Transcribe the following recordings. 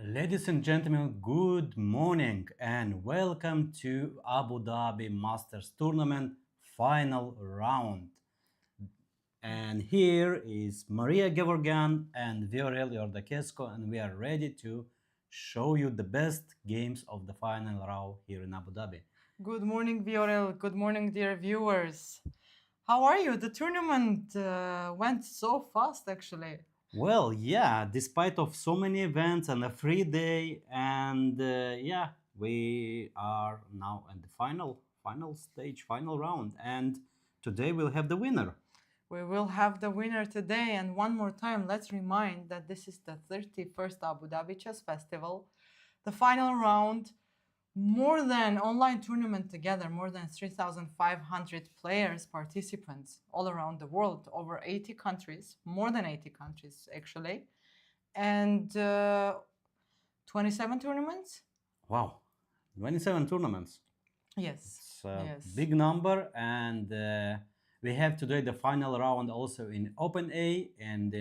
Ladies and gentlemen, good morning and welcome to Abu Dhabi Masters Tournament final round. And here is Maria Gevorgan and Viorel Iordachescu, and we are ready to show you the best games of the final round here in Abu Dhabi. Good morning, Viorel. Good morning, dear viewers. How are you? The tournament went so fast, actually. Well, yeah, despite of so many events and a free day, and yeah, we are now in the final stage, final round, and today we'll have the winner. We will have the winner today. And one more time, let's remind that this is the 31st Abu Dhabi Chess Festival. The final round, more than online tournament together, more than 3,500 players, participants all around the world, over 80 countries, more than 80 countries actually, and 27 tournaments. Wow, 27 tournaments. Yes. It's a Yes. big number, and we have today the final round also in Open A and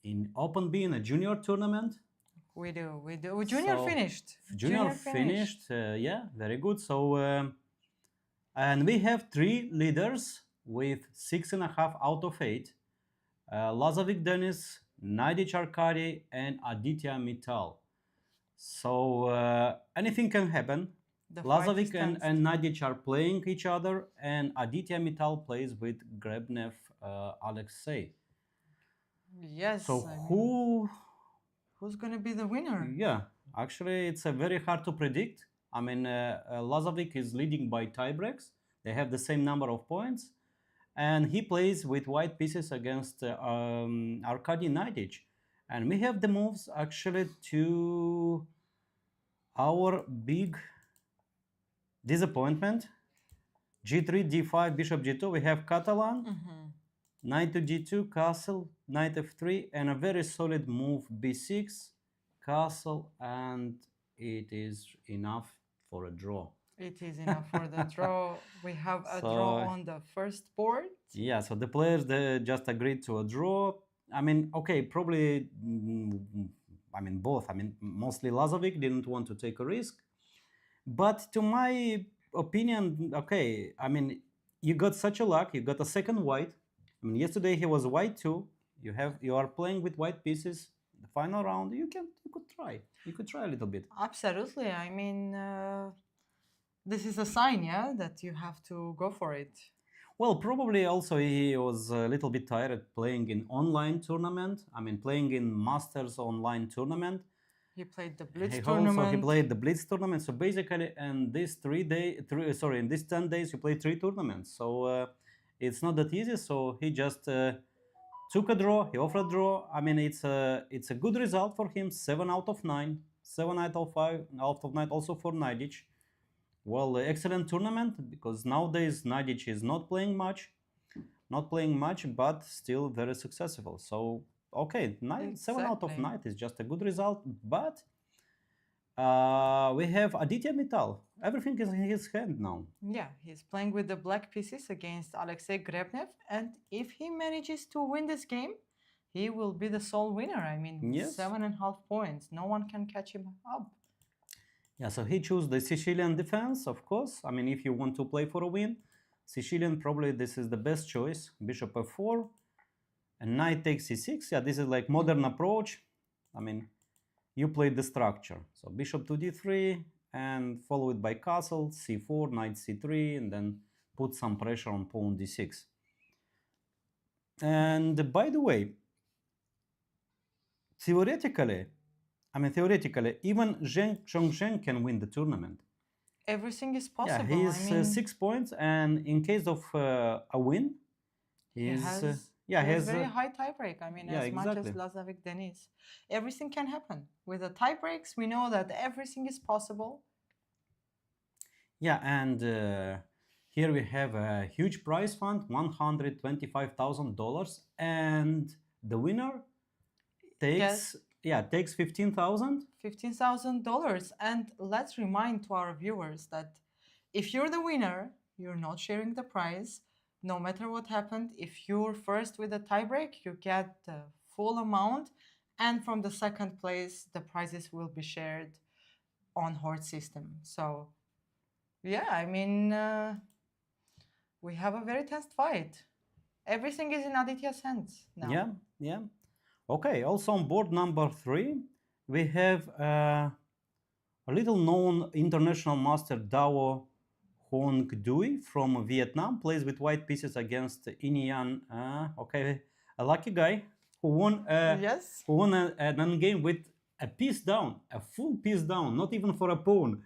in Open B in a junior tournament. We do. Junior So, finished. Junior finished. Yeah, very good. So, and we have three leaders with 6.5 out of 8. Lazovic Denis, Naidic Arkady, and Aditya Mittal. So anything can happen. The fight is Lazovic tense. and Nadic are playing each other, and Aditya Mittal plays with Grebnev Alexei. Yes. So I mean, who's going to be the winner? Yeah, actually, it's very hard to predict. I mean, Lazovic is leading by tiebreaks. They have the same number of points, and he plays with white pieces against Arkady Naidic. And we have the moves actually to our big disappointment. G3, D5, Bishop G2. We have Catalan. Knight to G2, Castle, Knight F3, and a very solid move B6, Castle, and it is enough for a draw. It is enough for the draw. We have a So, draw on the first board. Yeah, so the players they just agreed to a draw. I mean, okay, probably, I mean, both. I mean, mostly Lazovic didn't want to take a risk. But to my opinion, okay, I mean, you got such a luck. You got a second white. I mean, yesterday he was white too. You are playing with white pieces. The final round, you could try. You could try a little bit. Absolutely. I mean, this is a sign, yeah, that you have to go for it. Well, probably also he was a little bit tired playing in online tournament. I mean, playing in Masters online tournament. He played the Blitz tournament. He played the Blitz tournament. So basically, in this in these 10 days, he played 3 tournaments. So it's not that easy. So he just took a draw. He offered a draw. I mean, it's a good result for him. 7 out of 9, 7 out of 5, out of 9 also for Naidic. Well, excellent tournament because nowadays Naidic is not playing much, but still very successful. So okay, 7 out of 9 is just a good result. But we have Aditya Mittal. Everything is in his hand now. Yeah, he's playing with the black pieces against Alexei Grebnev. And if he manages to win this game, he will be the sole winner. I mean, Yes. 7.5 points. No one can catch him up. Yeah, so he chose the Sicilian defense, of course. I mean, if you want to play for a win, Sicilian probably this is the best choice. Bishop f4, and knight takes c6. Yeah, this is like modern approach. I mean, you played the structure. So bishop to d3 and followed by castle, c4, knight c3, and then put some pressure on pawn d6. And by the way, theoretically, even Zheng Zhongzhen can win the tournament. Everything is possible. Yeah, he is 6 points, and in case of a win, he has very high tiebreak. I mean, yeah, as much as Lazovic Denis. Everything can happen. With the tiebreaks, we know that everything is possible. Yeah, and here we have a huge prize fund, $125,000, and the winner takes takes $15,000. $15,000. And let's remind to our viewers that if you're the winner, you're not sharing the prize. No matter what happened, if you're first with a tiebreak, you get the full amount. and from the second place, the prizes will be shared on horde system. So, yeah, I mean, we have a very tense fight. Everything is in Aditya's hands now. Yeah, yeah. Okay, also on board number 3, we have a little known international master Dao Hong Dui from Vietnam, plays with white pieces against Inian. Okay, a lucky guy who won, Yes. who won an endgame with a piece down, a full piece down, not even for a pawn.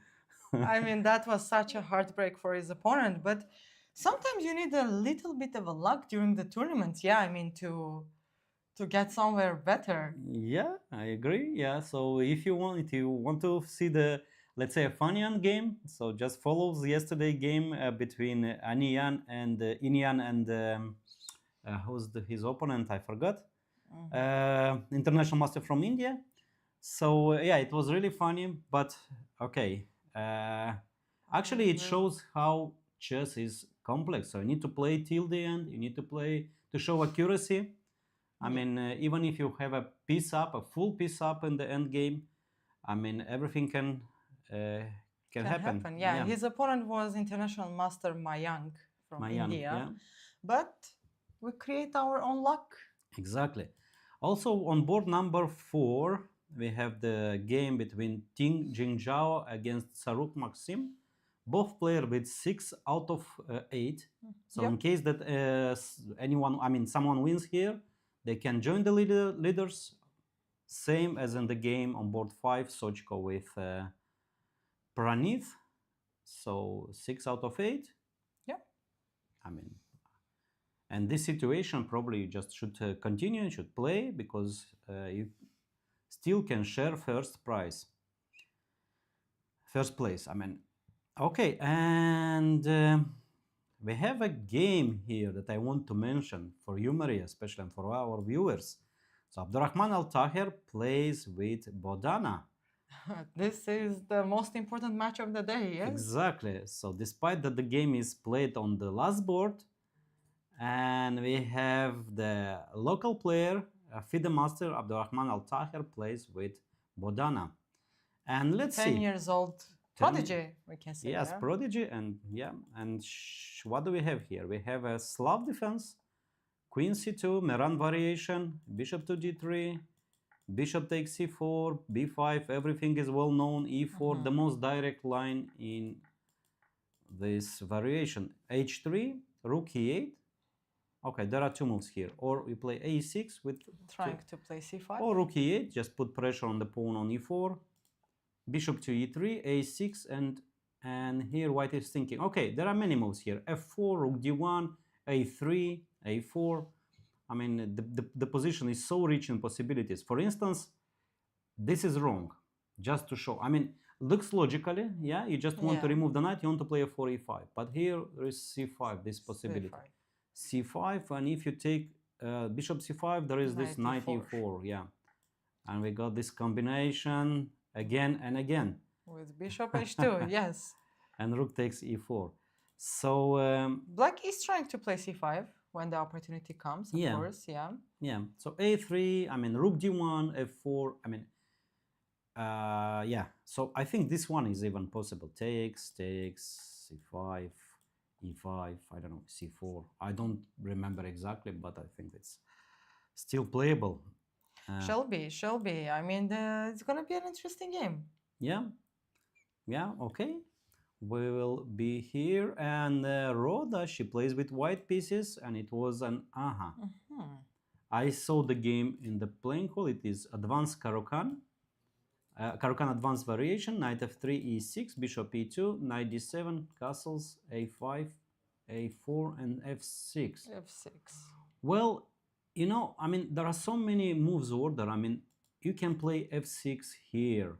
I mean, that was such a heartbreak for his opponent, but sometimes you need a little bit of a luck during the tournament. Yeah, I mean, to get somewhere better. Yeah, I agree. Yeah, so if you want to see the, let's say, a funny end game, so just follow the yesterday game between Inian and his opponent? I forgot. International master from India. So yeah, it was really funny. But okay, actually, it shows how chess is complex. So you need to play till the end. You need to play to show accuracy. I mean, even if you have a piece up, a full piece up in the end game, I mean, everything can happen. Yeah, his opponent was international master Mayank from India. Yeah. But we create our own luck. Exactly. Also on board number 4, we have the game between Ting Jingzhao against Saruk Maxim. Both players with 6 out of 8. So in case that someone wins here, they can join the leaders, same as in the game on board 5, Sochko with Pranith. So 6 out of 8. Yeah. I mean, and this situation probably you just should continue and should play because you still can share first place. I mean, okay, and we have a game here that I want to mention for you, Maria, especially and for our viewers. So Abdurrahman Al-Tahir plays with Bodana. This is the most important match of the day, yes? Exactly. So despite that the game is played on the last board, and we have the local player, FIDE master Abdurrahman Al-Tahir plays with Bodana. And let's 10 see. years old prodigy, we can say. Yes, yeah? prodigy, and yeah, and what do we have here? We have a Slav defense, Queen C2, Meran variation, Bishop to D3, Bishop takes C4, B5, everything is well known, E4, the most direct line in this variation. H3, Rook E8. Okay, there are 2 moves here. Or we play A6 with... Trying to play C5. Or Rook E8, just put pressure on the pawn on E4. Bishop to E3, A6, and here white is thinking, okay, there are many moves here. F4, Rook D1, A3, A4. I mean, the position is so rich in possibilities. For instance, this is wrong, just to show. I mean, looks logically, yeah, you just want to remove the knight, you want to play a 4 E5. But here there is C5, this possibility. C5, and if you take Bishop C5, there is this knight E4, yeah. And we got this combination again and again. With Bishop H2, yes. And Rook takes E4. So... Black is trying to play C5 when the opportunity comes, of course, yeah. Yeah, so A3, I mean, Rook D1, F4, I mean, yeah. So I think this one is even possible. Takes, C5, E5, I don't know, C4. I don't remember exactly, but I think it's still playable. Shall be. I mean, it's going to be an interesting game. Yeah, okay. We will be here, and Rhoda, she plays with white pieces, and it was an I saw the game in the playing hall. It is advanced Caro-Kann. Caro-Kann advanced variation, knight f3, e6, bishop e2, knight d7, castles, a5, a4, and f6. Well, you know, I mean, there are so many moves order. I mean, you can play f6 here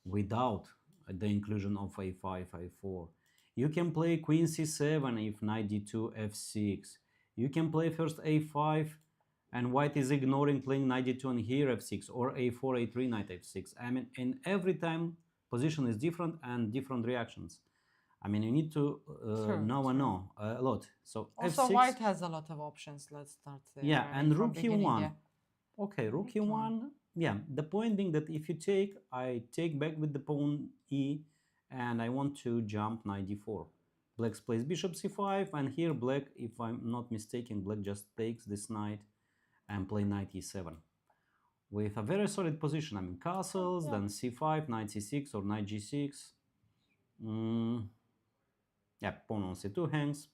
without the inclusion of a5, a4. You can play queen c7 if knight d2, f6. You can play first a5, and white is ignoring playing knight d2 and here f6, or a4, a3, knight f6. I mean, in every time position is different and different reactions. I mean, you need to know a lot. So also, f6, white has a lot of options. Let's start there. Yeah, and rook e1. Okay, rook e1. yeah, the point being that if you take, I take back with the pawn e, and I want to jump knight d4. Black plays bishop c5, and here black, if I'm not mistaken, black just takes this knight and play knight e7 with a very solid position. I mean, castles, Yeah. then c5, knight c6 or knight g6. Yeah, pawn on c2 hangs.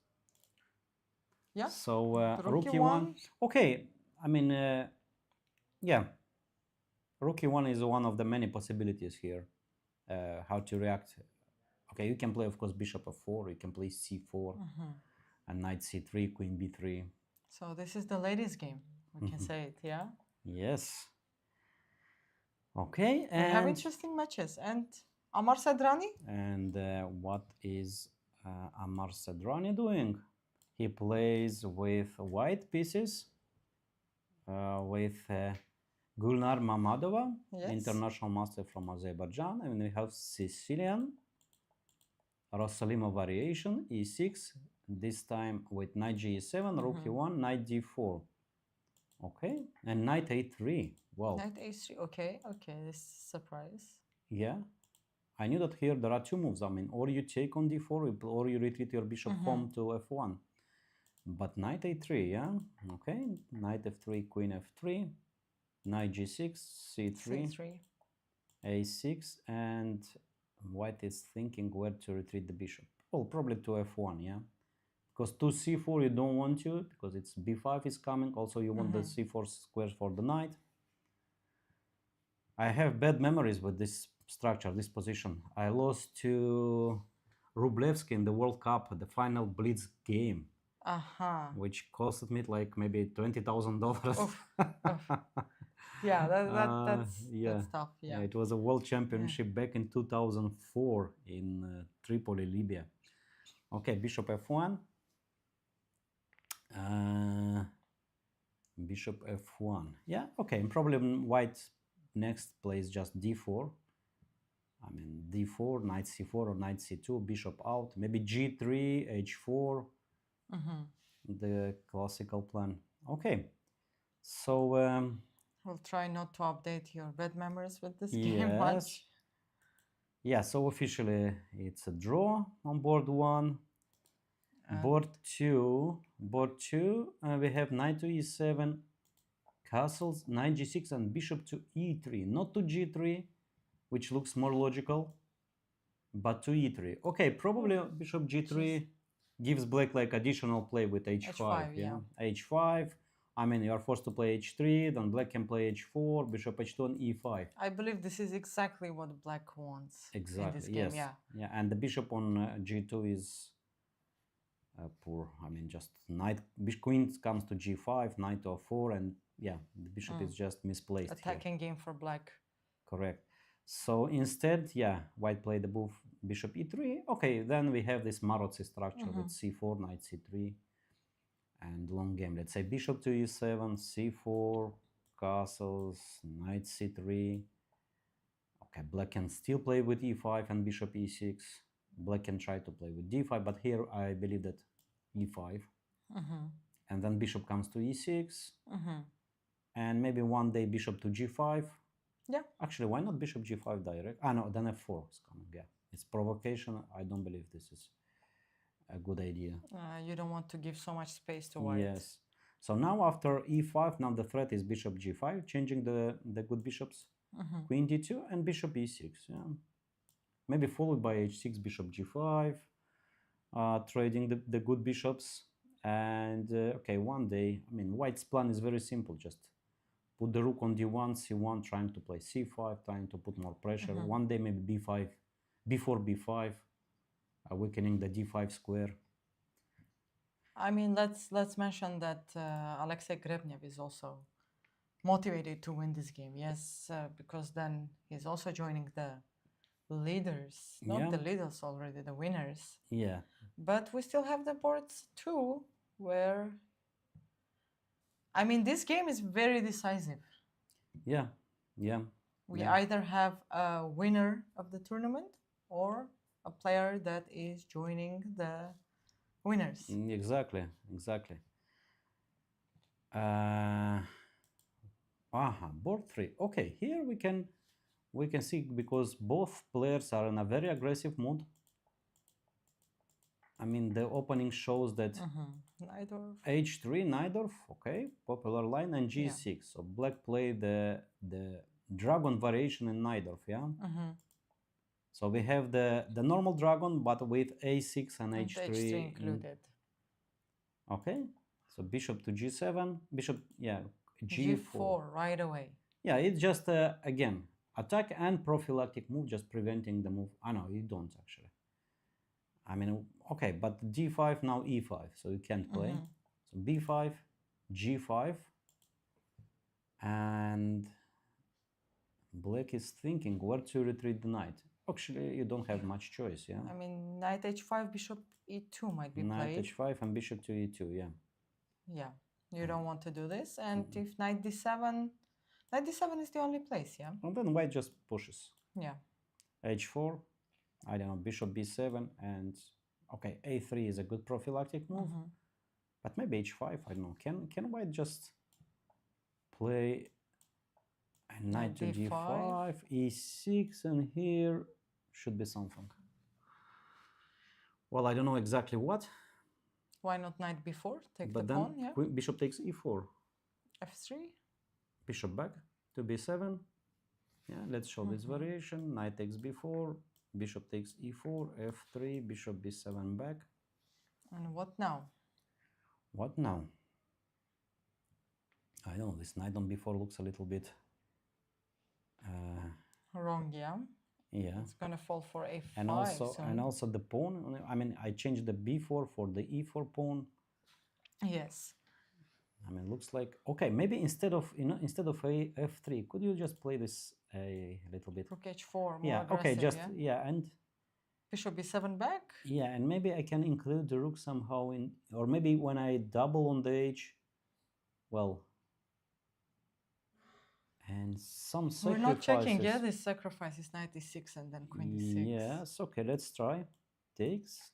Yeah. So Rook rook e1. e1. Okay, I mean, yeah, rook e1 is one of the many possibilities here. How to react. Okay, you can play, of course, bishop f4. You can play c4 and knight c3, queen b3. So this is the ladies' game. We can say it, yeah. Yes. Okay, We have and interesting matches. And Amar Sadrani? and what is Ammar Sadrani doing? He plays with white pieces with Gulnar Mamadova, Yes. international master from Azerbaijan, and we have Sicilian Rosalimo variation e6, this time with knight g7, rook e1, knight d4. Okay, and knight a3. Wow. Knight a3. Okay, okay. This is a surprise. Yeah, I knew that here there are two moves. I mean, or you take on d4, or you retreat your bishop home to f1. But knight a3, yeah? Okay, knight f3, queen f3, knight g6, c3, c3. a6, and white is thinking where to retreat the bishop. Well, probably to f1, yeah? Because to c4 you don't want to, because it's b5 is coming. Also, you want the c4 squares for the knight. I have bad memories with this structure, this position. I lost to Rublevsky in the World Cup, the final blitz game, which costed me like maybe $20,000. Yeah, that's tough. Yeah. It was a world championship back in 2004 in Tripoli, Libya. Okay, bishop f1. Bishop f1. Yeah, okay, and probably white next plays just d4. I mean, d4, knight c4 or knight c2, bishop out, maybe g3, h4, the classical plan. Okay, so We'll try not to update your bad memories with this game much. Yeah, so officially it's a draw on board one. Board two, we have knight to e7, castles, knight g6, and bishop to e3, not to g3, which looks more logical, but to e3. Okay, probably bishop g3 gives black like additional play with h5, yeah? h5, I mean, you are forced to play h3, then black can play h4, bishop h2, and e5. I believe this is exactly what black wants in this game, yes. Yeah, and the bishop on g2 is poor. I mean, just knight, queen comes to g5, knight to f4, and yeah, the bishop is just misplaced. Attacking game for black. Correct. So instead, yeah, white played the move bishop e3. Okay, then we have this Maroczy structure with c4, knight c3, and long game. Let's say bishop to e7, c4, castles, knight c3. Okay, black can still play with e5 and bishop e6. Black can try to play with d5, but here I believe that e5. And then bishop comes to e6. And maybe one day bishop to g5. Yeah. Actually, why not bishop g5 direct? Ah, no, then f4 is coming, yeah. It's provocation. I don't believe this is a good idea. You don't want to give so much space to white. Yes. So now after e5, now the threat is bishop g5, changing the good bishops. Queen d2 and bishop e6, yeah. Maybe followed by h6, bishop g5, trading the good bishops. And okay, one day, I mean, white's plan is very simple. Just put the rook on d1, c1, trying to play c5, trying to put more pressure. One day maybe b5, before b5, weakening the d5 square. I mean, let's mention that Alexei Grebnev is also motivated to win this game. Yes, because then he's also joining the leaders, not the leaders already, the winners. Yeah. But we still have the boards too, where, I mean, this game is very decisive. Yeah, yeah. We either have a winner of the tournament or a player that is joining the winners. Exactly, exactly. Aha, board 3. Okay, here we can see because both players are in a very aggressive mood. I mean, the opening shows that Neither. h3 Najdorf, okay, popular line, and Yeah. g6. So black played the dragon variation in Najdorf, yeah. So we have the normal dragon, but with a6 and And h3 h3 included. Okay, so bishop to g7, bishop, yeah, G4 right away. Yeah, it's just again attack and prophylactic move, just preventing the move. I know you don't actually. I mean, okay, but d5 now e5, so you can't play. So b5, g5, and black is thinking where to retreat the knight. Actually, you don't have much choice, yeah. I mean, knight h5, bishop e2 might be Knight played. h5 and bishop to e2, yeah. Yeah, you don't want to do this. And if knight d7, knight d7 is the only place, yeah? And then white just pushes. Yeah. h4, I don't know, bishop b7, and okay, a3 is a good prophylactic move, but maybe h5, I don't know. Can white just play a knight to d5, e6, and here should be something. Well, I don't know exactly what. Why not knight b4? Take but the then pawn, yeah? bishop takes e4. f3. Bishop back to b7. Yeah, let's show this variation. Knight takes b4, bishop takes e4, f3, bishop b7 back. And what now? What now? I don't know, this knight on b4 looks a little bit... Wrong, yeah? Yeah. It's gonna fall for a5 and also the pawn. I mean, I changed the b4 for the e4 pawn. Yes. I mean, looks like okay. Maybe instead of a f3, could you just play this a little bit? Rook h4. More Yeah. Okay. aggressive, Just yeah? and Bishop b7 back. yeah, and maybe I can include the rook somehow in, or maybe when I double on the h, well, and some sacrifices. We're not checking, yeah? This sacrifice is knight e6 and then queen d6. Yes. Okay. Let's try. Takes.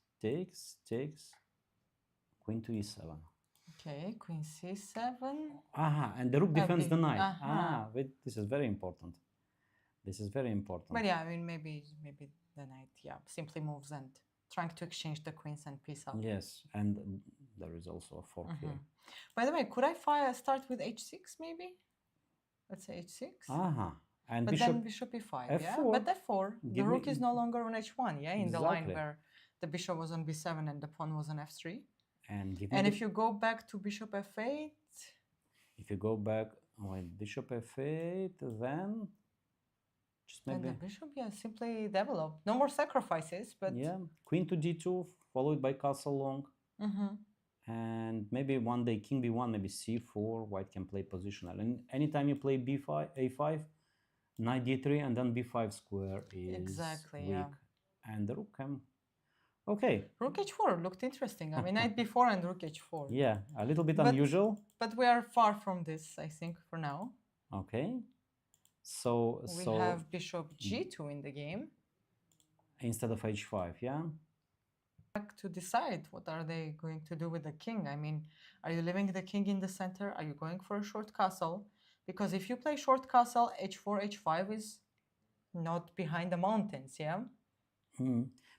Queen to e7. Okay, queen c7. Aha, and the rook defends the knight. Aha. Wait, this is very important. This is very important. But yeah, I mean, maybe the knight, yeah, simply moves and trying to exchange the queens and piece up. Yes, and there is also a fork here. By the way, could I start with h6 maybe? Let's say h6. Aha, and but then bishop e5, yeah? f4. But f4, the rook is no longer on h1, yeah? In the line where the bishop was on b7 and the pawn was on f3. And if you go back to bishop f8... If you go back, bishop f8, then... Just maybe... And the bishop, yeah, simply develop. No more sacrifices, but... Yeah, queen to d2, followed by castle long. And maybe one day king b1, maybe c4, white can play positional. And anytime you play b5, a5, knight d3, and then b5 square is weak. Yeah. And the rook can... Okay. Rook h4 looked interesting. I mean, knight b4 and rook h4. Yeah, a little bit unusual. But we are far from this, I think, for now. Okay. So we have bishop g2 in the game. Instead of h5, yeah? To decide what are they going to do with the king. I mean, are you leaving the king in the center? Are you going for a short castle? Because if you play short castle, h4, h5 is not behind the mountains, yeah?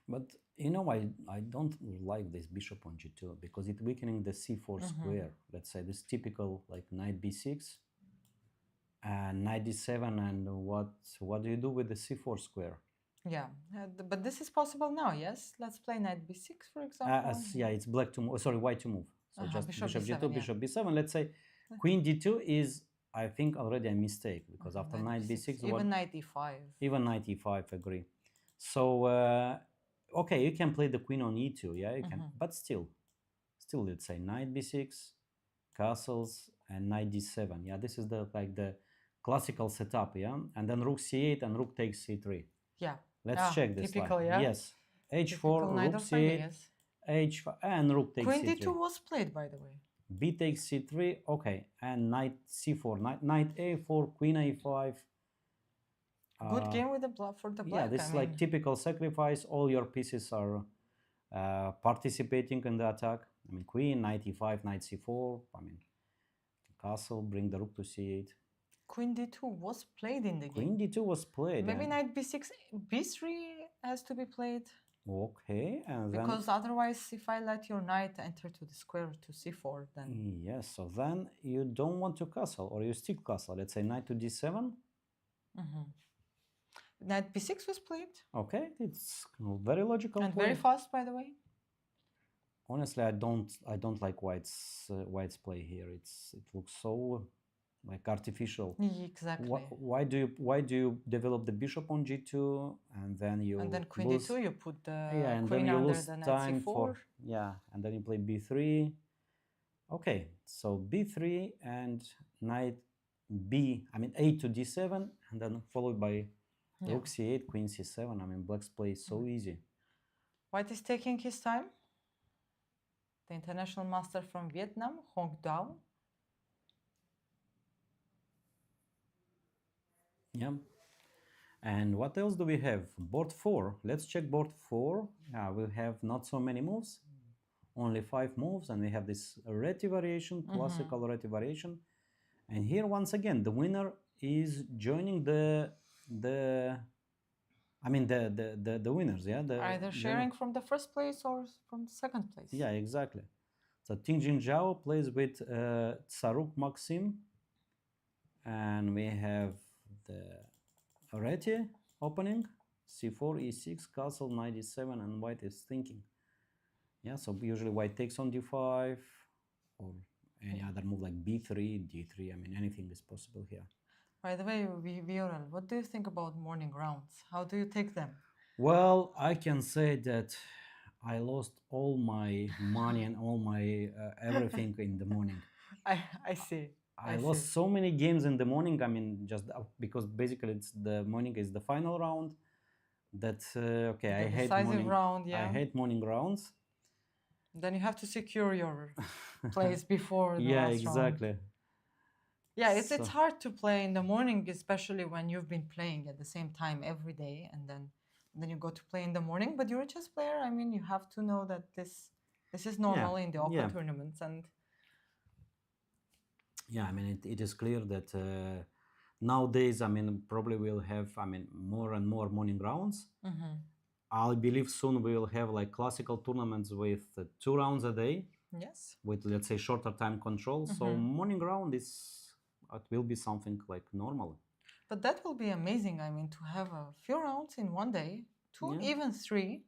But you know, I don't like this bishop on g2 because it's weakening the c4 square. Let's say this typical like knight b6 and knight d7, and what do you do with the c4 square? Yeah, but this is possible now, yes? Let's play knight b6, for example. Yeah, it's black to move, sorry, white to move. So just bishop g2, yeah. bishop b7. Let's say queen d2 is, I think, already a mistake because after knight b6... Even knight e5. Even knight e5, agree. So, okay, you can play the queen on e2, yeah, you can, but still, let's say knight b6, castles, and knight d7. Yeah, this is the classical setup, yeah, and then rook c8 and rook takes c3. Yeah. Let's check this. Typical, line. yeah. Yes. h4, rook c8, yes. h5, and rook takes queen c3. d2 was played, by the way. B takes c3, okay, and knight c4, knight a4, queen a5. Good game with the for the black. Yeah, this is like typical sacrifice. All your pieces are participating in the attack. I mean, queen, knight e5, knight c4. I mean, castle, bring the rook to c8. Queen d2 was played in the Queen game. d2 was played. Maybe and- knight b6, b3 has to be played. Okay, and then Because otherwise, if I let your knight enter to the square to c4, then yes, so then you don't want to castle, or you still castle. Let's say knight to d7. knight b6 was played. Okay, it's very logical And play. very fast, by the way. Honestly, I don't like White's play here. It looks so like artificial. Exactly. Why do you develop the bishop on g2 and then you And then queen lose, d2, you put the yeah, and queen then you under lose the knight time c4. for, yeah, and then you play b3. Okay, so b3 and knight a to d7, and then followed by rook c8, queen c7. I mean, black's play is so easy. White is taking his time. The international master from Vietnam, Hong Dao. Yeah. And what else do we have? Board 4. Let's check board 4. Yeah, we have not so many moves, only 5 moves, and we have this reti variation, classical reti variation. And here, once again, the winner is joining the winners, yeah. Either sharing from the first place or from the second place. Yeah, exactly. So Tingjin Zhao plays with Tsaruk Maxim, and we have the reti opening, c4, e6, castle, knight e7, and white is thinking. Yeah, so usually white takes on d5, or any other move like b3, d3. I mean, anything is possible here. By the way, Viorel, what do you think about morning rounds? How do you take them? Well, I can say that I lost all my money and all my everything in the morning. I see. I lost so many games in the morning. I mean, just because basically it's the morning is the final round. That okay, I hate morning round, yeah. I hate morning rounds. Then you have to secure your place before the Yeah, last exactly. round. Yeah, it's hard to play in the morning, especially when you've been playing at the same time every day, and then you go to play in the morning. But you're a chess player. I mean, you have to know that this is normal in the open tournaments, and yeah, I mean, it is clear that nowadays, I mean, probably we'll have, I mean, more and more morning rounds. I believe soon we will have like classical tournaments with 2 rounds a day. Yes. With, let's say, shorter time control. So morning round it will be something like normal. But that will be amazing. I mean, to have a few rounds in one day, 2, even 3.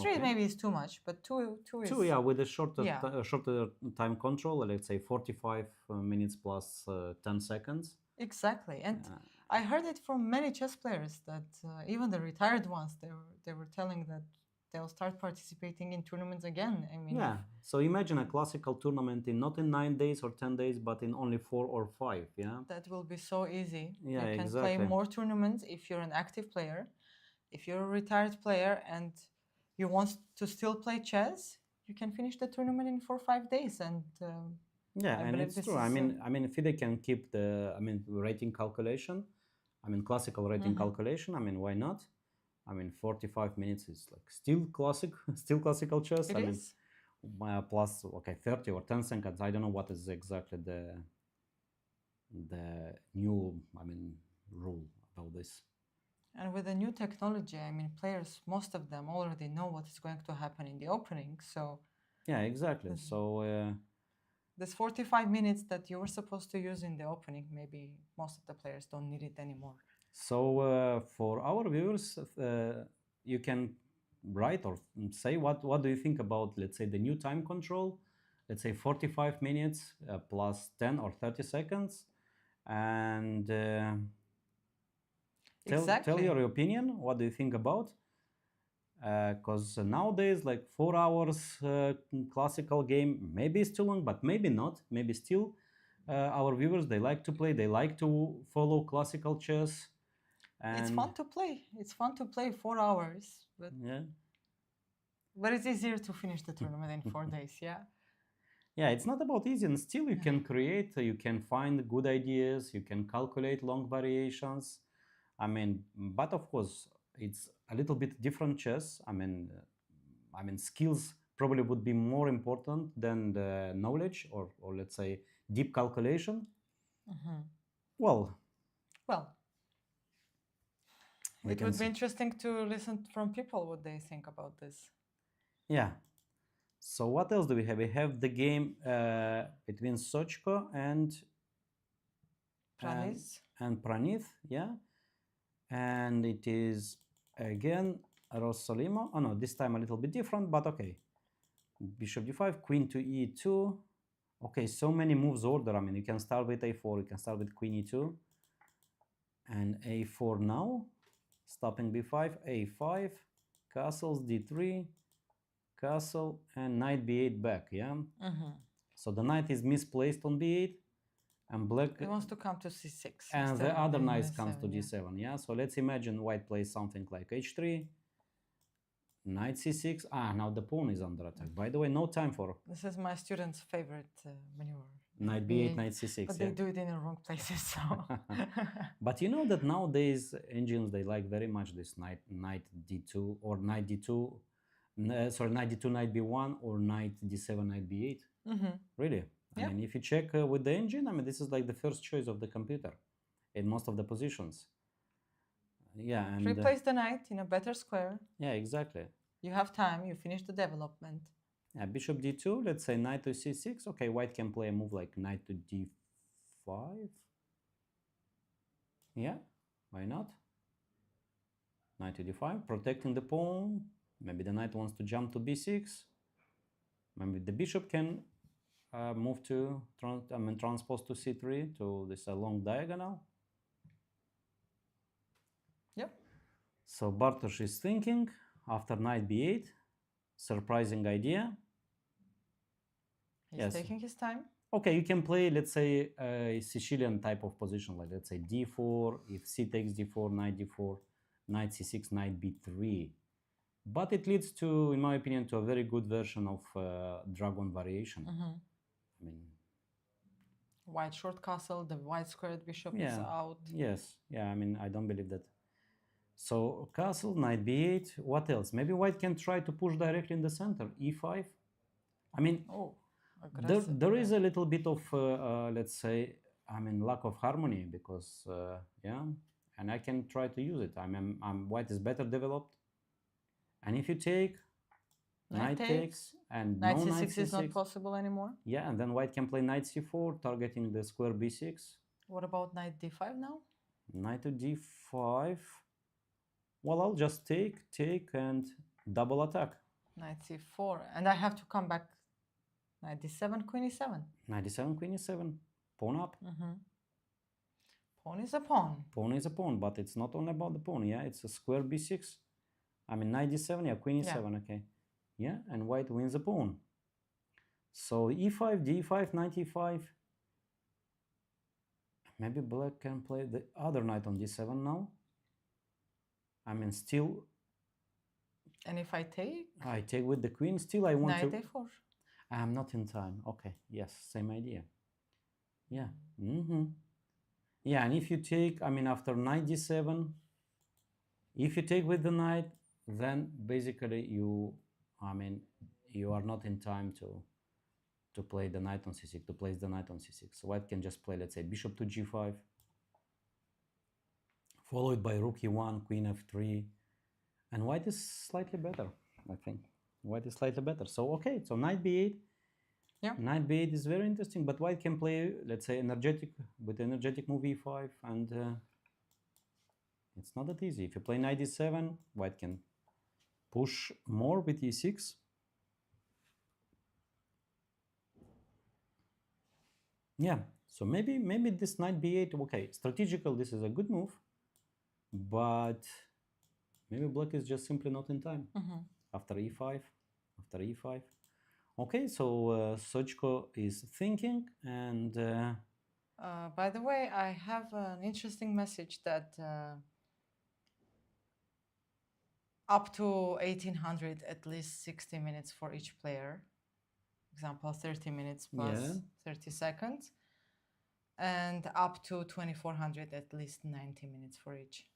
3 maybe is too much, but 2 is... 2, yeah, with a shorter time control, let's say 45 minutes plus 10 seconds. Exactly. And I heard it from many chess players that even the retired ones, they were telling that they'll start participating in tournaments again. I mean, yeah. So imagine a classical tournament not in 9 days or 10 days, but in only 4 or 5. Yeah. That will be so easy. Yeah, you can exactly. play more tournaments if you're an active player. If you're a retired player and you want to still play chess, you can finish the tournament in 4 or 5 days. And yeah, and it's true. I mean, FIDE can keep the rating calculation. I mean, classical rating calculation. I mean, why not? I mean, 45 minutes is like still classical chess. It is. Plus 30 or 10 seconds. I don't know what is exactly the new rule about this. And with the new technology, I mean, players, most of them already know what is going to happen in the opening. So yeah, exactly. So this 45 minutes that you were supposed to use in the opening, maybe most of the players don't need it anymore. So for our viewers, you can write or say what do you think about, let's say, the new time control, let's say 45 minutes plus 10 or 30 seconds, and tell your opinion. What do you think about? Because nowadays, like 4 hours classical game, maybe it's too long, but maybe not. Maybe still our viewers, they like to play, they like to follow classical chess. And it's fun to play. It's fun to play 4 hours, but but it's easier to finish the tournament in 4 days. Yeah. Yeah, it's not about easy, and still you can create, you can find good ideas, you can calculate long variations. I mean, but of course, it's a little bit different chess. I mean, skills probably would be more important than the knowledge or let's say deep calculation. Well, Well, we it can would be see. interesting to listen from people what they think about this. Yeah. So what else do we have? We have the game between Sochko and Pranis? and Pranith, yeah, and it is again Rossolimo. Oh no, this time a little bit different, but okay. Bishop d5, queen to e2. Okay, so many moves order. I mean, you can start with a4, you can start with queen e2, and a4 now, stopping b5, a5, castles d3, castle, and knight b8 back, yeah? Mm-hmm. So the knight is misplaced on b8, and black, It wants to come to c6. and instead the of other being knight on comes to a7, d7, yeah? So let's imagine white plays something like h3, knight c6. Ah, now the pawn is under attack. By the way, no time for This is my students' favorite maneuver. knight b8, knight c6, But yeah? they do it in the wrong places, so. But you know that nowadays engines, they like very much this knight d2 or knight d2, sorry, knight d2, knight b1, or knight d7, knight b8. Mm-hmm. Really? I Yeah. mean, if you check with the engine, I mean, this is like the first choice of the computer in most of the positions. Yeah, and Replace the knight in a better square. yeah, exactly. You have time, you finish the development. Yeah, bishop d2, let's say knight to c6. Okay, white can play a move like knight to d5. Yeah, why not? Knight to d5, protecting the pawn. Maybe the knight wants to jump to b6. Maybe the bishop can move to transpose to c3 to this long diagonal. Yep. So Bartosz is thinking after knight b8, surprising idea. He's Yes. taking his time. Okay, you can play, let's say, a Sicilian type of position, like let's say d4, if c takes d4, knight c6, knight b3. But it leads to, in my opinion, to a very good version of dragon variation. Mm-hmm. I mean, White short castle, the white squared bishop is yeah, out. yes, yeah, I mean, I don't believe that. So castle, knight b8, what else? Maybe white can try to push directly in the center, e5. I mean, Oh, there aggressive. is a little bit of, let's say, I mean, lack of harmony because, yeah, and I can try to use it. I mean, white is better developed. And if you take, knight takes, and Knight no c6 knight c6. is not possible anymore. Yeah, and then white can play knight c4, targeting the square b6. What about knight d5 now? Knight to d5. Well, I'll just take, and double attack. Knight c4. And I have to come back. Knight d7, queen e7. Knight d7, queen e7. Pawn up. Mm-hmm. Pawn is a pawn. Pawn is a pawn, but it's not only about the pawn, yeah? It's a square b6. I mean, knight d7, yeah, queen e7, okay. Yeah, and white wins the pawn. So e5, d5, knight e5. Maybe black can play the other knight on d7 now. I mean, still... And if I take? I take with the queen. Still, I want knight to... a4. I'm not in time. Okay, yes, same idea. Yeah. Mm-hmm. Yeah, and if you take, I mean, after knight d7, if you take with the knight, then basically you, I mean, you are not in time to play the knight on c6, to place the knight on c6. So white can just play, let's say, bishop to g5, followed by rook e1, queen f3, and white is slightly better, I think. White is slightly better. So, okay, so knight b8. Yeah. Knight b8 is very interesting, but white can play, let's say, energetic move e5, and it's not that easy. If you play knight d7, white can push more with e6. Yeah, so maybe this knight b8, okay, strategical, this is a good move, but maybe black is just simply not in time. Mm-hmm. After e5. Okay, so Sochko is thinking, and by the way, I have an interesting message that up to 1800, at least 60 minutes for each player. Example, 30 minutes plus Yeah. 30 seconds. And up to 2400, at least 90 minutes for each.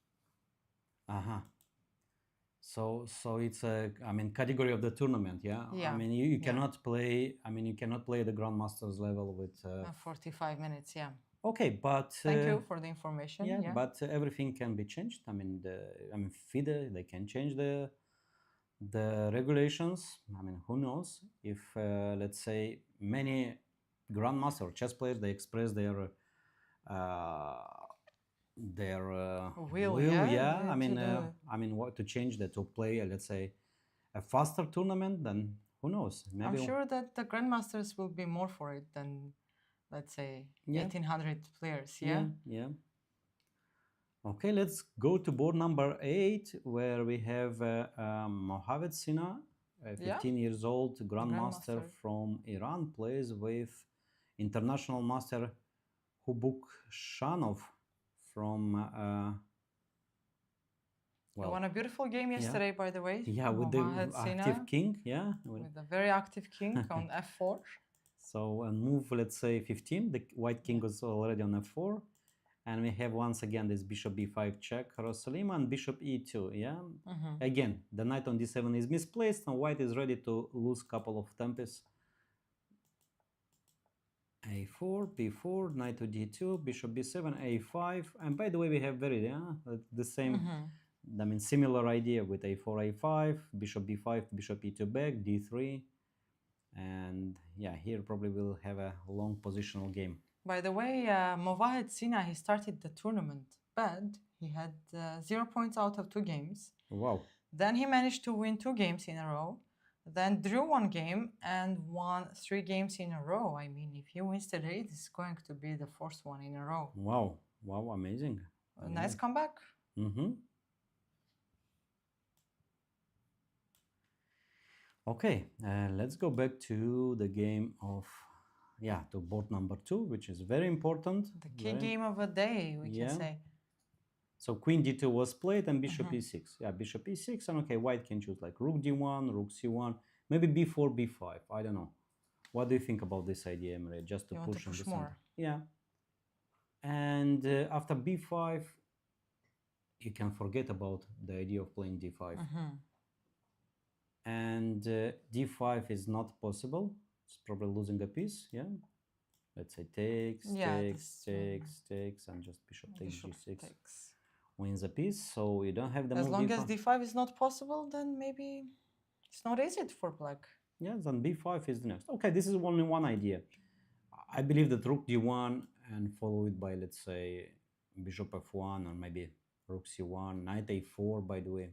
So it's a, I mean, category of the tournament, yeah. Yeah, I mean, you yeah. cannot play. I mean, you cannot play the grandmasters level with 45 minutes, yeah. Okay, but Thank you for the information. yeah, Yeah. but everything can be changed. I mean, FIDE, they can change the regulations. I mean, who knows if let's say many grandmaster or chess players they express uh, their Will, will. yeah, Yeah, I to mean, do. what to change that to play, let's say, a faster tournament. Then who knows? I'm Maybe. sure that the grandmasters will be more for it than, let's say, Yeah, 1800 players. yeah, Yeah. yeah. Okay, let's go to board number 8, where we have Mohamed Sina, Yeah. 15 years old, The grandmaster grandmaster. from Iran, plays with international master Hubuk Shanov from, He won well, a beautiful game yeah, yesterday, by the way. yeah, with the Mohamed active Sina king, yeah. with a very active king on f4. So, and move, let's say, 15. The white king Yeah. was already on f4. And we have once again this bishop b5 check, Rosalima, and bishop e2, yeah? Mhm. Again, the knight on d7 is misplaced, and white is ready to lose couple of tempes. a4, b4, knight to d2, bishop b7, a5. And by the way, we have the same, I mean, similar idea with a4, a5, bishop b5, bishop e2 back, d3. And yeah, here probably we'll have a long positional game. By the way, Movahed Sina, he started the tournament bad. He had 0 points out of 2 games. Wow. Then he managed to win 2 games in a row. Then drew 1 game and won 3 games in a row. I mean, if he wins today, this is going to be the 4th one in a row. Wow. Wow, amazing. A nice comeback. Mm-hmm. Okay, let's go back to the game of, to board number 2, which is very important. The key game of the day, we can say. So queen d2 was played and bishop e6. Yeah, bishop e6, and okay, white can choose like rook d1, rook c1, maybe b4, b5. I don't know. What do you think about this idea, Emre? Just to You push, want to push in the more. center. Yeah. And after b5, you can forget about the idea of playing d5. And d5 is not possible. It's probably losing a piece, yeah? Let's say takes, takes, and just bishop takes g6. Wins a piece, so you don't have the As move long d5. as d5 is not possible, then maybe it's not easy for black. Yeah, then b5 is the next. Okay, this is only one idea. I believe that rook d1 and follow it by, let's say, bishop f1 or maybe rook c1, knight a4, by the way.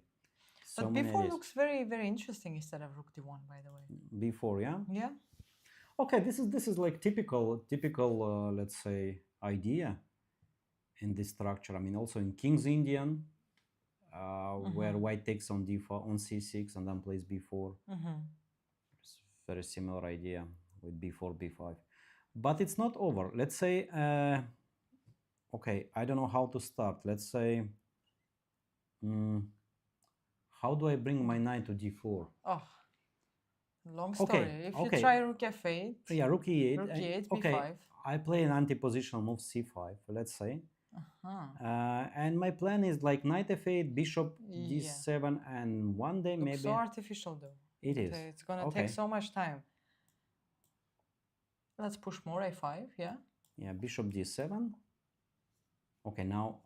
So but many b4 ideas. looks very, very interesting instead of rook d1, by the way. b4, yeah? Yeah. Okay, this is like typical let's say, idea in this structure. I mean, also in King's Indian, where white takes on d4, on c6, and then plays b4. It's very similar idea with b4, b5. But it's not over. Let's say, okay, I don't know how to start. Let's say, how do I bring my knight to d4? Oh, long story. Okay, If okay. you try rook f8, Yeah, rook e8. rook e8, okay, b5. I play an anti-positional move c5, let's say. And my plan is like knight f8, bishop d7, and one day Looks maybe... so artificial though. It is. It's gonna take so much time. Let's push more a5, yeah? Yeah, bishop d7. Okay, now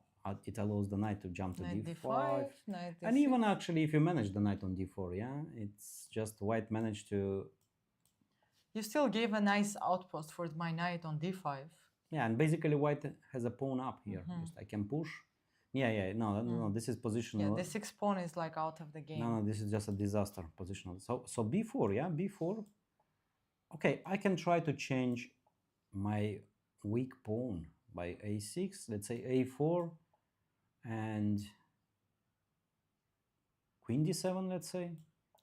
it allows the knight to jump to Knight d5. knight And even actually, if you manage the knight on d4, yeah, it's just white managed to... You still gave a nice outpost for my knight on d5. Yeah, and basically white has a pawn up here. Just I can push. Yeah, no, this is positional. Yeah, the 6 pawn is like out of the game. No, this is just a disaster positional. So b4, yeah, b4. Okay, I can try to change my weak pawn by a6. Let's say a4 and queen d7, let's say.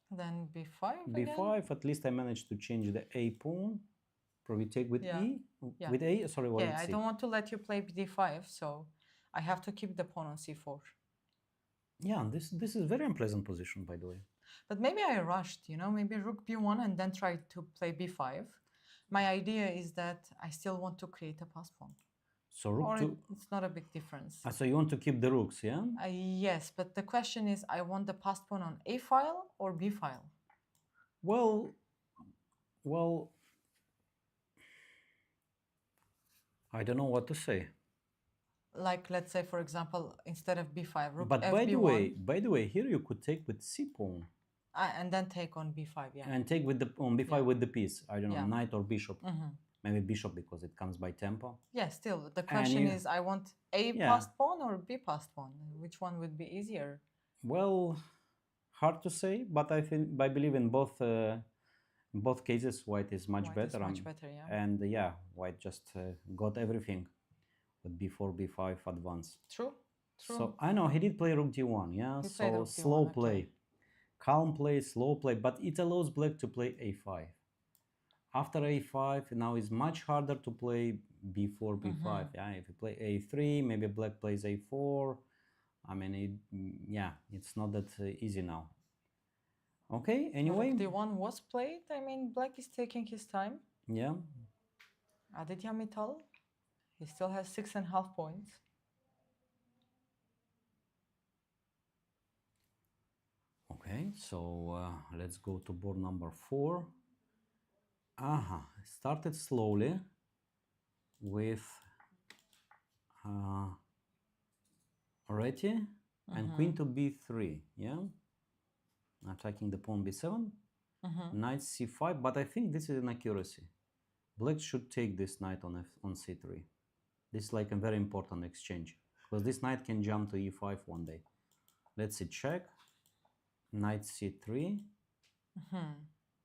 Then b5 b5, again? at least I managed to change the a pawn. Probably take with e? Yeah. With a? Sorry, what? Yeah, I don't want to let you play d5, so I have to keep the pawn on c4. Yeah, this is very unpleasant position, by the way. But maybe I rushed, you know, maybe rook b1 and then try to play b5. My idea is that I still want to create a pass pawn. So rook to... It's not a big difference. So you want to keep the rooks, yeah? Yes, but the question is, I want the passed pawn on a file or b file? Well, I don't know what to say. Like, let's say, for example, instead of b5, rook But fb1, by the way, here you could take with c pawn and then take on b5, yeah. and take with the on b5 Yeah. with the piece. I don't know, Yeah. knight or bishop. Mm-hmm. Maybe bishop because it comes by tempo. Yeah, still, the question you- is, I want a Yeah. passed pawn or b passed pawn? Which one would be easier? Well, hard to say, but I believe in both cases, white is much White better. is much better, yeah. And yeah, white just got everything with b4, b5 advance. True, true. So I know he did play rook d1, yeah. He played So rook slow d1, play, okay. calm play, slow play, but it allows black to play a5. After a5, now it's much harder to play b4, b5. Yeah, if you play a3, maybe black plays a4. I mean, yeah, it's not that easy now. Okay, anyway. Rook d1 was played. I mean, black is taking his time. Yeah. Aditya Mittal, he still has 6.5 points. Okay, so let's go to board number 4. Started slowly with Reti and queen to b3, yeah? Attacking the pawn b7, knight c5, but I think this is an accuracy. Black should take this knight on c3. This is like a very important exchange, because this knight can jump to e5 one day. Let's see, check, knight c3,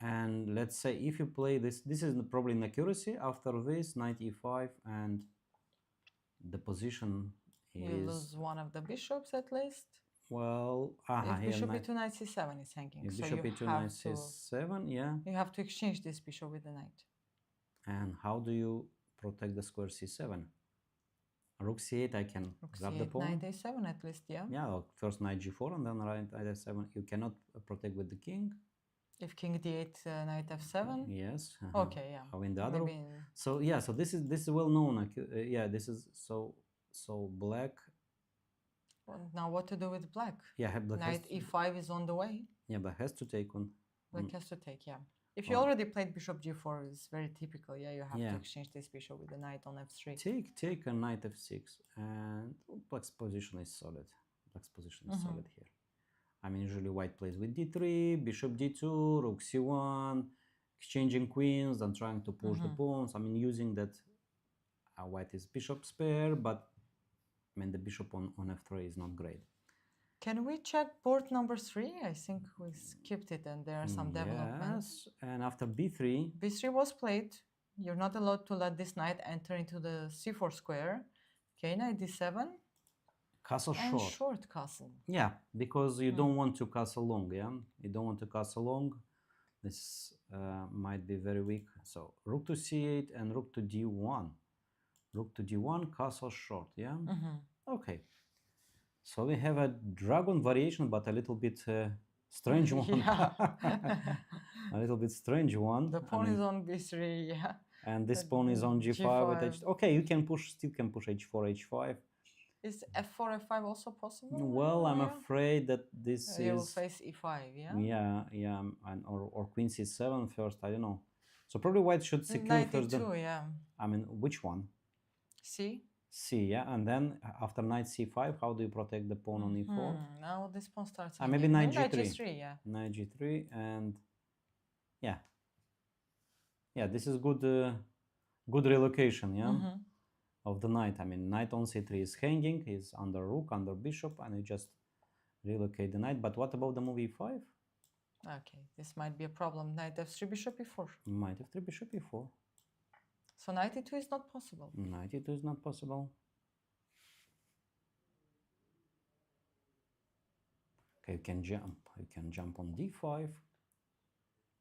and let's say if you play this is probably an accuracy. After this, knight e5, and the position is... You lose one of the bishops at least. Well, if bishop e2, knight c7 is hanging. If so bishop you e2, have knight c7, yeah. You have to exchange this bishop with the knight. And how do you protect the square c7? Rook c8, I can grab the pawn. Knight a7 at least, yeah. Yeah, first knight g4 and then knight a7. You cannot protect with the king. If king d8, knight f7. Yes. Okay, yeah. How in the other? Maybe So yeah, so this is well known. Yeah, this is so black. Now what to do with black? Yeah, black knight e5 is on the way. Yeah, black has to take on. Black has to take, yeah. If you already played bishop g4, it's very typical. Yeah, you have to exchange this bishop with the knight on f3. Take a knight f6, and black's position is solid. Black's position is solid here. I mean, usually white plays with d3, bishop d2, rook c1, exchanging queens, and trying to push the pawns. I mean, using that white is bishop spare, but I mean, the bishop on f3 is not great. Can we check board number 3? I think we skipped it and there are some developments. Yes, and after b3... b3 was played. You're not allowed to let this knight enter into the c4 square. Okay, knight d7. Castle and short. Short castle. Yeah, because you don't want to castle long, yeah? You don't want to castle long. This might be very weak. So rook to c8 and rook to d1. Rook to d1, castle short, yeah? Okay. So we have a dragon variation, but a little bit strange one. A little bit strange one. The pawn is on b3, yeah. And this pawn is on g5 with h. Okay, you can still push h4, h5. Is f4, f5 also possible? Well, I'm afraid that this you will is... face e5, yeah? Yeah, and or queen c7 first, I don't know. So probably white should secure knight first. e2, yeah. I mean, which one? C. C, yeah, and then after knight c5, how do you protect the pawn on e4? Now this pawn starts. Maybe knight g3. Knight g3, yeah. Knight g3, and yeah, this is good relocation, yeah, of the knight. I mean, knight on c3 is hanging, is under rook, under bishop, and you just relocate the knight. But what about the move e5? Okay, this might be a problem. Knight f3, bishop e4. Knight f3, bishop e4. So knight e2 is not possible. Knight e2 is not possible. Okay, you can jump. You can jump on d5. You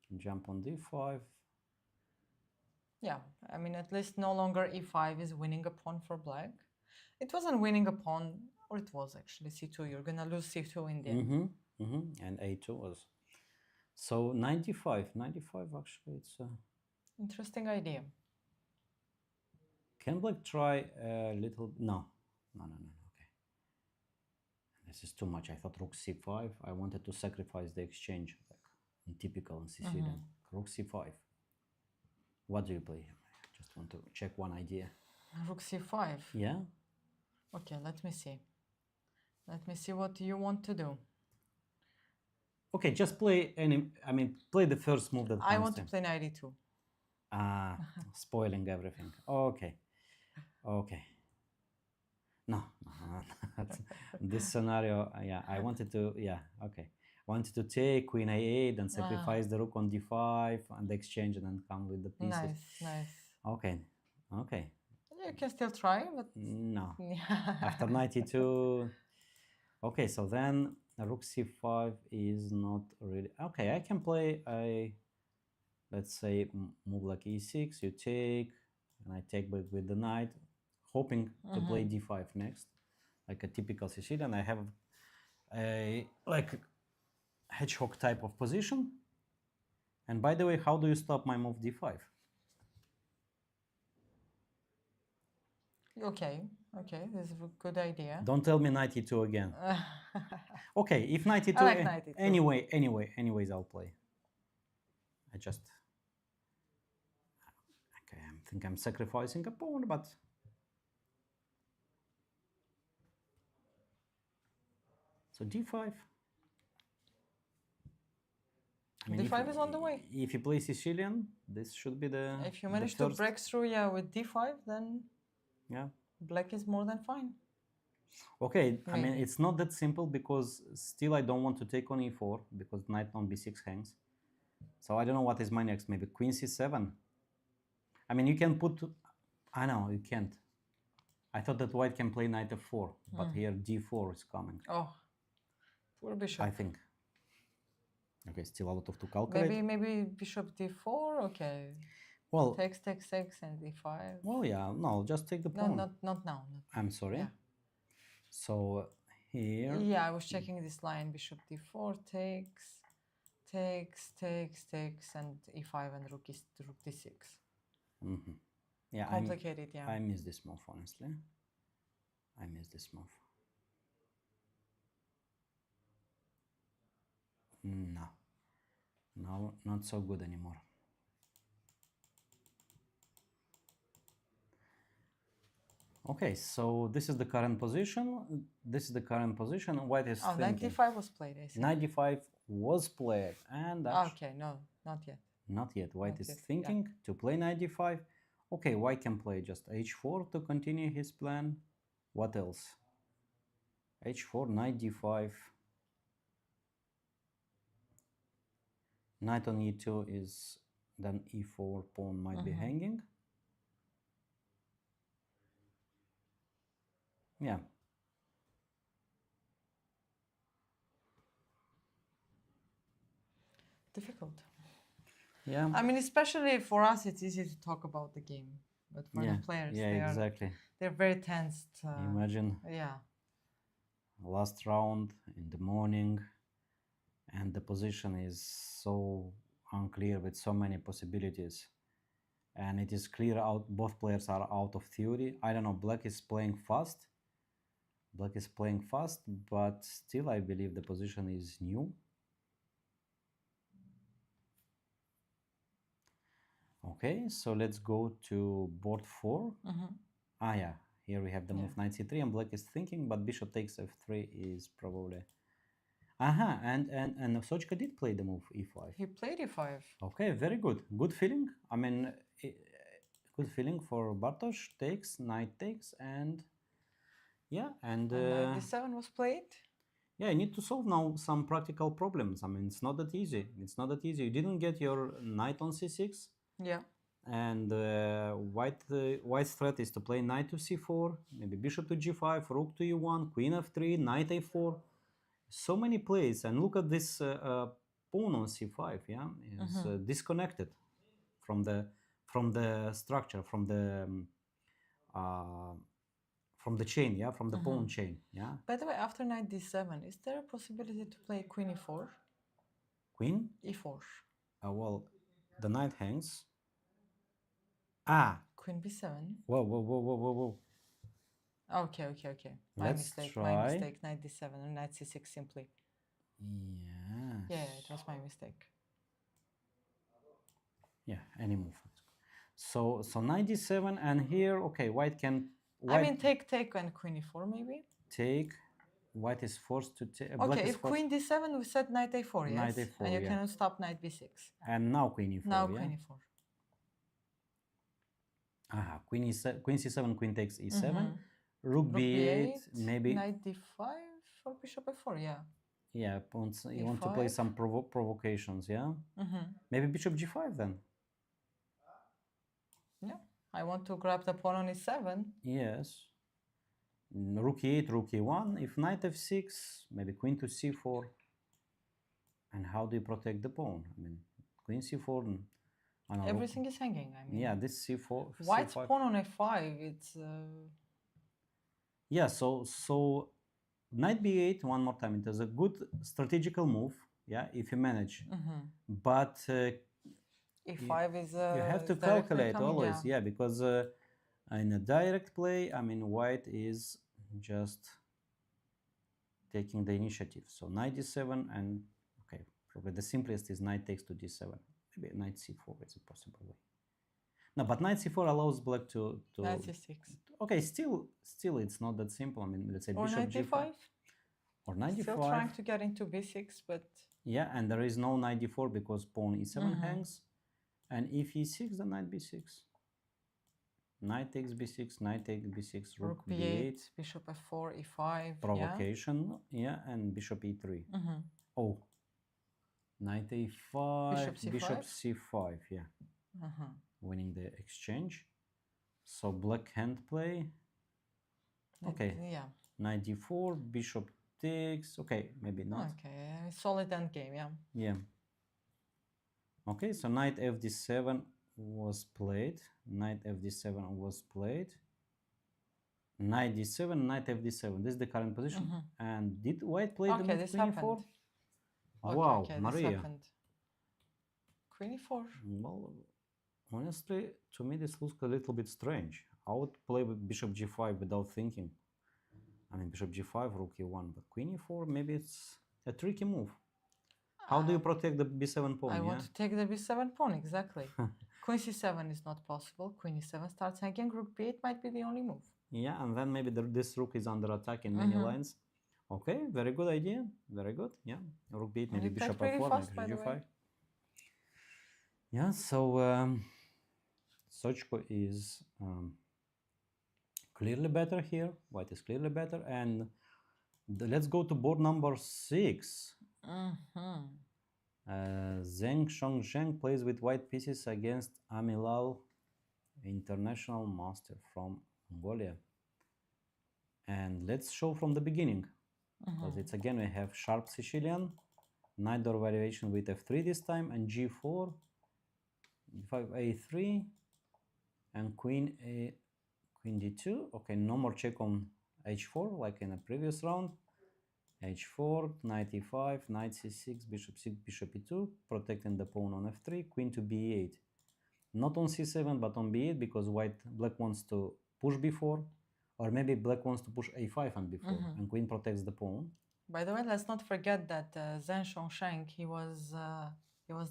can jump on d5. Yeah, I mean, at least no longer e5 is winning a pawn for black. It wasn't winning a pawn, or it was actually c2. You're gonna lose c2 in the end. And a2 was. So 95 actually, it's a interesting idea. Can black try a little? No. Okay. This is too much. I thought rook c5. I wanted to sacrifice the exchange, like typical in Sicilian. Rook c5. What do you play? I just want to check one idea. Rook c5. Yeah. Okay, let me see. Let me see what you want to do. Okay, just play any. I mean, play the first move that I comes want to in. play knight e2. Ah, spoiling everything. Okay, okay. No, this scenario. Yeah, I wanted to. Yeah, okay. Wanted to take queen a8 and sacrifice the rook on d5 and exchange and then come with the pieces. Nice, nice. Okay, okay. You can still try, but No. After 92. Okay, so then rook c5 is not really okay. I can play a, let's say, move like e6. You take, and I take back with the knight, hoping to play d5 next, like a typical Sicilian. I have a like hedgehog type of position. And by the way, how do you stop my move d5? okay, okay, this is a good idea. Don't tell me knight e2 again. Okay, if knight e2, I like knight e2. anyways, I'll play. I just, okay, I think I'm sacrificing a pawn, but so d5. I mean, d5 is on the way. If you play Sicilian, this should be the. If you manage to break through, yeah, with d5, then yeah, black is more than fine. okay, Maybe. I mean, it's not that simple because still I don't want to take on e4 because knight on b6 hangs. So I don't know what is my next. Maybe queen c7. I mean, you can put. I know you can't. I thought that white can play knight f4, but here d4 is coming. Oh, poor bishop. I think. Okay, still a lot of to calculate. Maybe bishop d4. Okay. Well, takes and d5. well, yeah, no, just take the No, pawn. not now. I'm sorry. Yeah. So here. Yeah, I was checking this line. Bishop d4 takes, and e5 and rook d6. Mm-hmm. Yeah, complicated. Yeah. I miss this move, honestly. I miss this move. No, not so good anymore. Okay, so this is the current position. This is the current position. White is thinking. Knight d5 was played, I see. Knight d5 was played, and okay, no, not yet. Not yet. White Not is yet, thinking to play knight d5. Okay, white can play just h4 to continue his plan. What else? h4, knight d5. Knight on e2 is then e4, pawn might be hanging. Yeah. Difficult. Yeah. I mean, especially for us, it's easy to talk about the game, but for the players, they're very tensed. Imagine. Yeah. Last round in the morning, and the position is so unclear with so many possibilities, and it is clear out both players are out of theory. I don't know. Black is playing fast. But still, I believe the position is new. Okay, so let's go to board 4. Yeah, here we have the move knight c3, and black is thinking, but bishop takes f3 is probably. And Sochka did play the move e5. He played e5. Okay, very good. Good feeling. I mean, good feeling for Bartosz. Takes, knight takes, and yeah, and knight d7 was played. Yeah, you need to solve now some practical problems. I mean, it's not that easy. You didn't get your knight on c6. Yeah. And white's threat is to play knight to c4, maybe bishop to g5, rook to e1, queen f3, knight a4. So many plays, and look at this pawn on c5. Yeah, is disconnected from the structure, from the chain. Yeah, from the pawn chain. Yeah. By the way, after knight d7, is there a possibility to play queen e4? Queen e4. Well, the knight hangs. Queen b7. Whoa. Okay. My mistake. Knight d7 and knight c6 simply. Yes. Yeah, it was my mistake. Yeah, any move. So knight d7, and here, okay, white can I mean, take and queen e4 maybe. take. White is forced to take. Okay, if queen d7, we said knight a4, yes? Knight a4, and you yeah. cannot stop knight b6. And now queen e4. Now yeah? queen e4. Queen c7, queen takes e7, rook Rook b8, maybe. knight d5 or bishop a4, yeah. Yeah, pawns, you want to play some provocations, yeah? Maybe bishop g5 then. Yeah, I want to grab the pawn on e7. Yes. Rook e8, rook e1. If knight f6, maybe queen to c4. And how do you protect the pawn? I mean, queen c4. Everything is hanging. I mean, yeah, this c4. White's c5. pawn on a5. It's. Yeah, so knight b8 one more time. It is a good strategical move. Yeah, if you manage. But e5 is. You have to calculate always. Yeah, because in a direct play, I mean, white is just taking the initiative. So knight d7, and okay, probably the simplest is knight takes to d7. Maybe knight c4 is a possible way. No, but knight c4 allows black to knight c6. Okay, still it's not that simple. I mean, let's say or bishop knight d5. Or knight d5. Still trying to get into b6, but yeah, and there is no knight d4 because pawn e7 hangs, and if e6, then knight b6. Knight takes b6, knight takes b6, rook b8, bishop f4, e5. provocation, yeah, and bishop e3. Oh, knight a5, bishop c5, yeah, winning the exchange. So black hand play. Okay, yeah. Knight d4, bishop takes. Okay, maybe not. Okay, solid endgame, yeah. Yeah. Okay, so knight fd7 was played. Knight fd7 was played. Knight d7, knight fd7. This is the current position. And did white play the move queen e4? Wow, okay, Maria. This happened. Queen e4. Well, honestly, to me this looks a little bit strange. I would play with bishop g5 without thinking. I mean, bishop g5, rook e1, but queen e4, maybe it's a tricky move. How do you protect the b7 pawn? I want to take the b7 pawn, exactly. Queen c7 is not possible. Queen e7 starts hanging. Rook b8 might be the only move. Yeah, and then maybe this rook is under attack in many lines. Okay, very good idea. Very good. Yeah, rook b8, maybe bishop f4, maybe g5. Yeah, so Sochko is clearly better here. White is clearly better. And let's go to board number 6. Zheng Shongzheng plays with white pieces against Amilal, international master from Mongolia. And let's show from the beginning. Because it's again, we have sharp Sicilian, knight door variation with f3 this time, and g4, d5, a3, and queen d2. Okay, no more check on h4 like in the previous round. h4, knight e5, knight c6, bishop c6, bishop e2, protecting the pawn on f3, queen to b8. Not on c7, but on b8, because black wants to push b4, or maybe black wants to push a5 and b4, and queen protects the pawn. By the way, let's not forget that Zheng Shongzheng, he was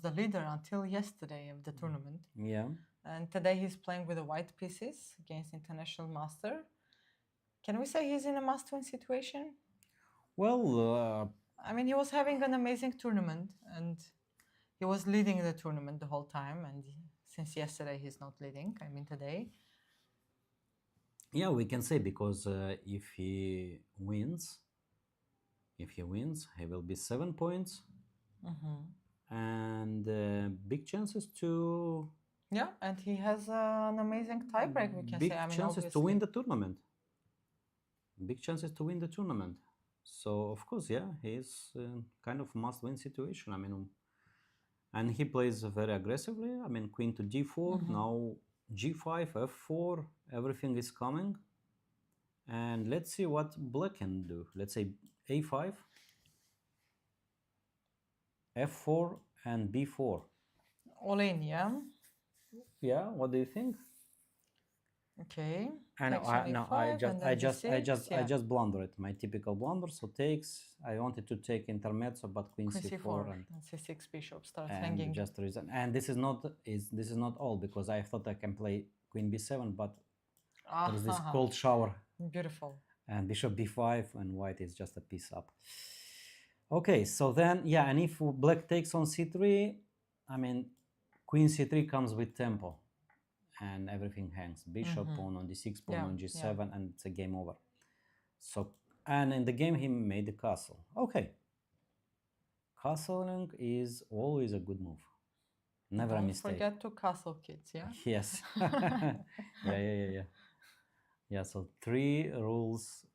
the leader until yesterday of the tournament. Yeah. And today he's playing with the white pieces against international master. Can we say he's in a must-win situation? Well, I mean, he was having an amazing tournament, and he was leading the tournament the whole time. And since yesterday, he's not leading. I mean, today. Yeah, we can say, because if he wins, he will be 7 points, and big chances to. Yeah, and he has an amazing tiebreak. We can big say. I mean, chances to win the tournament. Big chances to win the tournament. So of course, yeah, he's kind of must-win situation. I mean, and he plays very aggressively. I mean, queen to d4, now g5, f4, everything is coming. And let's see what black can do. Let's say a5, f4, and b4. All in, yeah? Yeah, what do you think? Okay. I know. Takes on No, I e5 just, and I then just, I d6. just, I Yeah. just blundered. My typical blunder. So takes. I wanted to take intermezzo, but queen Queen c4 c4 and c6 bishop starts and hanging. just reason. And this is not all, because I thought I can play queen b7, but there is this Ah, cold shower beautiful. and bishop b5, and white is just a piece up. Okay, so then yeah, and if black takes on c3, I mean, queen c3 comes with tempo, and everything hangs. Bishop pawn on d6, pawn Yeah, on g7, yeah. and it's a game over. So, and in the game he made the castle. Okay, castling is always a good move. Never a Don't mistake. forget to castle, kids, yeah? Yes. Yeah. Yeah, so 3 rules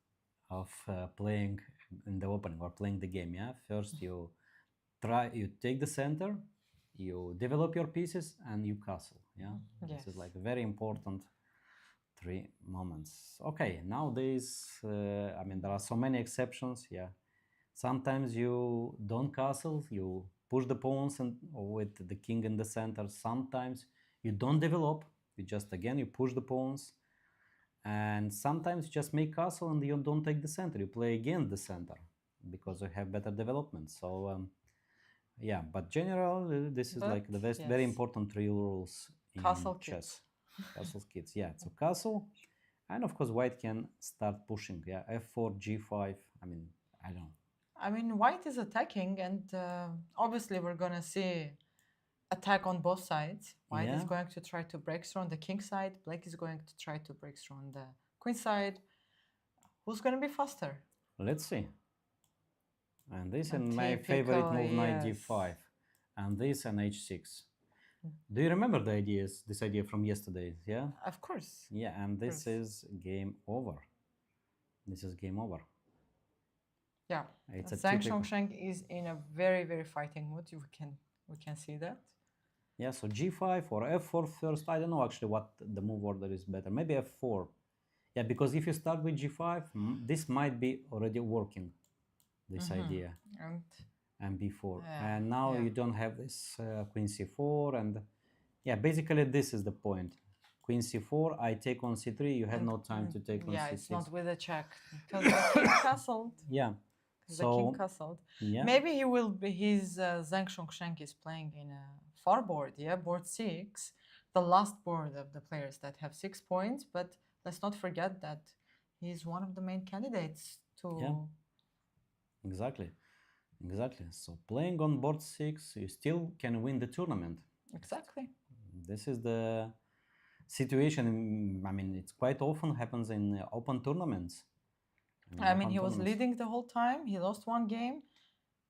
of playing in the opening or playing the game. Yeah, first you take the center, you develop your pieces, and you castle. Yeah, Yes. this is like very important 3 moments. Okay, nowadays, I mean, there are so many exceptions. Yeah, sometimes you don't castle, you push the pawns and with the king in the center. Sometimes you don't develop, you just again you push the pawns, and sometimes you just make castle and you don't take the center, you play again the center because you have better development. So yeah, but general this is like the But, best, very yes. important 3 rules in Castle chess. kids. Castle kids, yeah. So castle, and of course white can start pushing. Yeah, f4, g5. I mean, I don't know. I mean, white is attacking, and obviously we're gonna see attack on both sides. White is Yeah, going to try to break through on the king side. Black is going to try to break through on the queen side. Who's gonna be faster? let's see. And this And and my favorite move, knight yes. d5, and this and h6. Do you remember the ideas? This idea from yesterday? Yeah. Of course. Yeah, and this course. is game over. This is game over. Yeah. It's a Zhang typical. Shongsheng is in a very, very fighting mood. We can see that. Yeah, so g5 or f4 first. I don't know actually what the move order is better. Maybe f4. Yeah, because if you start with g5, this might be already working, this idea, and b4. Yeah, And now yeah. you don't have this queen c4, and yeah, basically this is the point. Queen c4, I take on c3, you have no time to take on yeah, c6. it's not with a check because the king castled. Yeah. The king castled. Yeah. Maybe he will be. His Zhang Shongsheng is playing in a far board. Yeah, board 6, the last board of the players that have 6 points. But let's not forget that he's one of the main candidates to. Yeah. Exactly. So playing on board 6, you still can win the tournament. Exactly. This is the situation. I mean, it's quite often happens in open tournaments. I mean, he was leading the whole time. He lost 1 game.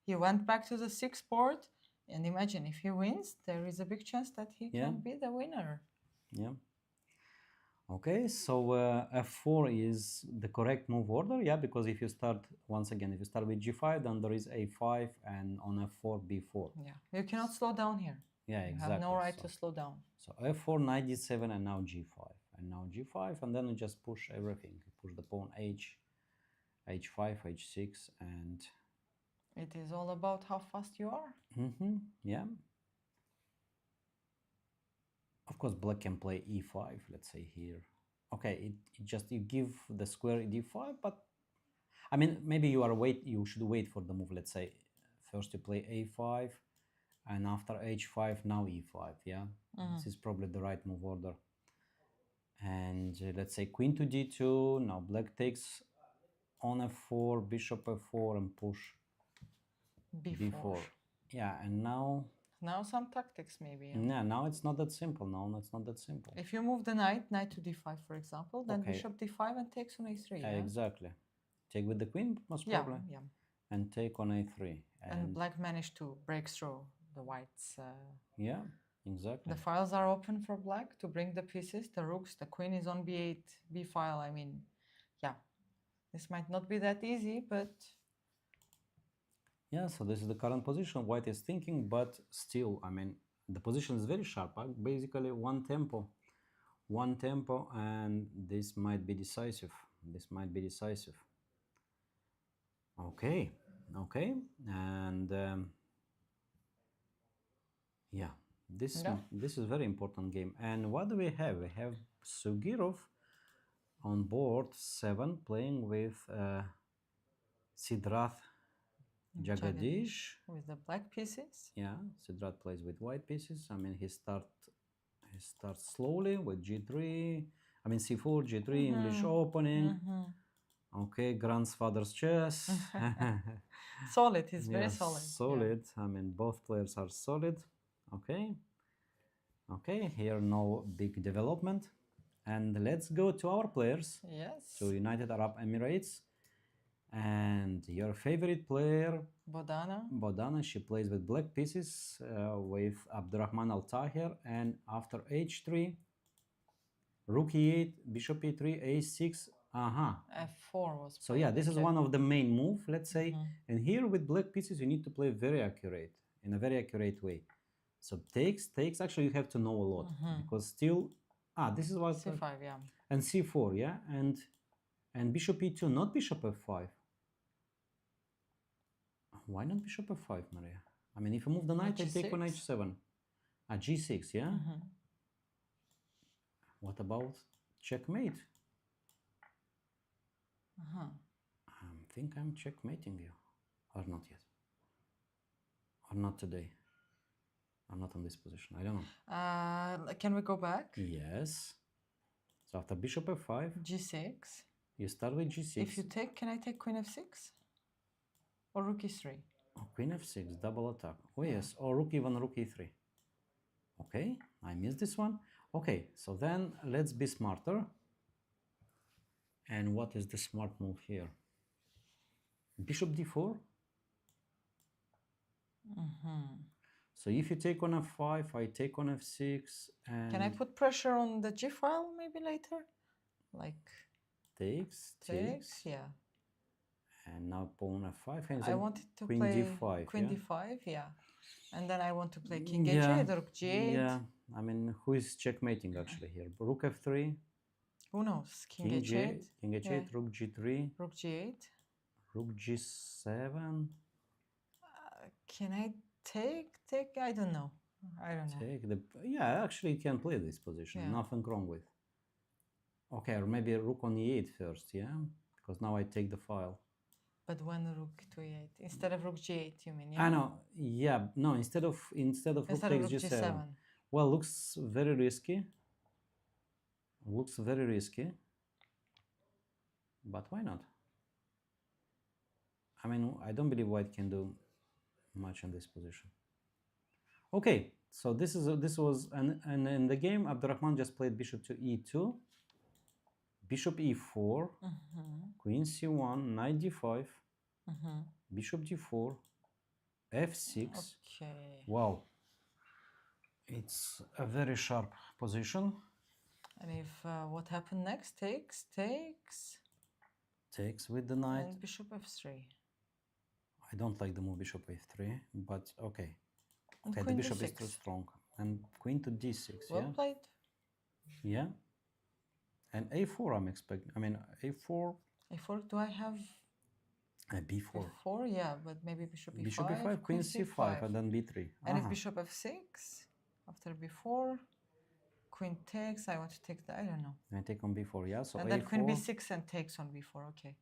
He went back to the 6th board. And imagine if he wins, there is a big chance that he can be the winner. Yeah. Okay, so f4 is the correct move order, yeah, because if you start, once again, if you start with g5, then there is a5, and on f4, b4. Yeah, you cannot slow down here. Yeah, you exactly. have no right to slow down. So f4, knight d7, and now g5, and now g5, and then you just push everything. You push the pawn h5, h6, and it is all about how fast you are. Yeah. Of course, black can play e5, let's say here. Okay, it just, you give the square d5, but I mean, maybe you should wait for the move. Let's say first you play a5, and after h5, now e5, yeah? This is probably the right move order. And let's say queen to d2, now black takes on f4, bishop f4, and push b4. Yeah, and now some tactics maybe. Yeah, now it's not that simple. No, it's not that simple. If you move the knight to d5, for example, then bishop d5 and takes on a3. Yeah? Exactly. Take with the queen, most probably. Yeah. And take on a3. And black managed to break through the whites. Yeah, exactly. The files are open for black to bring the pieces, the rooks. The queen is on b8, b file. I mean, yeah, this might not be that easy, but yeah, so this is the current position. White is thinking, but still, I mean, the position is very sharp. Basically, one tempo, and this might be decisive. Okay, and yeah, this is a very important game. And what do we have? We have Sugirov on board 7, playing with Sidrath Jagadish. with the black pieces. Yeah, Sidrath plays with white pieces. I mean, he starts slowly with G3. I mean, C4, G3, English opening. Okay, grandfather's chess. Solid, he's very Yes, solid. solid. I mean, both players are solid. Okay. Okay, here no big development. And let's go to our players. Yes. To United Arab Emirates. And your favorite player, Bodana. she plays with black pieces with Abdurrahman Al Tahir. And after h3, rook e8, bishop e3, a6. F4 was. So yeah, this is one of the main move, let's say. And here with black pieces, you need to play very accurate, in a very accurate way. So takes. Actually, you have to know a lot because still, this is what C5, yeah. And c4, yeah, and bishop e2, not bishop f5. Why not bishop f5, Maria? I mean, if you move the knight, I take on h7. G6, yeah. What about checkmate? I think I'm checkmating you, or not yet, or not today. I'm not on this position. I don't know. Can we go back? Yes. So after bishop f5, G6. You start with G6. If you take, can I take queen f6? Or rook e3? Oh, queen f6, double attack. Oh yes, or rook e1, rook e3. Okay, I missed this one. Okay, so then let's be smarter. And what is the smart move here? Bishop d4. So if you take on f5, I take on f6, and can I put pressure on the g file maybe later? Like takes, yeah. And now pawn f5. And I wanted to queen play d5, queen yeah? d5, yeah. And then I want to play king h8 or rook g8. Yeah, I mean, who is checkmating actually here? Rook f3. Who knows? King h8. King h8, yeah. rook g3. Rook g8. Rook g7. Can I take? I don't know. Yeah, actually you can play this position. Yeah. Nothing wrong with. Okay, or maybe rook on e8 first, yeah? Because now I take the file. But when rook to e8 instead of rook g8, you mean? Yeah? I know. Yeah, no. Instead of rook takes g7. Well, looks very risky. Looks very risky. But why not? I mean, I don't believe white can do much in this position. Okay, so this was and in the game Abdurrahman just played bishop to e2, bishop e4, queen c1, knight d5, bishop d4, f6. Okay. Wow, it's a very sharp position. And if what happened next? Takes with the knight. And bishop f3. I don't like the move bishop f3, but okay. And okay, the bishop is too strong. And queen to d6, well played. Yeah. And a4 I'm expecting. I mean, a4. a4, do I have? b4. b4, yeah, but maybe bishop e5. Bishop e5, queen c5, and then b3. And if bishop f6, after b4, queen takes, I want to take the, I don't know. I take on b4, yeah, so and a4. then queen b6 and takes on b4, okay.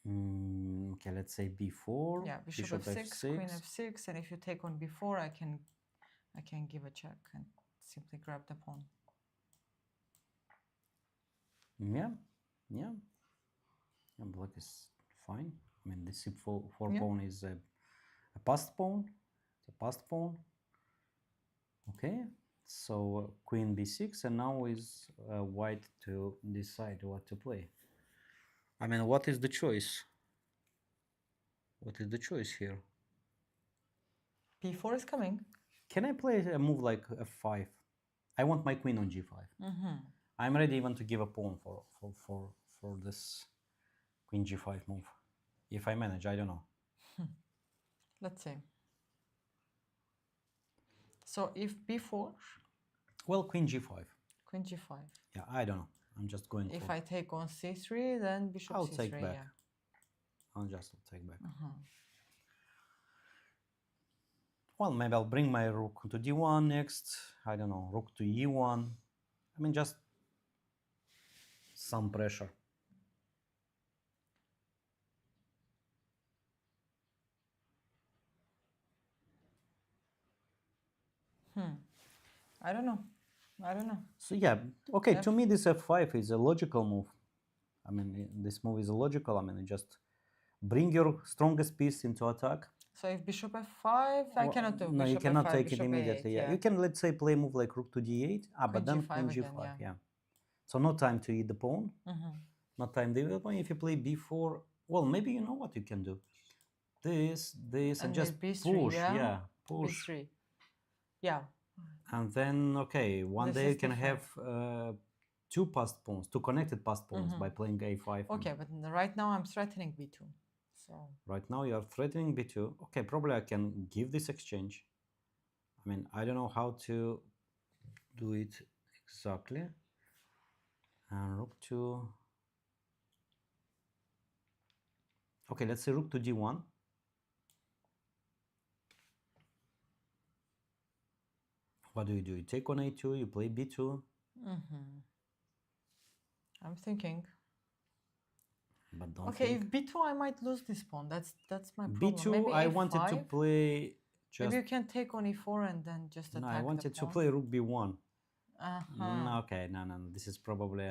Okay, let's say b4. Yeah, bishop f6, queen f6, and if you take on b4, I can give a check and simply grab the pawn. Yeah. And black is fine. I mean, this c4 pawn is a passed pawn. It's a passed pawn. Okay, so queen b6, and now is white to decide what to play. I mean, what is the choice? What is the choice here? b4 is coming. Can I play a move like f5? I want my queen on g5. I'm ready even to give a pawn for this queen g5 move. If I manage, I don't know. Let's see. So if b4. Well, queen g5. Queen g5. Yeah, I don't know. I'm just going If I take on c3, then bishop I'll c3. take back. Yeah. I'll just take back. Well, maybe I'll bring my rook to d1 next. I don't know, rook to e1. I mean, just some pressure. I don't know. I don't know. So yeah, okay. Yep. To me, this f5 is a logical move. I mean, this move is logical. I mean, you just bring your strongest piece into attack. So if bishop f5, I cannot do No, you bishop cannot f5, take it bishop immediately. a8. Yeah, Yeah. you can, let's say, play a move like rook to d8. But Queen then g5 queen again, g5. yeah. Yeah. So no time to eat the pawn. Mm-hmm. Not time to eat the pawn. If you play b4, well, maybe you know what you can do. This, and And just with b3, push. yeah? Yeah, push. b3. Yeah. And then, okay, one This day you is can d5. have two passed pawns, two connected passed pawns by playing a5. Okay, but right now I'm threatening b2. So Right now you are threatening b2. Okay, probably I can give this exchange. I mean, I don't know how to do it exactly. And rook to... Okay, let's say rook to d1. What do? You take on a2, you play b2. I'm thinking. But don't Okay, think. if b2, I might lose this pawn. That's my problem. b2, Maybe I a5? wanted to play just... Maybe you can take on e4 and then just No, attack I the wanted to pawn. play rook b1. Uh-huh. Okay, no, this is probably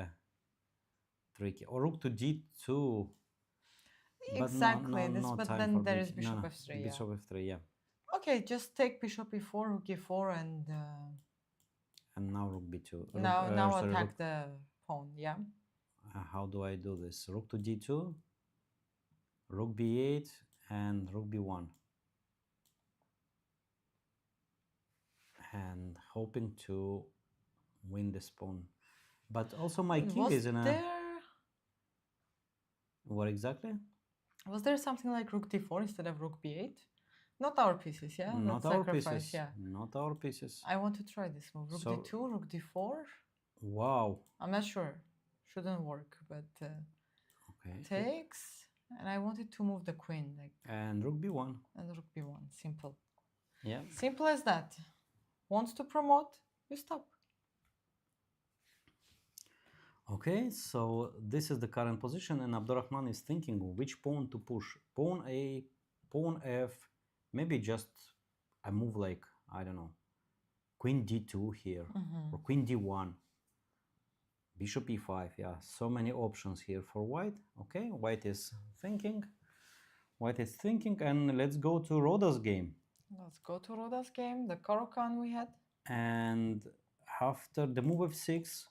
tricky. Or rook to d2. But Exactly. no But time then for there b2. is bishop f3. Yeah. Bishop f3, yeah. Okay, just take bishop e4, rook e4, and now rook b2. now sorry, attack rook, the pawn. Yeah. how do I do this? Rook to d2, rook b8, and rook b1. And hoping to win this pawn. But also my king is in a... What exactly? Was there something like rook d4 instead of rook b8? Not our pieces, yeah? Not That's our sacrifice, pieces. yeah. Not our pieces. I want to try this move. Rook So- d2, rook d4. Wow. I'm not sure. Shouldn't work, but Okay. takes. And I wanted to move the queen, like, And rook b1. and rook b1. Simple. Yeah. Simple as that. Wants to promote, you stop. Okay, so this is the current position, and Abdurrahman is thinking which pawn to push. Pawn A, pawn F, maybe just a move like, I don't know, queen d2 here, or queen d1, bishop e5. Yeah, so many options here for white. Okay, white is thinking. White is thinking, and let's go to Roda's game. Let's go to Roda's game, the Caro-Kann we had. And after the move f6,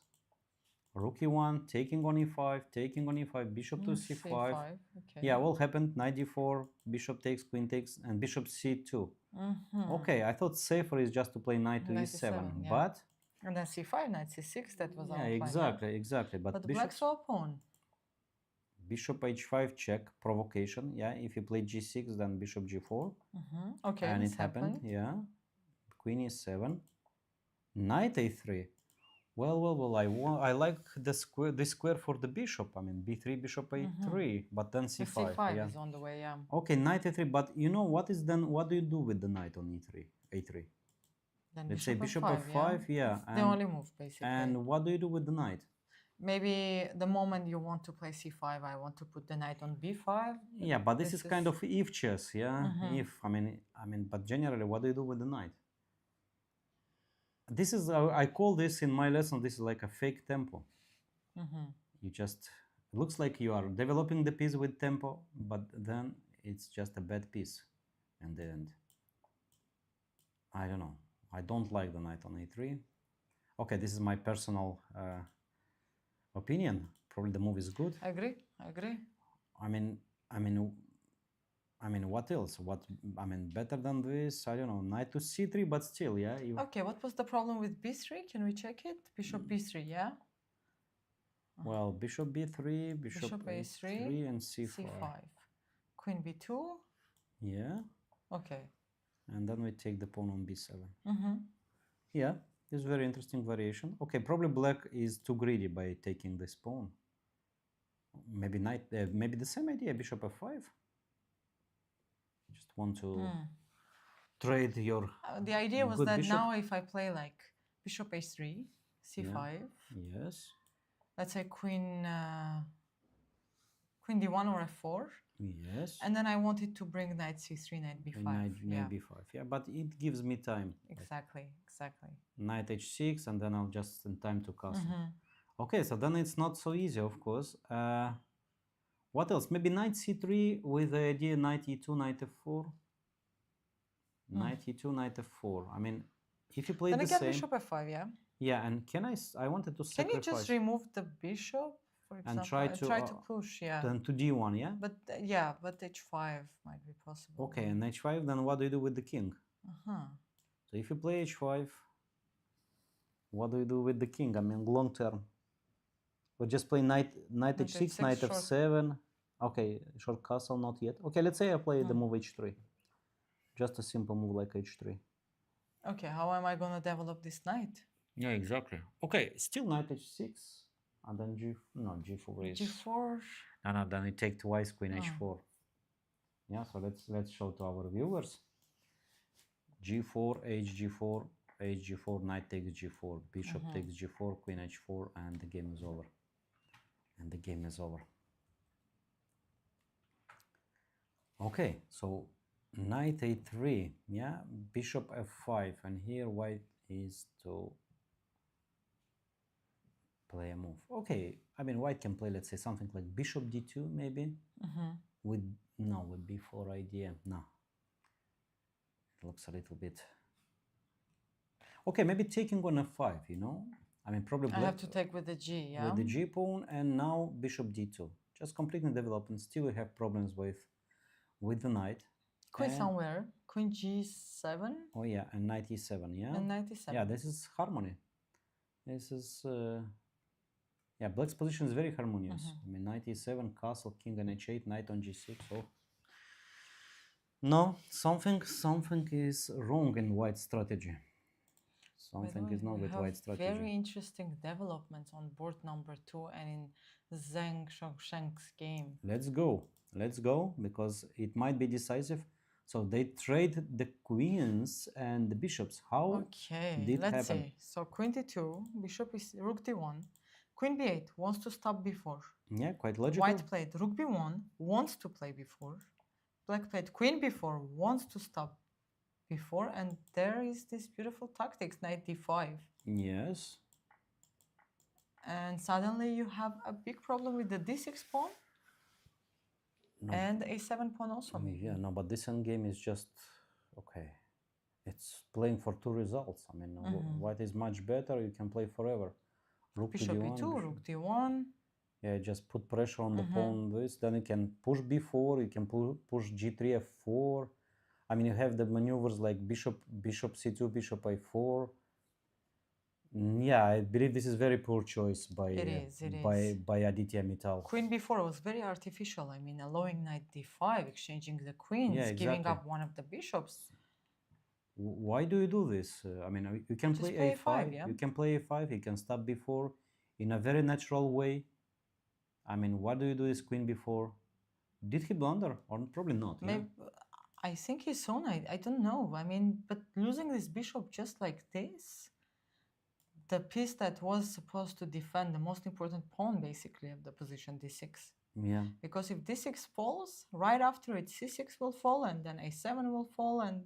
rook e1, taking on e5, taking on e5, bishop to c5. Okay. Yeah, what happened? Knight d4, bishop takes, queen takes, and bishop c2. Okay, I thought safer is just to play knight to e7, yeah. but... And then c5, knight c6, that was our Yeah, plan. exactly. But black saw a pawn. Bishop h5 check, provocation. Yeah, if you play g6, then bishop g4. Okay, And this it happened. Yeah. Queen e7. Knight a3. Well, I like the square, this square for the bishop. I mean, b3, bishop a3, but then c5. The c5 yeah. is on the way, yeah. Okay, knight a3, but you know what is then? What do you do with the knight on e3, a3? Then Let's say bishop f5, f5, yeah. It's the only move, basically. And what do you do with the knight? Maybe the moment you want to play c5, I want to put the knight on b5. Yeah, but this is kind of if chess, yeah. If I mean, but generally, what do you do with the knight? This is I call this in my lesson. This is like a fake tempo. You just, it looks like you are developing the piece with tempo, but then it's just a bad piece in the end. I don't know. I don't like the knight on a3. Okay, this is my personal opinion. Probably the move is good. I agree. I mean, what else? Better than this? I don't know. Knight to c3, but still, yeah. Okay, what was the problem with b3? Can we check it? Bishop b3, yeah. Well, bishop b3, bishop a3, and c5. Queen b2. Yeah. Okay. And then we take the pawn on b7. Yeah, this is very interesting variation. Okay, probably black is too greedy by taking this pawn. Maybe knight, maybe the same idea, bishop f5. Just want to trade your the idea was that bishop. now if I play like bishop a3, c5. Yes. Let's say queen queen d1 or f4. Yes. And then I wanted to bring knight c3, knight b5. Knight yeah, b5. Yeah, but it gives me time. exactly. Knight h6, and then I'll just in time to castle. Mhm. Okay, so then it's not so easy, of course. What else? Maybe knight c3 with the idea knight e2, knight f4. Knight e2, knight f4. I mean, if you play Then the again, same. bishop f5, yeah? Yeah, and I wanted to Can sacrifice. you just remove the bishop, for example? And try to push, yeah. Then to d1, yeah? But yeah, but h5 might be possible. Okay, and h5, then what do you do with the king? Uh-huh. So if you play h5, what do you do with the king? I mean, long term. Or just play knight h6, knight f7. Okay, short castle, not yet. Okay, let's say I play the move h3. Just a simple move like h3. Okay, how am I going to develop this knight? Yeah, exactly. Okay, still knight h6. And then g4 is... g4. No, then we take twice queen h4. Yeah, so let's show to our viewers. g4, hg4, hg4, knight takes g4, bishop takes g4, queen h4, and the game is over. Okay, so knight a3, yeah, bishop f5, and here white is to play a move. Okay, I mean, white can play, let's say, something like bishop d2, maybe, with b4 idea. No, it looks a little bit... Okay, maybe taking on f5, you know? I mean, probably... I have to take with the g, yeah? With the g pawn, and now bishop d2. Just completely developing. Still we have problems with the knight. Queen somewhere. Queen g7. Oh yeah, and knight e7, yeah? And knight e7. Yeah, this is harmony. This is... yeah, black's position is very harmonious. I mean, knight e7, castle, king on h8, knight on g6. Oh. No, something is wrong in white's strategy. Something is not with white strategy. Very interesting developments on board number 2 and in Zheng Sheng's game. Let's go, because it might be decisive. So they trade the queens and the bishops. How did it happen? Let's see. So queen d2, bishop is rook d1, queen b8 wants to stop b4. Yeah, quite logical. White played rook b1, wants to play b4. Black played queen b4, wants to stop before, and there is this beautiful tactics, knight d5. Yes. And suddenly you have a big problem with the d6 pawn and a7 pawn also. Yeah, no, but this endgame is just okay. It's playing for two results. I mean, white is much better. You can play forever. Rook bishop to d1, e2, rook d1. Yeah, just put pressure on the pawn. Then you can push b4. You can push g3, f4. I mean, you have the maneuvers like bishop c2, bishop a4. Yeah, I believe this is very poor choice by Aditya Mittal. Queen b4 was very artificial. I mean, allowing knight d5, exchanging the queens, giving up one of the bishops. Why do you do this? I mean, you can play a5. Yeah? You can play a5. You can stop b4 in a very natural way. I mean, what do you do with queen b4? Did he blunder? Or probably not. Maybe, yeah? I think he saw knight. I don't know. I mean, but losing this bishop just like this, the piece that was supposed to defend the most important pawn, basically, of the position d6. Yeah. Because if d6 falls, right after it, c6 will fall, and then a7 will fall, and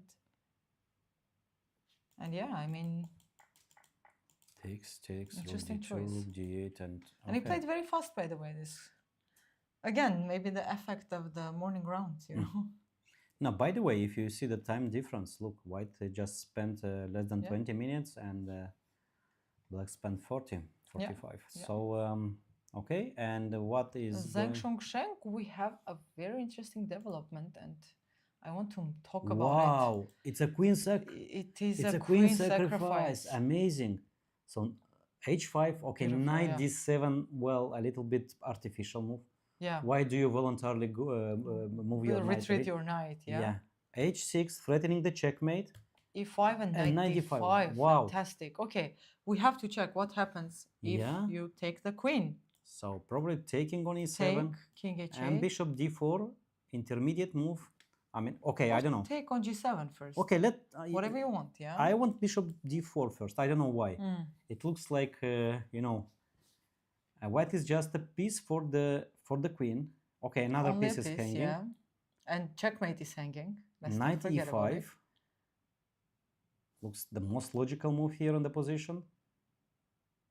yeah, I mean... Takes, interesting rook d2, choice. rook d8, and... Okay. And he played very fast, by the way, this... Again, maybe the effect of the morning rounds, you know? Now, by the way, if you see the time difference, look, white just spent less than 20 minutes, and black spent 45. Yeah. So, okay, and what is... Zheng Sheng, we have a very interesting development, and I want to talk about it. Wow, it's a queen It is a queen sacrifice. Amazing. So, h5, okay, beautiful, knight d7, well, a little bit artificial move. Yeah. Why do you voluntarily move your knight? Retreat your knight, yeah. h6, threatening the checkmate. e5 and knight d5. Wow. Fantastic. Okay, we have to check what happens if you take the queen. So probably taking on e7. Take king h8. And bishop d4, intermediate move. I mean, okay, I don't know. Take on g7 first. Okay, whatever you want, yeah. I want bishop d4 first. I don't know why. It looks like you know, white is just a piece for the queen. Okay, another Only piece a is piece, hanging. yeah. And checkmate is hanging. Let's Knight not forget about it. e5 looks the most logical move here on the position.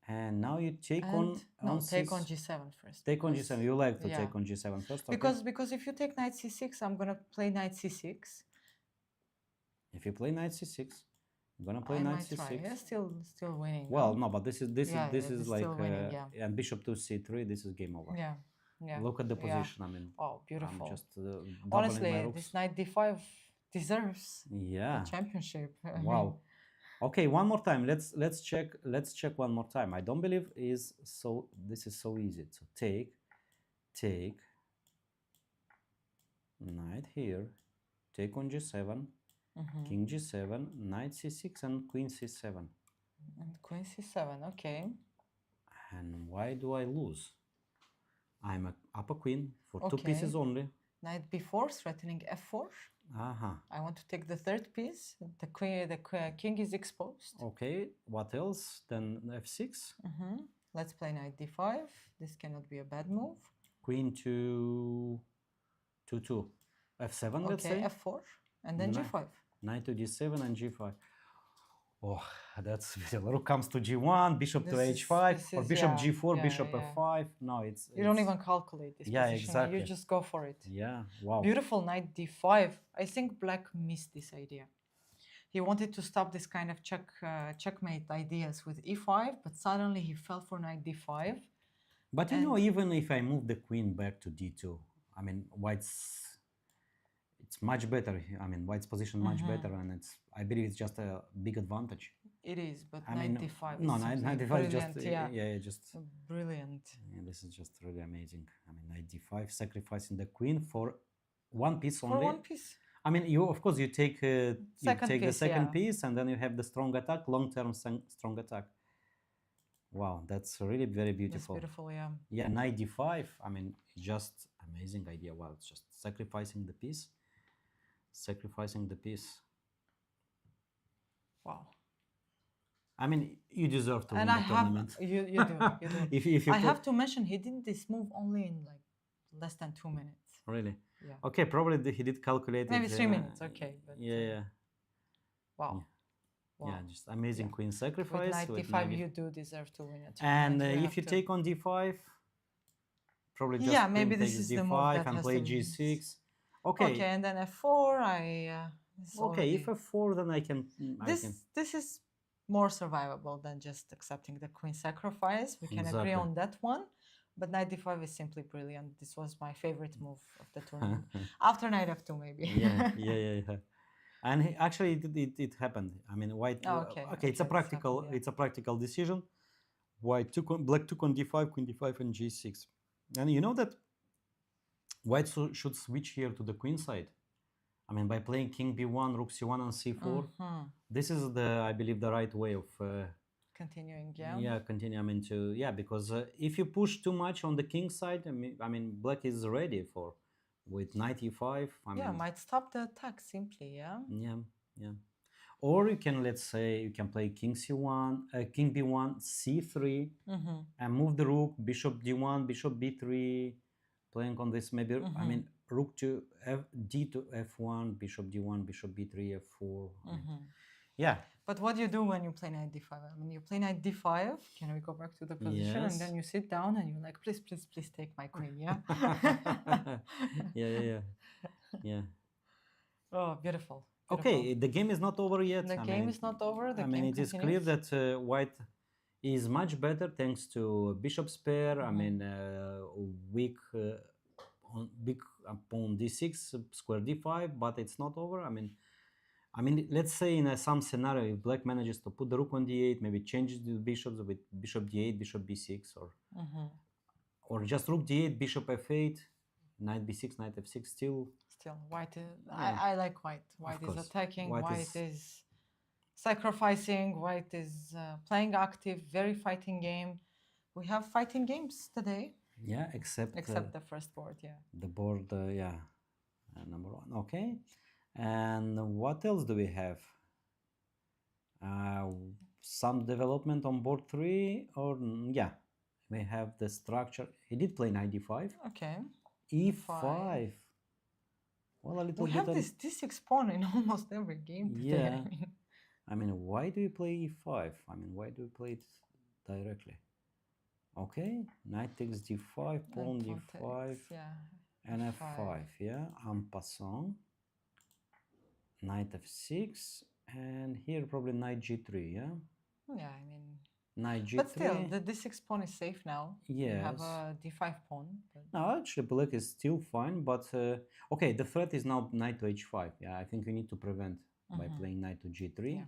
And now you take And no, take on C6. g7 first. Take on because- g7. You like to yeah. take on g7 first, okay? Because if you take knight c6, I'm gonna play knight c6. If you play knight c6, I'm gonna play I knight might c6. try. Yeah, still winning. Well, no? no, but this is Yeah, this yeah, is it's like still winning, yeah. and bishop to c3. This is game over. Yeah, yeah. Look at the yeah. position. I mean, Oh, beautiful. I'm just doubling Honestly, my rooks. this knight d5 deserves Yeah. the championship. I mean, Wow. Okay, one more time. Let's check one more time. I don't believe is so. This is so easy. So take knight here, take on g7, king g7, knight c6, and queen c7. And queen c7. Okay. And why do I lose? I'm up a queen for two Okay. pieces only. Knight b4, threatening f4. I want to take the third piece. The king is exposed. Okay, what else? Then f6. Let's play knight d5. This cannot be a bad move. Queen to 2. f7, let's Okay, say. f4, and then g5. Knight to d7 and g5. Oh, that's beautiful. Rook comes to g1, bishop to h5, or bishop g4, bishop f5. No, it's... You don't even calculate this position. Exactly. You just go for it. Yeah, wow. Beautiful knight d5. I think black missed this idea. He wanted to stop this kind of checkmate ideas with e5, but suddenly he fell for knight d5. But you know, even if I move the queen back to d2, I mean, it's much better. I mean, white's position much better, and I believe it's just a big advantage. It is, but I knight mean, d5 no, is knight d5 is just just brilliant. Yeah, this is just really amazing. I mean, knight d5 sacrificing the queen for one piece only. For one piece. I mean, of course you take the second piece, piece, and then you have the strong attack, long-term strong attack. Wow, that's really very beautiful. That's beautiful, yeah. Yeah, knight d5. I mean, just amazing idea. Wow, it's just sacrificing the piece. Sacrificing the piece. Wow. I mean, you deserve to win the tournament. You do. if you I have to mention, he did this move only in like less than 2 minutes. Really? Yeah. Okay, probably he did calculate Maybe it. 3 minutes, okay. But, yeah. Wow. Yeah. Wow. Yeah, just amazing queen sacrifice. With knight d5, you do deserve to win it. And if you take on d5, probably just maybe this is d5 the move that and has play to g6. Okay. Okay, and then f4. Okay, if f4, then I can. This is more survivable than just accepting the queen sacrifice. We can agree on that one. But knight d5 is simply brilliant. This was my favorite move of the tournament. After knight f2, maybe. yeah. And actually, it happened. I mean, white. Okay, it's a practical decision. Black took on d5, queen d5, and g6. And you know that white should switch here to the queen side. I mean, by playing king b1, rook c1, and c4. This is I believe, the right way of continuing. Yeah, continue. I mean, because if you push too much on the king side, I mean, black is ready for. With knight e5, might stop the attack simply, yeah. Or you can, let's say, you can play king c1, king b1, c3, and move the rook, bishop d1, bishop b3, playing on this maybe. I mean, rook to d to f1, bishop d1, bishop b3, f4. Yeah. But what do you do when you play knight d5? I mean, you play knight d5. Can we go back to the position? Yes. And then you sit down and you're like, please take my queen, yeah? Yeah. Oh, beautiful. Okay, the game is not over yet. The game is not over. It is clear that white is much better thanks to bishop's pair. I mean, weak big pawn d6, square d5, but it's not over. I mean, let's say in some scenario, if black manages to put the rook on d8, maybe changes the bishops with bishop d8, bishop b6, or just rook d8, bishop f8, knight b6, knight f6. Still, white. I like white. White is attacking. White is sacrificing. White is playing active. Very fighting game. We have fighting games today. Yeah, except the first board. Yeah. The board. Number one. Okay. And what else do we have? Some development on board 3, or we have the structure. He did play knight d5. Okay. e5. Well, a little We bit. have this d6 pawn in almost every game today. Yeah. I mean, I mean, why do you play e5? I mean, why do you play it directly? Okay, knight takes d5, pawn pawn d5, takes, yeah, and f5. f5. Yeah, en passant. Knight f6, and here probably knight g3. Yeah, Yeah, I mean, knight g3. but still, the d6 pawn is safe now. You have Yes. a d5 pawn. But No, actually, black is still fine, but okay, the threat is now knight to h5. Yeah, I think you need to prevent by playing knight to g3. Yeah.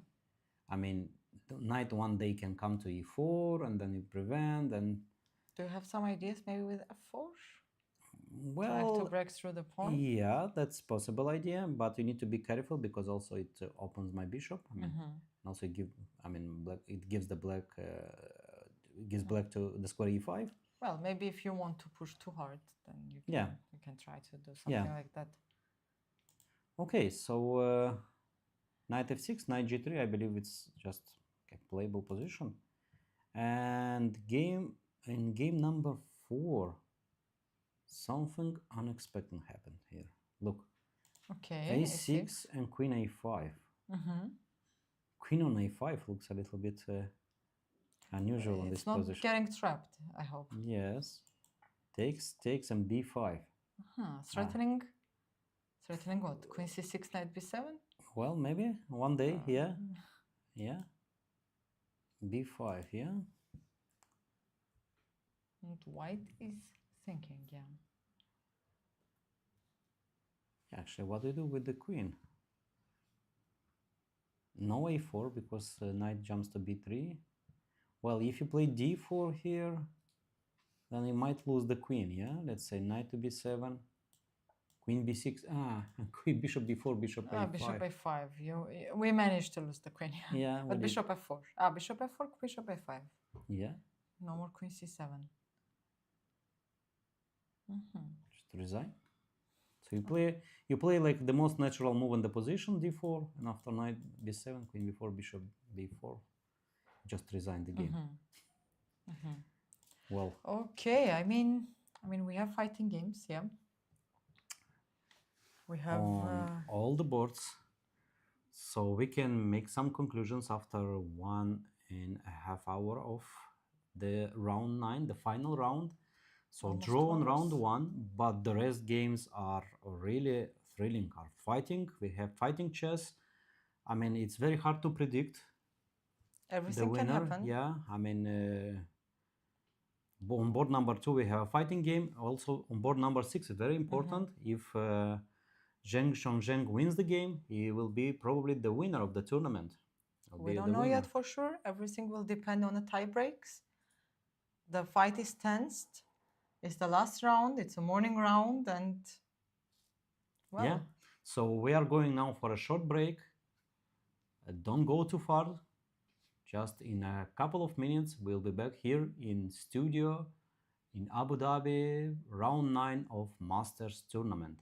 I mean, the knight one day can come to e4, and then you prevent, and Do you have some ideas maybe with f4? Trying to well, break through the pawn? yeah, that's possible idea, but you need to be careful because also it opens my bishop. I mean, and also black. It gives the black. It gives black to the square e5. Well, maybe if you want to push too hard, then Yeah. you can try to do something like that. Okay, so knight f6, knight g3. I believe it's just a playable position. And in game number 4, something unexpected happened here. Look, Okay, a6 and queen a5. Queen on a5 looks a little bit unusual in this position. It's not getting trapped, I hope. Yes. Takes, and b5. Threatening? Threatening what? Queen c6, knight b7? Well, maybe one day, yeah. Yeah. b5, yeah. And white is thinking, yeah. Actually, what do you do with the queen? No a4 because knight jumps to b3. Well, if you play d4 here, then you might lose the queen, yeah? Let's say knight to b7, queen b6, queen, bishop d4, bishop a5. Bishop a5. We managed to lose the queen. Yeah, but bishop f4. Bishop f4, bishop a5. Yeah. No more queen c7. Just resign. So you play like the most natural move in the position, d4, and after knight b7, queen b4, bishop b4, just resign the game. Well. Okay, I mean we have fighting games, yeah. We have on all the boards, so we can make some conclusions after 1.5 hours of the round 9, the final round. So almost draw on 2 round hours. 1, but the rest games are really thrilling. Are fighting. We have fighting chess. I mean, it's very hard to predict Everything the winner. can happen. Yeah, I mean, on board number 2 we have a fighting game. Also on board number 6 is very important. If Zheng Shongzheng wins the game, he will be probably the winner of the tournament. We don't know yet for sure. Everything will depend on the tie breaks. The fight is tensed. It's the last round. It's a morning round, and well. Yeah. So we are going now for a short break. Don't go too far. Just in a couple of minutes, we'll be back here in studio in Abu Dhabi, round 9 of Masters tournament.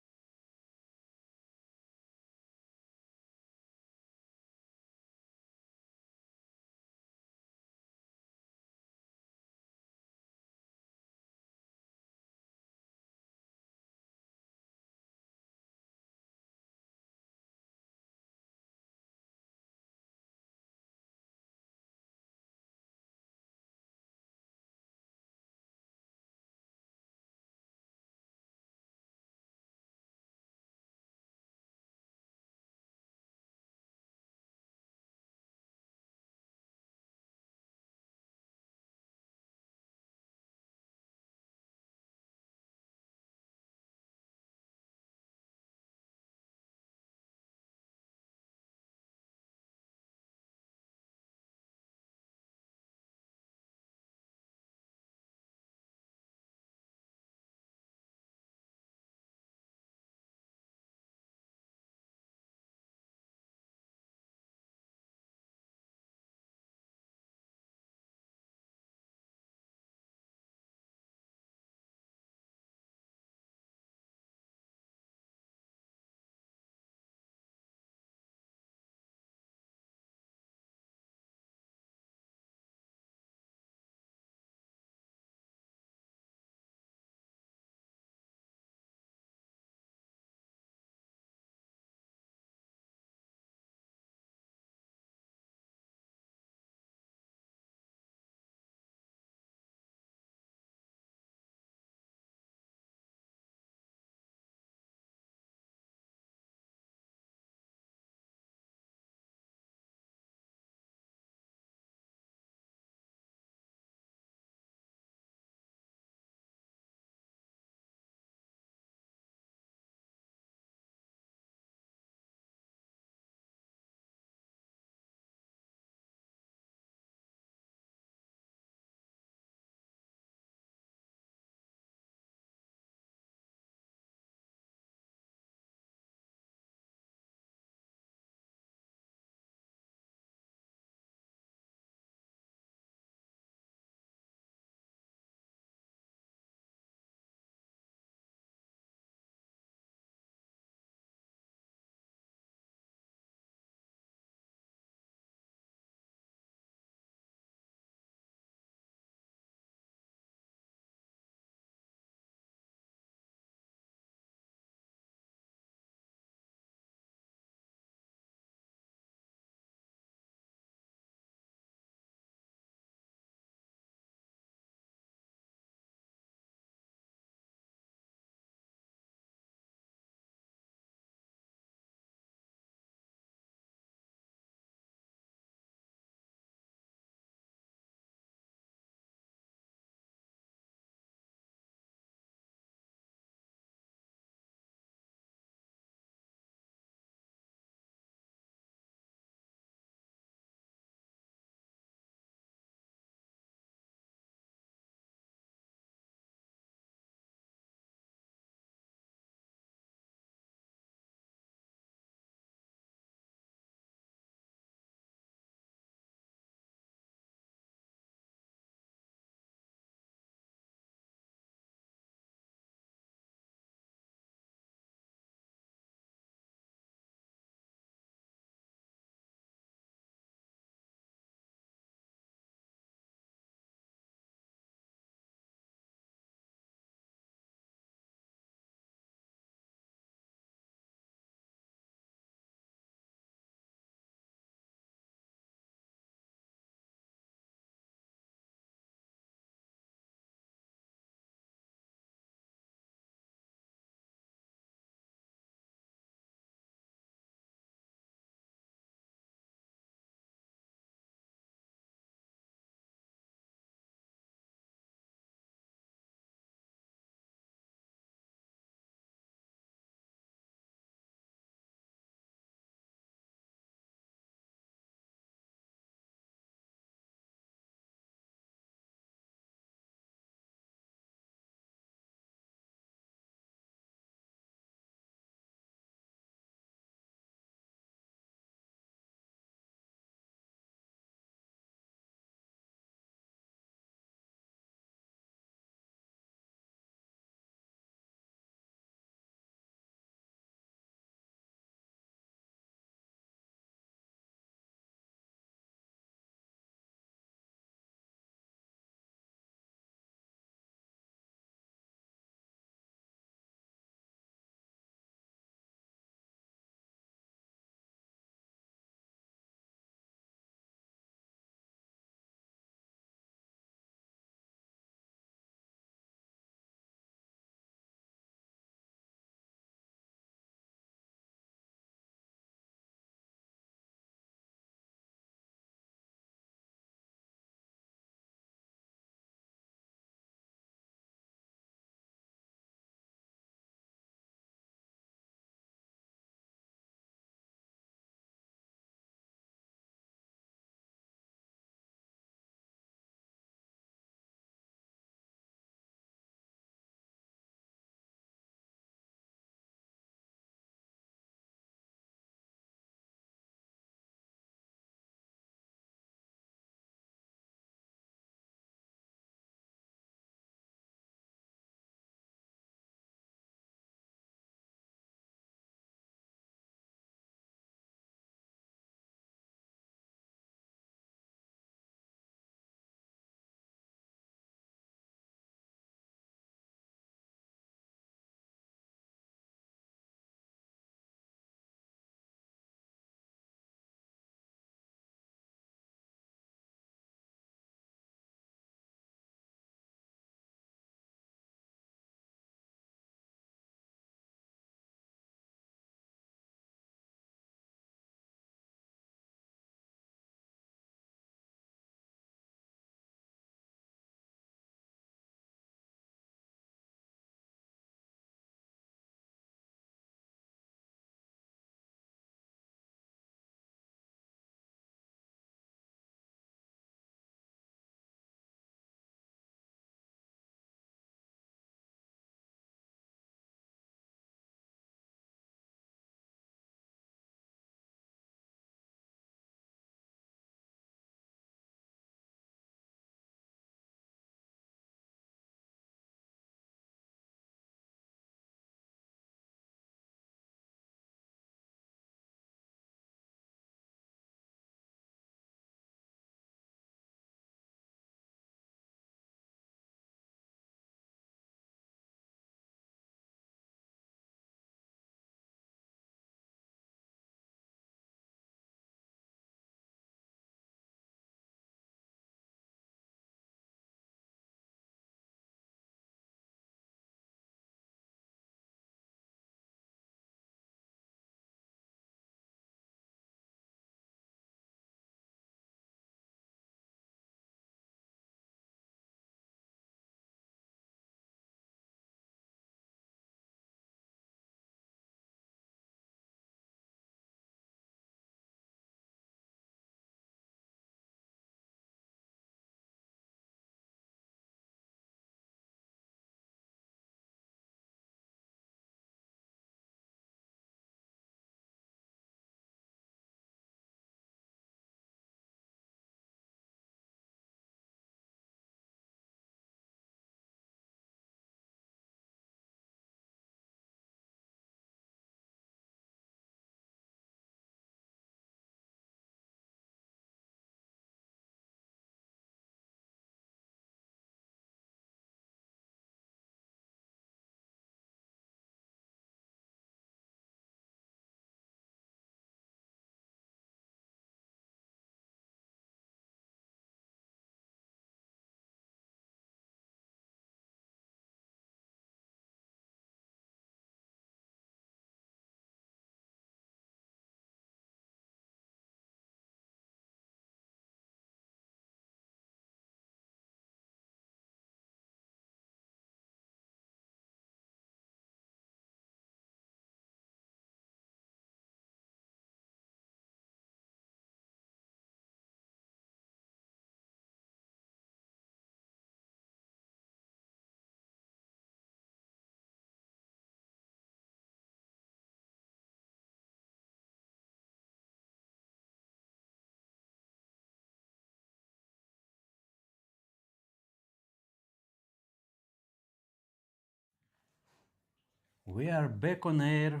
We are back on air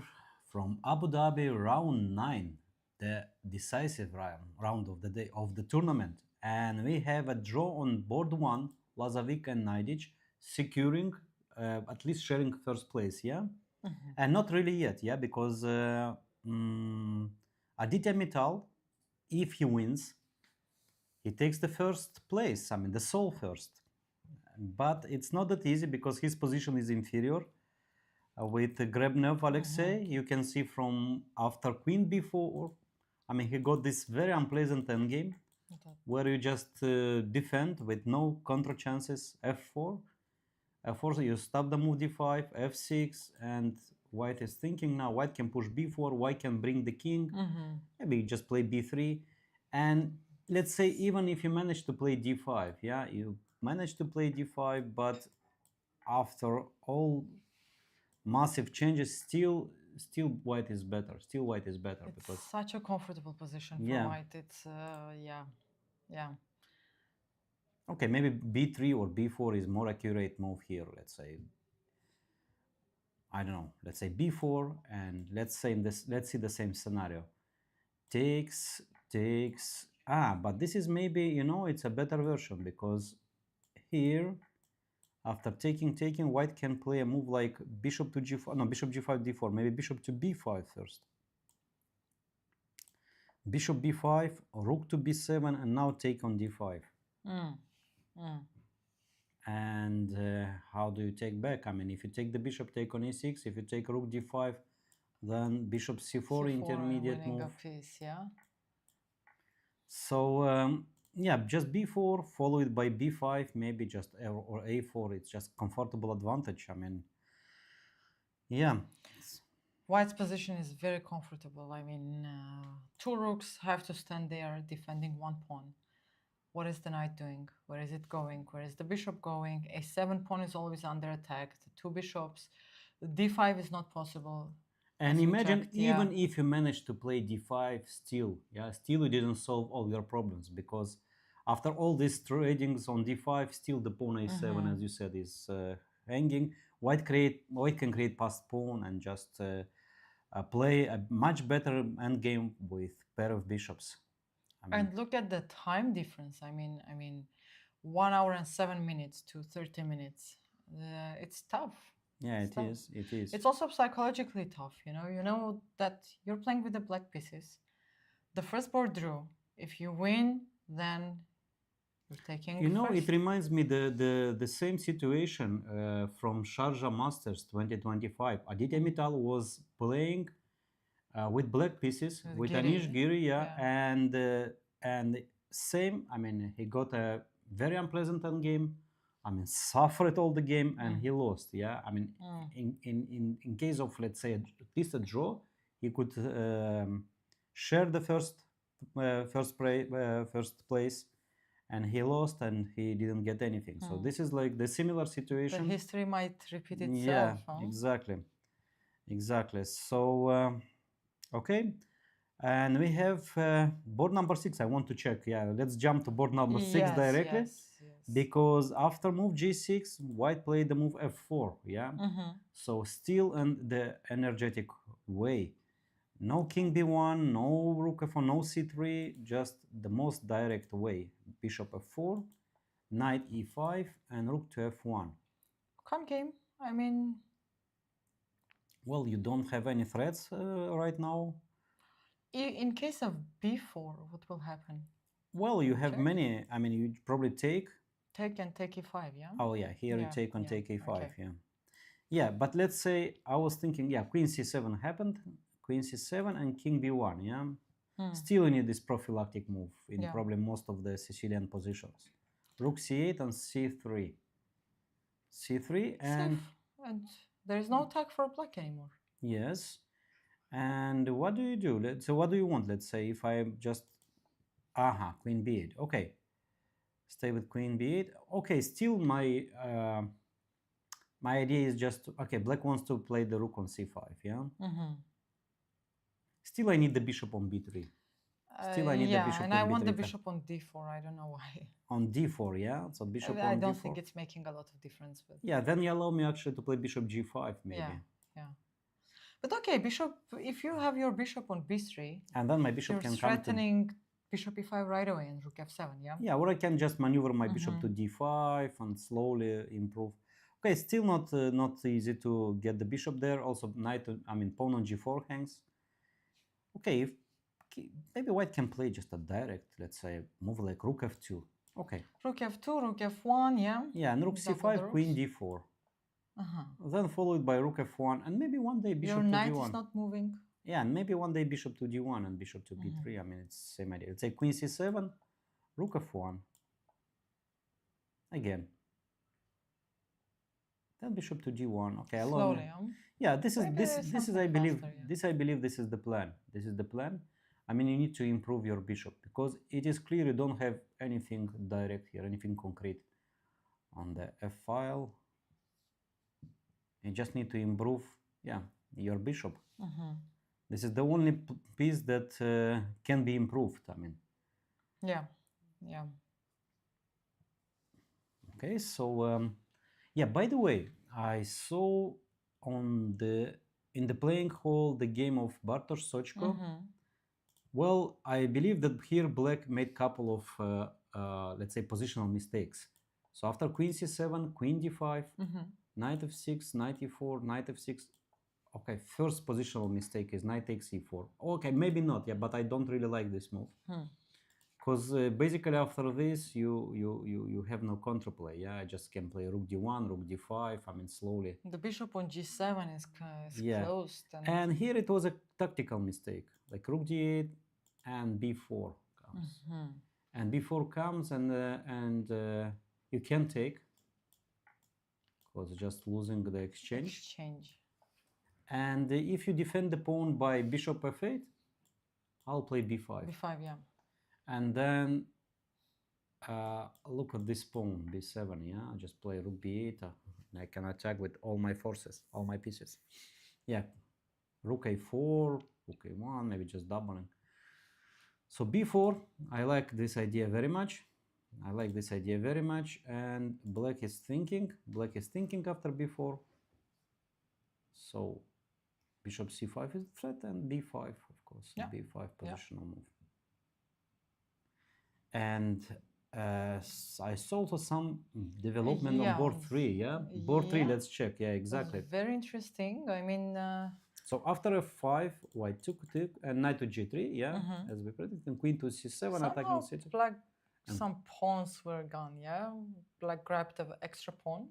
from Abu Dhabi, round 9, the decisive round of the day of the tournament. And we have a draw on board 1, Lazovic and Najdic, securing, at least sharing first place, yeah? And not really yet, yeah, because mm, Aditya Mittal, if he wins, he takes the first place, I mean, the sole first. But it's not that easy because his position is inferior. With Grebnev Alexei, you can see from after Queen b4, I mean, he got this very unpleasant endgame where you just defend with no counter chances. F4, F4, you stop the move d5, f6, and white is thinking now white can push b4, white can bring the king, maybe you just play b3, and let's say even if you manage to play d5, yeah, you manage to play d5, but after all massive changes, still white is better. Still white is better It's because such a comfortable position for Yeah. white. It's yeah. okay, maybe b3 or b4 is more accurate move here. Let's say I don't know. Let's say b4, and let's say in this. Let's see the same scenario. Takes. But this is maybe, you know, it's a better version because here, after taking, white can play a move like bishop to g4. No, bishop g5 d4. Maybe bishop to b5 first. Bishop b5, rook to b7, and now take on d5. And how do you take back? I mean, if you take the bishop, take on e6. If you take rook d5, then bishop c4, intermediate winning move. a piece, yeah. So yeah, just b4 followed by b5, maybe just or a4. It's just comfortable advantage. I mean, yeah. White's position is very comfortable. I mean, two rooks have to stand there defending one pawn. What is the knight doing? Where is it going? Where is the bishop going? A7 pawn is always under attack. The two bishops. D5 is not possible. And as we imagine checked, yeah. even if you manage to play d5, still you didn't solve all your problems, because after all these tradings on d5, still the pawn a7, as you said, is hanging. White can create passed pawn and just play a much better endgame with pair of bishops. I mean, And look at the time difference. I mean, 1 hour and 7 minutes to 30 minutes. It's tough. yeah, It's tough. it is. It's also psychologically tough. You know that you're playing with the black pieces. The first board drew. If you win, then you're taking. You know, first. it reminds me the same situation from Sharjah Masters 2025. Aditya Mittal was playing with black pieces with Giri, Anish Giri, yeah. and same. I mean, he got a very unpleasant endgame. I mean, suffered all the game and he lost. Yeah, I mean, in case of, let's say, at least a draw, he could share the first place, and he lost and he didn't get anything. So this is like the similar situation. The history might repeat itself. Yeah, huh? exactly. So okay, and we have board number 6. I want to check. Yeah, let's jump to board number 6 directly. Yes. Because after move g6, white played the move f4. Yeah, so still in the energetic way. No king b1, no rook f1, no c3, just the most direct way. Bishop f4, knight e5, and rook to f1. Calm game. I mean, well, you don't have any threats right now. In case of b4, what will happen? Well, you have many. I mean, you probably take. Take and take e5, yeah? Oh, yeah, here you take on take e5, okay. yeah. Yeah, but let's say I was thinking, yeah, queen c7 happened, queen c7 and king b1, yeah? Still you need this prophylactic move in probably most of the Sicilian positions. Rook c8 and c3. c3 and... Safe. And there is no attack for black anymore. Yes. And what do you do? So what do you want? Let's say if I just... queen b8. Okay. Stay with queen b8. Okay, still my my idea is just, okay, black wants to play the rook on c5, yeah? Still I need the bishop on b3. Still I need the bishop on b3. I want the bishop on d4. I don't know why. On d4, yeah? So bishop on d4. I don't think it's making a lot of difference. But yeah, then you allow me actually to play bishop g5, maybe. Yeah. Yeah. But okay, bishop, if you have your bishop on b3, And then my bishop you're can come to... threatening bishop e5 right away and rook f7, yeah? Yeah, or I can just maneuver my bishop to d5 and slowly improve. Okay, still not easy to get the bishop there. Also, pawn on g4 hangs. Okay, maybe white can play just a direct, let's say, move like rook f2. Okay. Rook f2, rook f1, yeah? Yeah, and rook c5, queen d4. Then followed by rook f1, and maybe one day bishop Your to knight d1. is not moving. Yeah, and maybe one day bishop to d1 and bishop to b3. I mean, it's the same idea. Let's say queen c7, rook f1. Again. Then bishop to d1. Okay, Slowly, yeah, this is I believe faster, yeah. this is the plan. This is the plan. I mean, you need to improve your bishop because it is clear you don't have anything direct here, anything concrete on the f file. You just need to improve, yeah, your bishop. This is the only piece that can be improved. I mean. Yeah, yeah. Okay, so yeah. By the way, I saw in the playing hall the game of Bartosz Sochko. Well, I believe that here black made couple of let's say positional mistakes. So after queen c7, queen d5, knight f6, knight e4, knight f6. Okay, first positional mistake is knight takes e4. Okay, maybe not, yeah, but I don't really like this move. Because basically after this you have no counterplay. Yeah, I just can play rook d1, rook d5. I mean, slowly. The bishop on g7 is yeah. closed. And here it was a tactical mistake, like rook d8 and b4 comes. And b4 comes and you can take, because just losing the exchange. And if you defend the pawn by bishop f8, I'll play b5. b5, yeah. And then look at this pawn, b7, yeah? Just play rook b8. I can attack with all my forces, all my pieces. Yeah, rook a4, rook a1, maybe just doubling. So b4, I like this idea very much. And black is thinking after b4. So bishop c5 is the threat, and b5, of course, yeah. b5 positional move. And I saw also some development on board 3, yeah? Board 3, let's check, yeah, exactly. Very interesting, I mean... So after f5, white took and knight to g3, yeah, as we predicted, and queen to c7, attacking c2. Black, some pawns were gone, yeah? Black grabbed an extra pawn.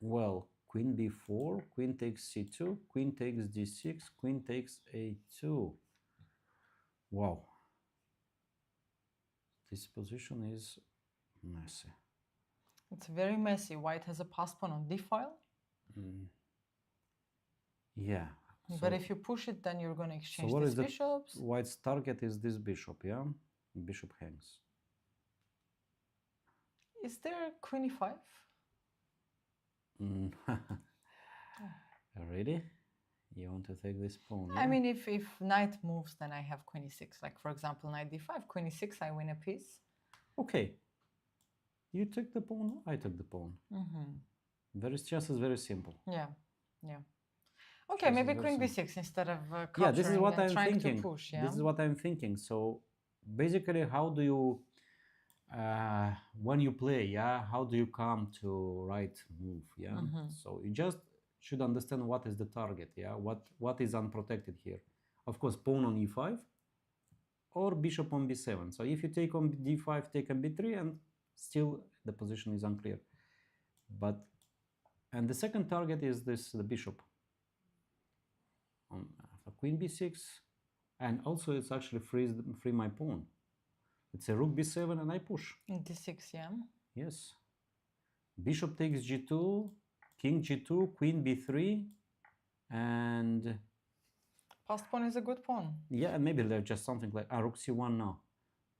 Well, queen b4, queen takes c2, queen takes d6, queen takes a2. Wow. This position is messy. It's very messy. White has a pass pawn on d file. Yeah. But if you push it, then you're going to exchange these bishops. White's target is this bishop, yeah? Bishop hangs. Is there queen e5? Really? You want to take this pawn? Yeah? I mean, if knight moves, then I have queen e6. Like, for example, knight d5, queen e6, I win a piece. Okay. You took the pawn, I took the pawn. Chess is very simple. Yeah, yeah. Okay, maybe queen b6 instead of capturing this is what I'm trying thinking. to push. Yeah? This is what I'm thinking. So basically, how do you, when you play, yeah, how do you come to right move? Yeah. So you just should understand what is the target. Yeah. What is unprotected here? Of course, pawn on e5 or bishop on b7. So if you take on d5, take on b3, and still the position is unclear. And the second target is the bishop. Queen b6, and also it's actually free my pawn. It's a rook b7 and I push. d6, yeah. Yes. Bishop takes g2, king g2, queen b3, and passed pawn is a good pawn. Yeah, maybe there's just something like rook c1 now.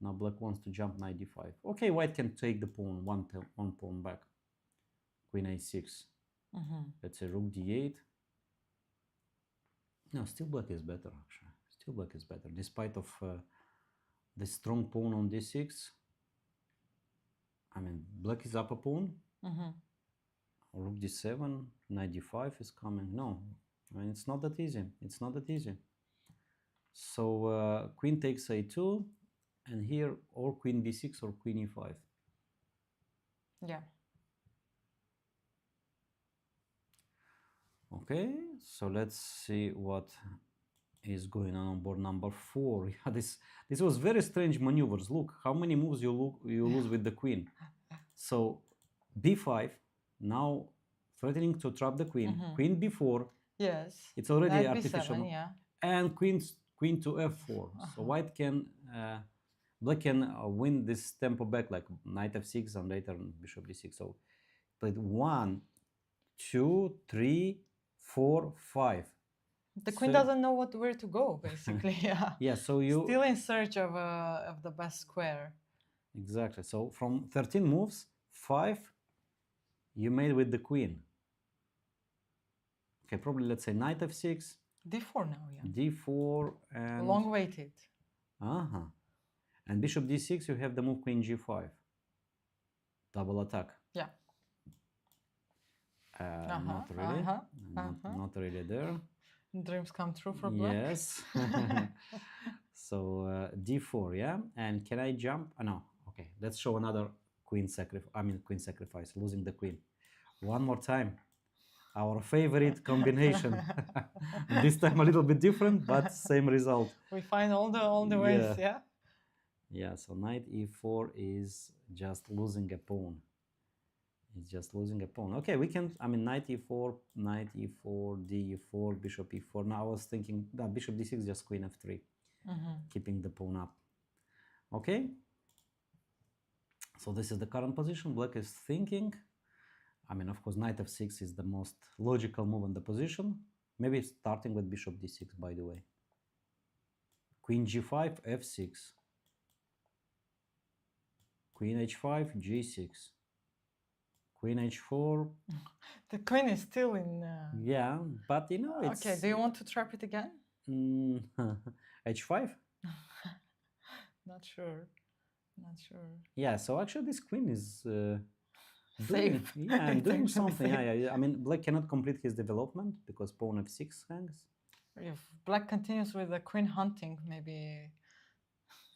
Now black wants to jump knight d5. Okay, white can take the pawn, one pawn back. Queen a6. That's a rook d8. No, still black is better, actually. Still black is better, despite of the strong pawn on d6. I mean, black is up a pawn. Rook d7, knight d5 is coming. No, I mean, it's not that easy. It's not that easy. So queen takes a2, and here or queen b6 or queen e5. Yeah. Okay, so let's see what is going on board number 4. Yeah, this was very strange maneuvers. Look how many moves you lose with the queen. So b5, now threatening to trap the queen. Queen b4. Yes. It's already Knight artificial. b7, yeah. And queen to f4. So white can black can win this tempo back, like knight f6 and later bishop d6. So played 1, 2, 3, 4, 5. The queen doesn't know where to go, basically. Yeah. Yeah. So you still in search of the best square. Exactly. So from 13 moves, 5 you made with the queen. Okay, probably let's say knight f6. D4 now, yeah. D4 and Long waited. And bishop d6, you have the move queen g5. Double attack. Yeah. Not really. Not really there. Dreams come true for black. Yes. So d4, yeah. And can I jump? No. Okay. Let's show another queen sacrifice, losing the queen. One more time. Our favorite combination. This time a little bit different, but same result. We find all the ways, yeah. Yeah. So knight e4 is just losing a pawn. It's just losing a pawn. Okay, we can, knight e4, d4, bishop e4. Now I was thinking that bishop d6, just queen f3, keeping the pawn up. Okay. So this is the current position. Black is thinking. Of course, knight f6 is the most logical move in the position. Maybe starting with bishop d6, by the way. Queen g5, f6. Queen h5, g6. Queen h4. The queen is still in... Yeah, but it's... Okay, do you want to trap it again? h5? Not sure. Not sure. Yeah, so actually this queen is Safe. doing something. Yeah. Black cannot complete his development because pawn f6 hangs. If black continues with the queen hunting, maybe...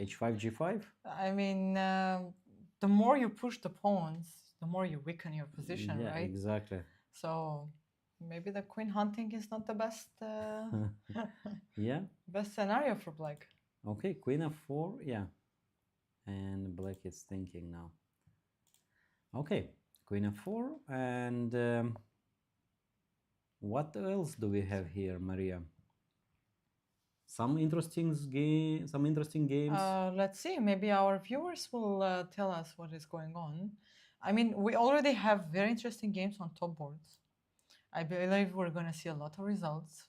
h5, g5? The more you push the pawns, the more you weaken your position, Yeah, right? exactly. So maybe the queen hunting is not the best yeah, best scenario for black. Okay, queen f4, yeah. And black is thinking now. Okay, queen f4, and what else do we have here, Maria? Some interesting games. Let's see. Maybe our viewers will tell us what is going on. We already have very interesting games on top boards. I believe we're going to see a lot of results.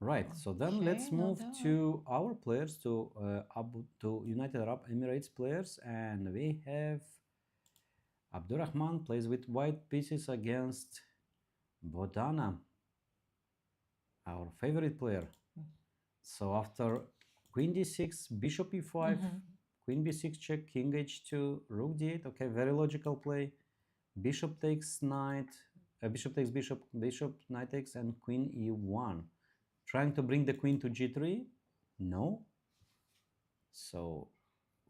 Right. So then let's move to our players, to United Arab Emirates players, and we have Abdurrahman plays with white pieces against Bodana, our favorite player. So after queen d6, bishop e5, queen b6 check, king h2, rook d8. Okay, very logical play. Bishop takes knight, bishop takes bishop, knight takes, and queen e1. Trying to bring the queen to g3. No. So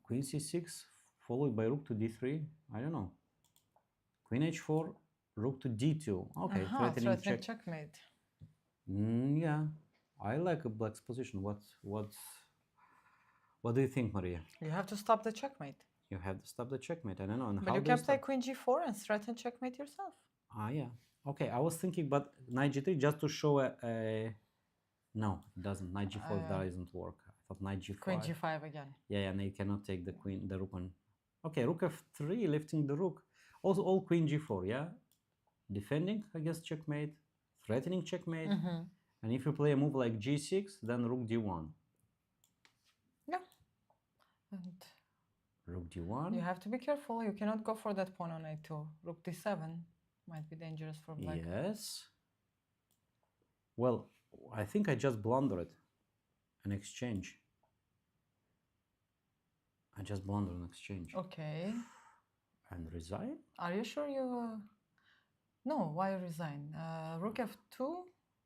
queen c6 followed by rook to d3. I don't know. Queen h4, rook to d2. Okay, threatening check. Checkmate. Yeah, I like a black's position. What do you think, Maria? You have to stop the checkmate. You have to stop the checkmate. I don't know. And but you can play queen g4 and threaten checkmate yourself. Yeah. Okay, I was thinking, but knight g3 just to show a no, it doesn't. Knight g4 doesn't work. I thought knight g5. Queen g5 again. Yeah, and you cannot take the queen, the rook one. Okay, rook f3, lifting the rook. Also, all queen g4, yeah? Defending against checkmate, threatening checkmate. And if you play a move like g6, then rook d1. Yeah. And rook d1. You have to be careful. You cannot go for that pawn on a2. Rook d7 might be dangerous for black. Yes. Well, I think I just blundered an exchange. I just blundered an exchange. Okay. And resign? Are you sure you... No, why resign? Rook f2,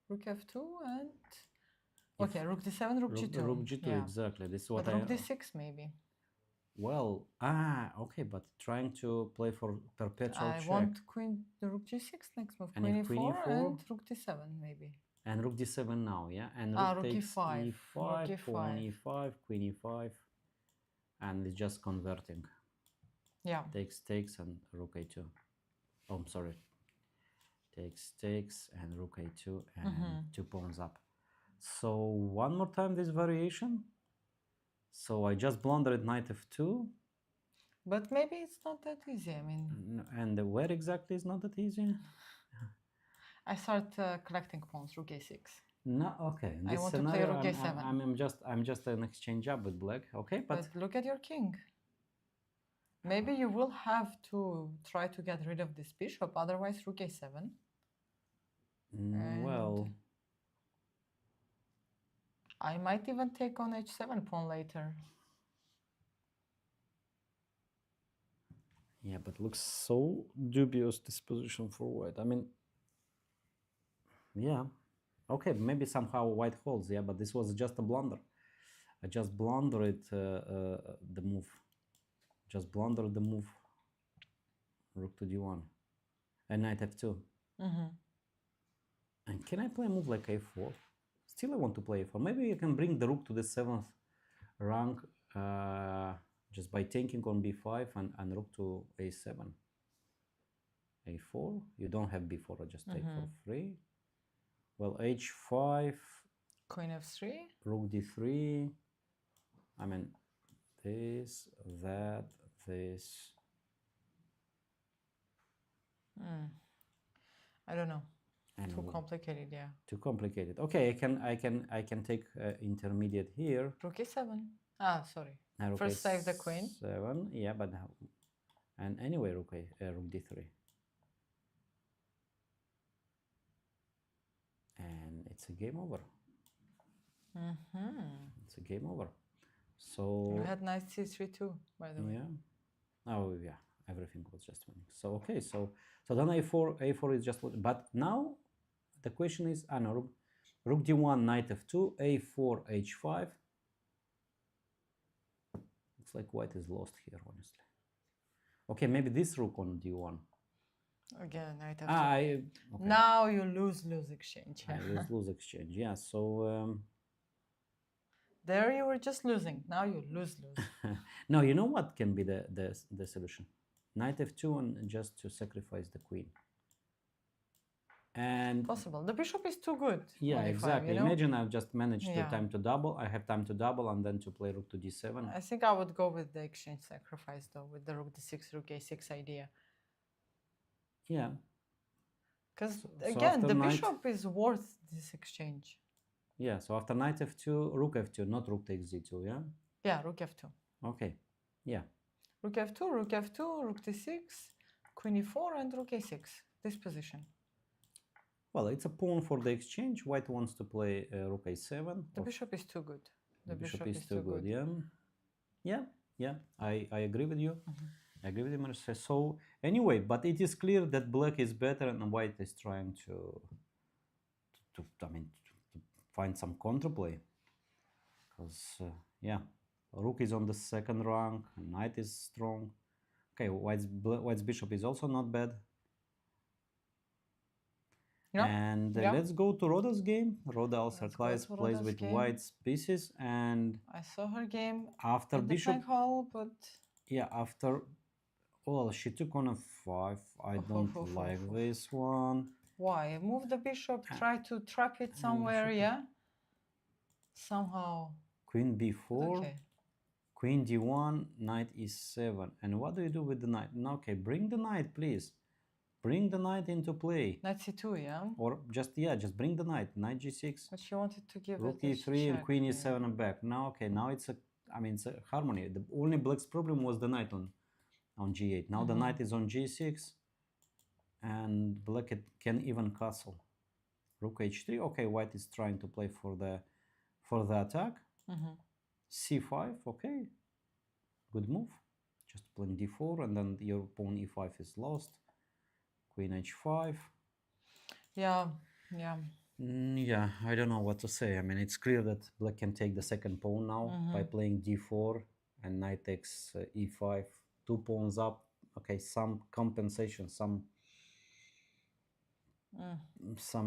rook f2, and okay, rook d7, rook g2. Rook g2, yeah. exactly. This is But what rook d6 maybe. Well, okay, but trying to play for perpetual I check. want queen, the rook g6 next move. And Queen if queen e4 e4? and rook d7 maybe. And rook d7 now, yeah? And rook Rook takes e5, e5, rook pawn e5. e5, queen e5. And it's just converting. Yeah. Takes, and rook a2. Oh, I'm sorry. Takes, and rook a2, and 2 pawns up. So one more time this variation. So I just blundered knight f2. But maybe it's not that easy. I mean, And where exactly is not that easy? I start collecting pawns, rook a6. No, okay. In I this want to scenario, play rook a7. I'm just an exchange up with black. Okay, but But look at your king. Maybe you will have to try to get rid of this bishop, otherwise rook a7. well, I might even take on h7 pawn later. yeah, but looks so dubious this position for white. I mean, yeah, okay, maybe somehow white holds, yeah, but this was just a blunder. I just blundered the move. Just blundered the move. Rook to d1 and knight f2. And can I play a move like a4? Still I want to play a4. Maybe you can bring the rook to the 7th rank just by taking on b5 and rook to a7. a4, you don't have b4, I just take for free. Well, h5, Queen f3, rook d3. I mean, this, that, this. I don't know. And Too complicated, yeah. Too complicated. Okay, I can take intermediate here. Rook a7. Ah, sorry. First save the queen. 7, yeah, but now, and anyway, rook d3. And it's a game over. It's a game over. So You had knight c3 too, by the way. Yeah. Oh yeah, everything was just winning. So okay, so then a4 is just, but now the question is, no, rook d1, knight f2, a4, h5. Looks like white is lost here, honestly. Okay, maybe this rook on d1. Again, knight f2. Okay. Now you lose exchange. I lose exchange, yeah. So there you were just losing. Now you lose. no, you know what can be the solution? Knight f2 and just to sacrifice the queen. And possible. The bishop is too good. Yeah, exactly. You know? Imagine I've just managed to time to double. I have time to double and then to play rook to d7. I think I would go with the exchange sacrifice though, with the rook d6, rook a6 idea. Yeah. Because again, the bishop is worth this exchange. Yeah, so after knight f2, rook f2, not rook takes d2, yeah? Yeah, rook f2. Okay, yeah. Rook f2, rook f2, rook d6, queen e4, and rook a6. This position. Well, it's a pawn for the exchange. White wants to play rook a7. The bishop is too good. The bishop is too good, yeah. Yeah, I agree with you. I agree with you, Marissa. So anyway, but it is clear that black is better and white is trying to find some counterplay. Because, yeah, rook is on the 2nd rank, knight is strong. Okay, white's bishop is also not bad. Yeah. And let's go to Rhoda's game. Rhoda also plays with white's pieces, and I saw her game after in bishop the hall, but after, well, she took on a 5. I don't like this one. Why? Move the bishop, try to trap it somewhere, yeah? Somehow. Queen b4, queen d1, knight e7. And what do you do with the knight? No, okay, bring the knight, please. Bring the knight into play. Knight c2, yeah? Or just bring the knight. Knight g6. But she wanted to give rook e3 and queen e7 and back. Now, okay, now it's a harmony. The only black's problem was the knight on g8. Now the knight is on g6, and black can even castle. Rook h3. Okay, white is trying to play for the attack. c5. Okay, good move. Just playing d4, and then your pawn e5 is lost. queen h5. Yeah, yeah. Yeah, I don't know what to say. I mean, it's clear that black can take the second pawn now by playing d4 and knight takes e5, 2 pawns up. Okay, some compensation, some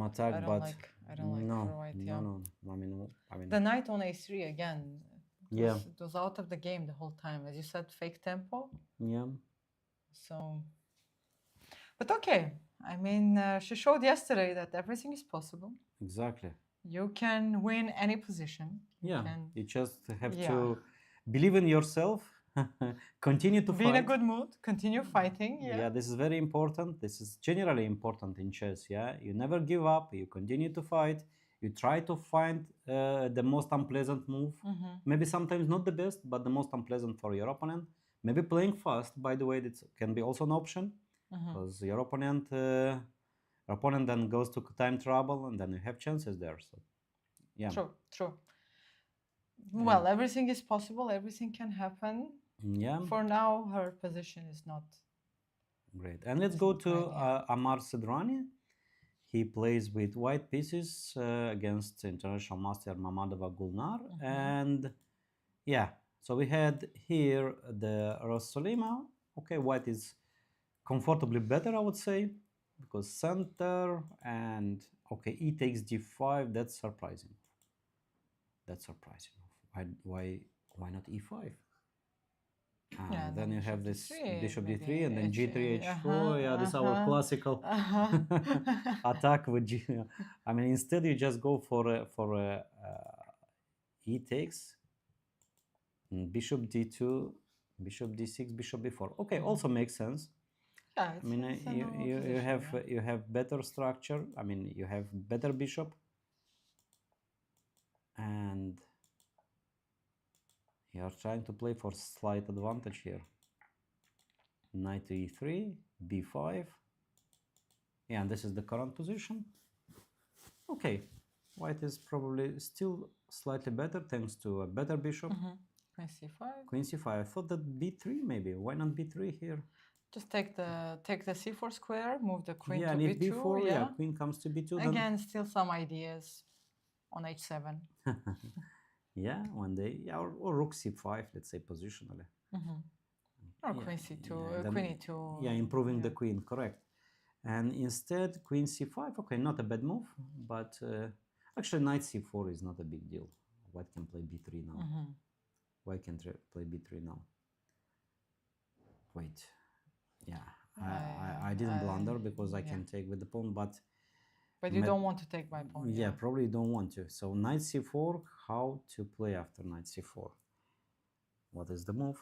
attack, I don't but like no, for white. no, Yeah. no. I mean, The knight on a3 again. yeah, It was out of the game the whole time, as you said, fake tempo. yeah, So, but okay. I mean, she showed yesterday that everything is possible. exactly. You can win any position. Yeah, can, you just have yeah. to believe in yourself, continue to Be in a fight. good mood, continue fighting. Yeah. Yeah, this is very important. This is generally important in chess. Yeah, you never give up. You continue to fight. You try to find the most unpleasant move. Maybe sometimes not the best, but the most unpleasant for your opponent. Maybe playing fast. By the way, that can be also an option because your opponent then goes to time trouble, and then you have chances there. So, yeah. True, true. Well, everything is possible. Everything can happen. Yeah. For now, her position is not Great. And let's go to Amar Sedrani. He plays with white pieces against international master Mamadova Gulnar. And yeah, so we had here the Rossolima. Okay, white is comfortably better, I would say, because center and okay, e takes d5. That's surprising. That's surprising. Why not e5? Yeah, then you have this bishop d3 maybe and then g3 h4. Yeah, this is our uh-huh. classical attack with g. I mean, instead you just go for e takes, bishop d2, bishop d6, bishop b4. Okay, also makes sense. Yeah, I mean, you have better structure. I mean, you have better bishop, and you are trying to play for slight advantage here. Knight to e3, b5. Yeah, and this is the current position. Okay, white is probably still slightly better thanks to a better bishop. Queen c5. Queen c5. I thought that b3 maybe. Why not b3 here? Just take the c4 square, move the queen yeah, to and if b2. b4, yeah, queen comes to b2. Again, still some ideas on h7. Yeah, one day. Yeah, or rook c5, let's say positionally. Or queen c2, queen e2. Yeah, improving the queen, correct. And instead, queen c5, okay, not a bad move, but actually knight c4 is not a big deal. White can play b3 now. White can play b3 now. Wait, yeah, I didn't blunder because I can take with the pawn, but you don't want to take my pawn. Yeah, probably don't want to. So knight c4, how to play after knight c4? What is the move?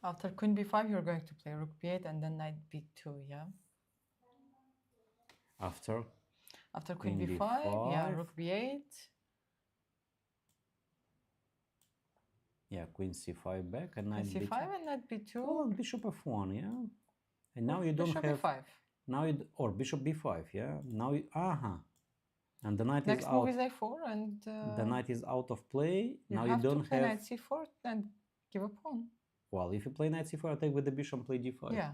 After queen b5, you're going to play rook b8 and then knight b2, yeah? After queen b5, yeah, rook b8. Yeah, queen c5 back and knight c5 b2. and knight b2. Oh, and bishop f1, yeah. And now you don't bishop have b5. Now you or bishop b5, yeah. Now you and the knight Next is move out. is a4 and the knight is out of play. you now have you don't to play have knight c4 and give a pawn. Well, if you play knight c4, I take with the bishop, play d5. Yeah.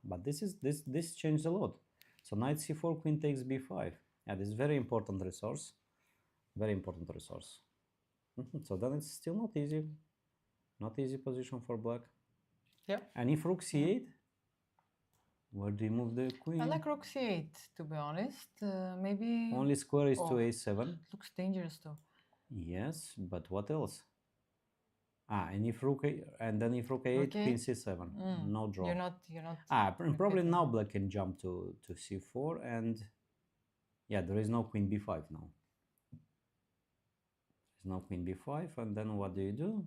But this changed a lot. So knight c4, queen takes b5. Yeah, this is very important resource. Very important resource. So then it's still not easy. Not easy position for black. Yeah. And if rook c8, where do you move the queen? I like rook c8, to be honest. Maybe only square is to a7. Looks dangerous though. Yes, but what else? And if rook a8, queen c7, no draw. You're not. Probably now black can jump to c4, and yeah, there is no queen b5 now. There's no queen b5, and then what do?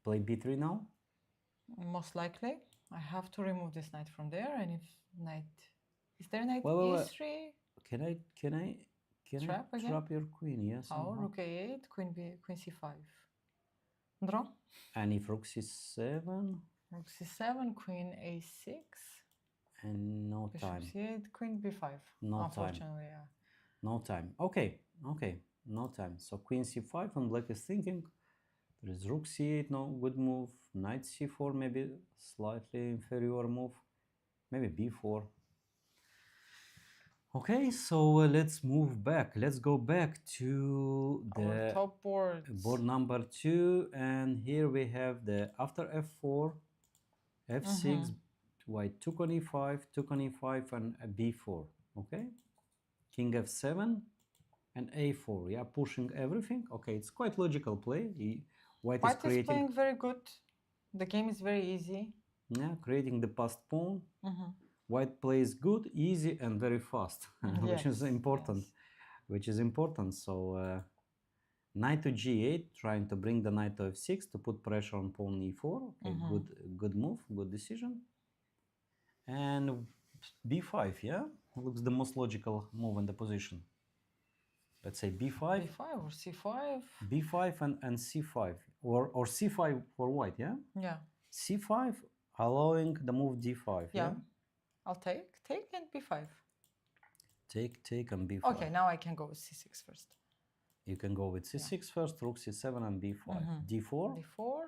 Play b3 now? Most likely, I have to remove this knight from there, and if knight, is there knight Well, e3? Can I trap your queen? Yes. Oh, rook a8, queen c5. Draw. And if rook c7? Rook c7, queen a6. And no Bishop time. c8, queen b5. No Unfortunately, time. yeah. No time. Okay. No time. So queen c5, and black is thinking There is rook c8, no good move. Knight c4, maybe slightly inferior move. Maybe b4. Okay, so let's move back. Let's go back to Our the top boards. board number 2, and here we have the after f4, f6, white took on e5, took on e5, and a b4. Okay, king f7 and a4. Yeah, pushing everything. Okay, it's quite logical play. White is White is creating, playing very good. The game is very easy. yeah, creating the passed pawn. Mhm. White plays good, easy, and very fast, which is Yes, important. yes. Which is important. So knight to g8, trying to bring the knight to f6 to put pressure on pawn e4. Okay, good move, good decision. And b5, yeah, looks the most logical move in the position. Let's say b5, B5 or C5. b5 and c5, or c5 for white, yeah. Yeah. c5 allowing the move d5. Yeah. I'll take and B5. Take and b5. Okay, now I can go with C6 first. You can go with c6 first, rook c7 and b5. d4. D4.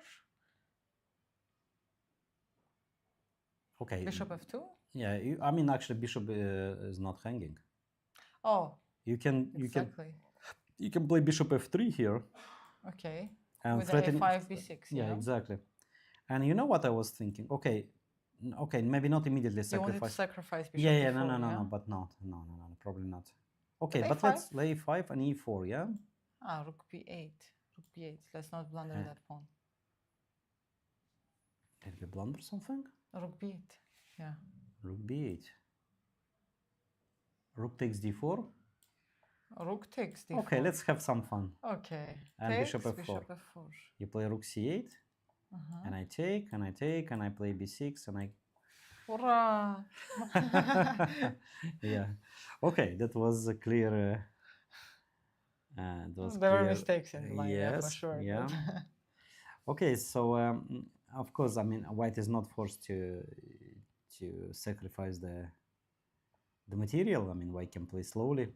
Okay. Bishop F2. Yeah, I mean actually bishop is not hanging. Oh, You can exactly. you can play bishop f3 here. Okay. And With threatening, A5, B6. yeah, Yeah, exactly. And you know what I was thinking? Okay, maybe not immediately You wanted to sacrifice. sacrifice Bishop Yeah, D4, no, but not, no, probably not. Okay, But but A5? let's lay 5 and e4, yeah. Rook B8. Rook B8. Let's not blunder Yeah. that pawn. Did we blunder something? Rook B8. Yeah. Rook b8. Rook takes d4. Rook takes D4. Okay, let's have some fun. Okay. And Takes, bishop f4. Bishop F4. You play rook c8, and I take, and I take, and I play b6, and I. Hurrah! Yeah. Okay, that was a clear. That was There were clear. mistakes in the line, yeah, for Yes, sure. yeah. Okay, so of course, I mean, white is not forced to sacrifice the material. I mean, white can play slowly.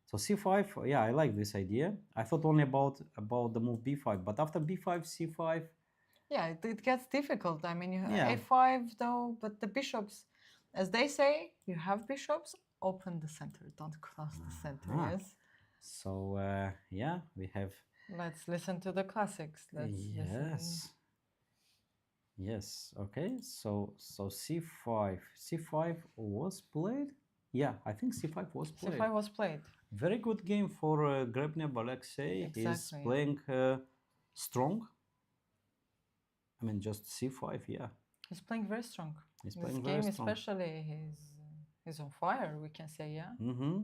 So c5, yeah, I like this idea. I thought only about the move b5, but after b5, c5. Yeah, it gets difficult. I mean, you have Yeah. A5 though, but the bishops, as they say, you have bishops, open the center, don't close the center, yes? So yeah, we have. Let's listen to the classics. Let's listen. Yes. Yes. Okay. So c5 was played. Yeah, I think c5 was played. C5 was played. Very good game for Grebnev Alexei. He's Exactly. playing strong. I mean, just c5. Yeah. He's playing very strong. He's This playing game very strong. especially, he's on fire, we can say, yeah? Mm-hmm.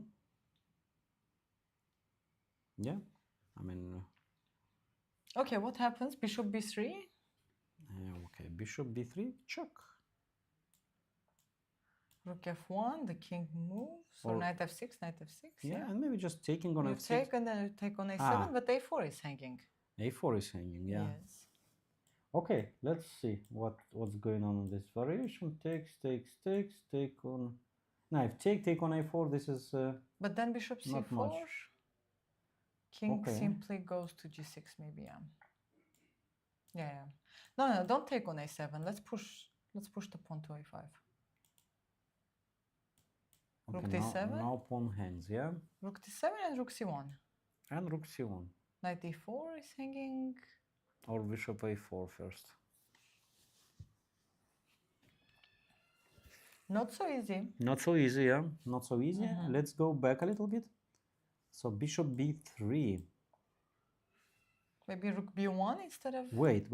Yeah. I mean. Okay, what happens? Bishop B3? Okay, bishop b3, check. Rook F1, the king moves, or Or- knight F6, knight F6. Yeah, and maybe just taking on You f6. take and then you take on A7, Ah. but A4 is hanging. a4 is hanging, yeah. Yes. Okay, let's see what's going on in this variation. Takes, take on. No, if take on a4, this is. But then bishop Not C4. much. King Okay. simply goes to G6, maybe, yeah. Yeah. No, don't take on A7. Let's push the pawn to A5. Rook Okay, D7? now pawn hangs, yeah? Rook D7 and Rook C1. And rook c1. Knight D4 is hanging. Or bishop a4 first. Not so easy. Not so easy, yeah? Not so easy. Let's go back a little bit. So bishop b3. Maybe Rook B1 instead of... Wait.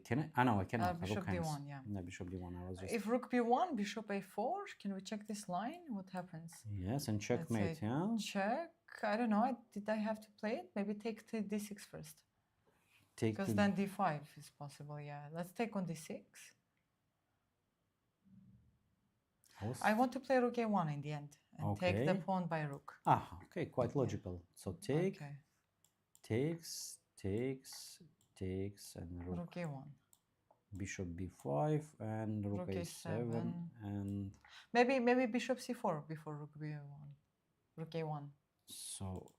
Can I? Ah, no, I cannot. Bishop Rook hangs. D1, yeah. No, bishop d1. I was just. If Rook B1, Bishop A4, can we check this line? What happens? Yes, and checkmate, say yeah? Check. I don't know. Did I have to play it? Maybe take to D6 first. Take Because to- then D5 is possible, yeah. Let's take on D6. I want to play Rook A1 in the end and take the Okay. pawn by Rook. Ah, okay, quite logical. So take, Okay. takes, and rook. Rook A1. Bishop b5 and rook Rook a7 A7. and Maybe Bishop C4 before Rook B1. Rook A1. so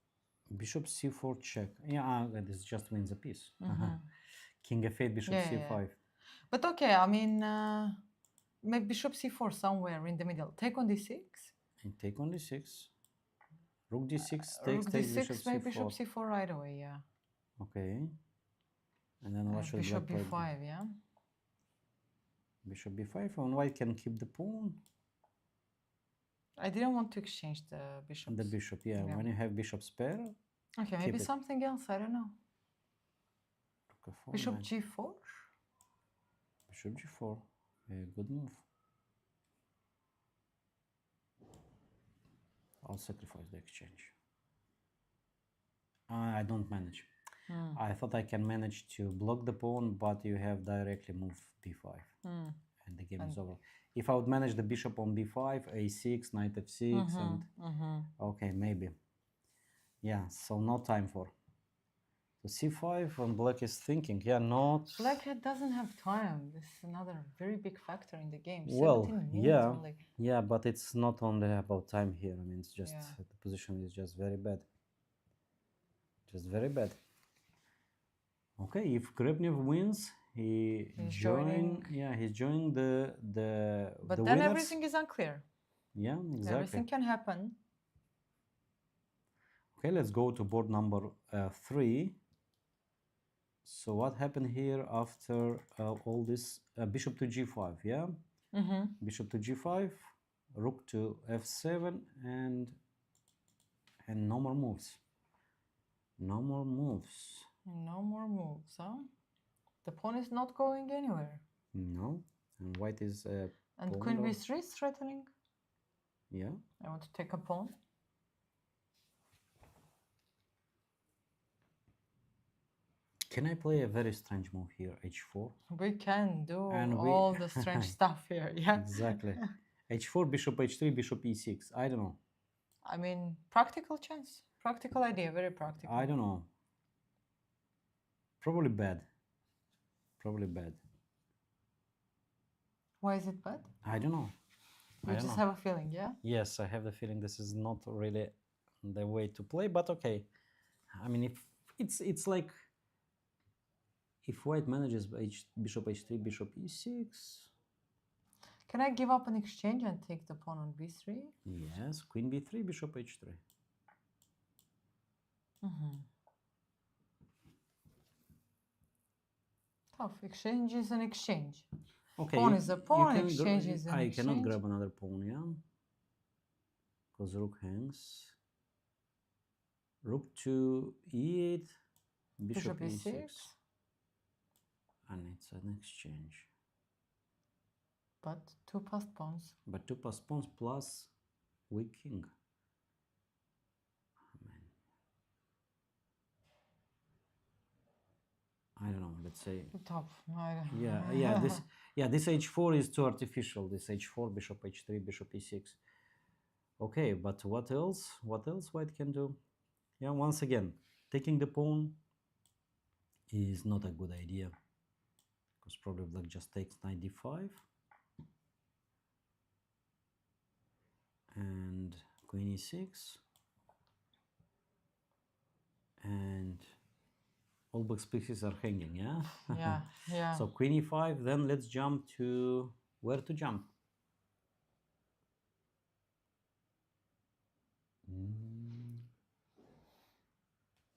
Bishop c4 check. Yeah, this just wins a piece. Mhm. King f8, bishop Yeah, yeah, c5. yeah. But okay, I mean, maybe bishop c4 somewhere in the middle. Take on d6. And take on d6. Rook d6 Rook takes d6, bishop maybe c4. bishop c4 right away, yeah. Okay. And then what should Bishop black play? b5, yeah. Bishop b5, and white can keep the pawn. I didn't want to exchange the bishops. The bishop, yeah. When you have bishop's pair, Okay, maybe keep it. something else, I don't know. Rook f4, Bishop man. g4? Bishop g4. Good move. I'll sacrifice the exchange. I don't manage. I thought I can manage to block the pawn, but you have directly move b5. And the game is over. If I would manage the bishop on b5, a6, knight f6, and okay, maybe. Yeah, so no time for. So c5, and black is thinking, yeah, not. Black doesn't have time. This is another very big factor in the game. Well, 17 minutes yeah, only. yeah, but it's not only about time here. I mean, it's just Yeah. the position is just very bad. Just very bad. Okay, if Grebnev wins, he's joining the But the then winners. everything is unclear. Yeah, exactly. Everything can happen. Okay, let's go to board number 3. So what happened here after all this? Bishop to g5, yeah? Bishop to g5, rook to f7, and no more moves. No more moves. No more moves, huh? The pawn is not going anywhere. No, and white is And pawn queen lord. b3 is threatening. Yeah. I want to take a pawn. Can I play a very strange move here, h4? We can do And we- all the strange stuff here, yeah? Exactly. h4, bishop h3, bishop e6. I don't know. I mean, practical chance. Practical idea, very practical. I don't know. Probably bad. Probably bad. Why is it bad? I don't know. You just have a feeling, yeah? Yes, I have the feeling this is not really the way to play, but okay. I mean, if it's like if white manages bishop h3, bishop e6. Can I give up an exchange and take the pawn on b3? Yes, queen b3, bishop h3. Tough. Exchange is an exchange. Okay, Pawn is a pawn, can exchange is an I exchange. cannot grab another pawn, yeah? Because rook hangs. Rook to e8, bishop e6. And it's an exchange. But two passed pawns. But two passed pawns plus weak king. I don't know, let's say. Tough. This h4 is too artificial. This h4, bishop h3, bishop e6. Okay, but what else? What else white can do? Yeah, once again, taking the pawn is not a good idea. Because probably black just takes knight d5. And queen e6. And all black's pieces are hanging, yeah? Yeah, yeah. So queen e5, then let's jump to... Where to jump?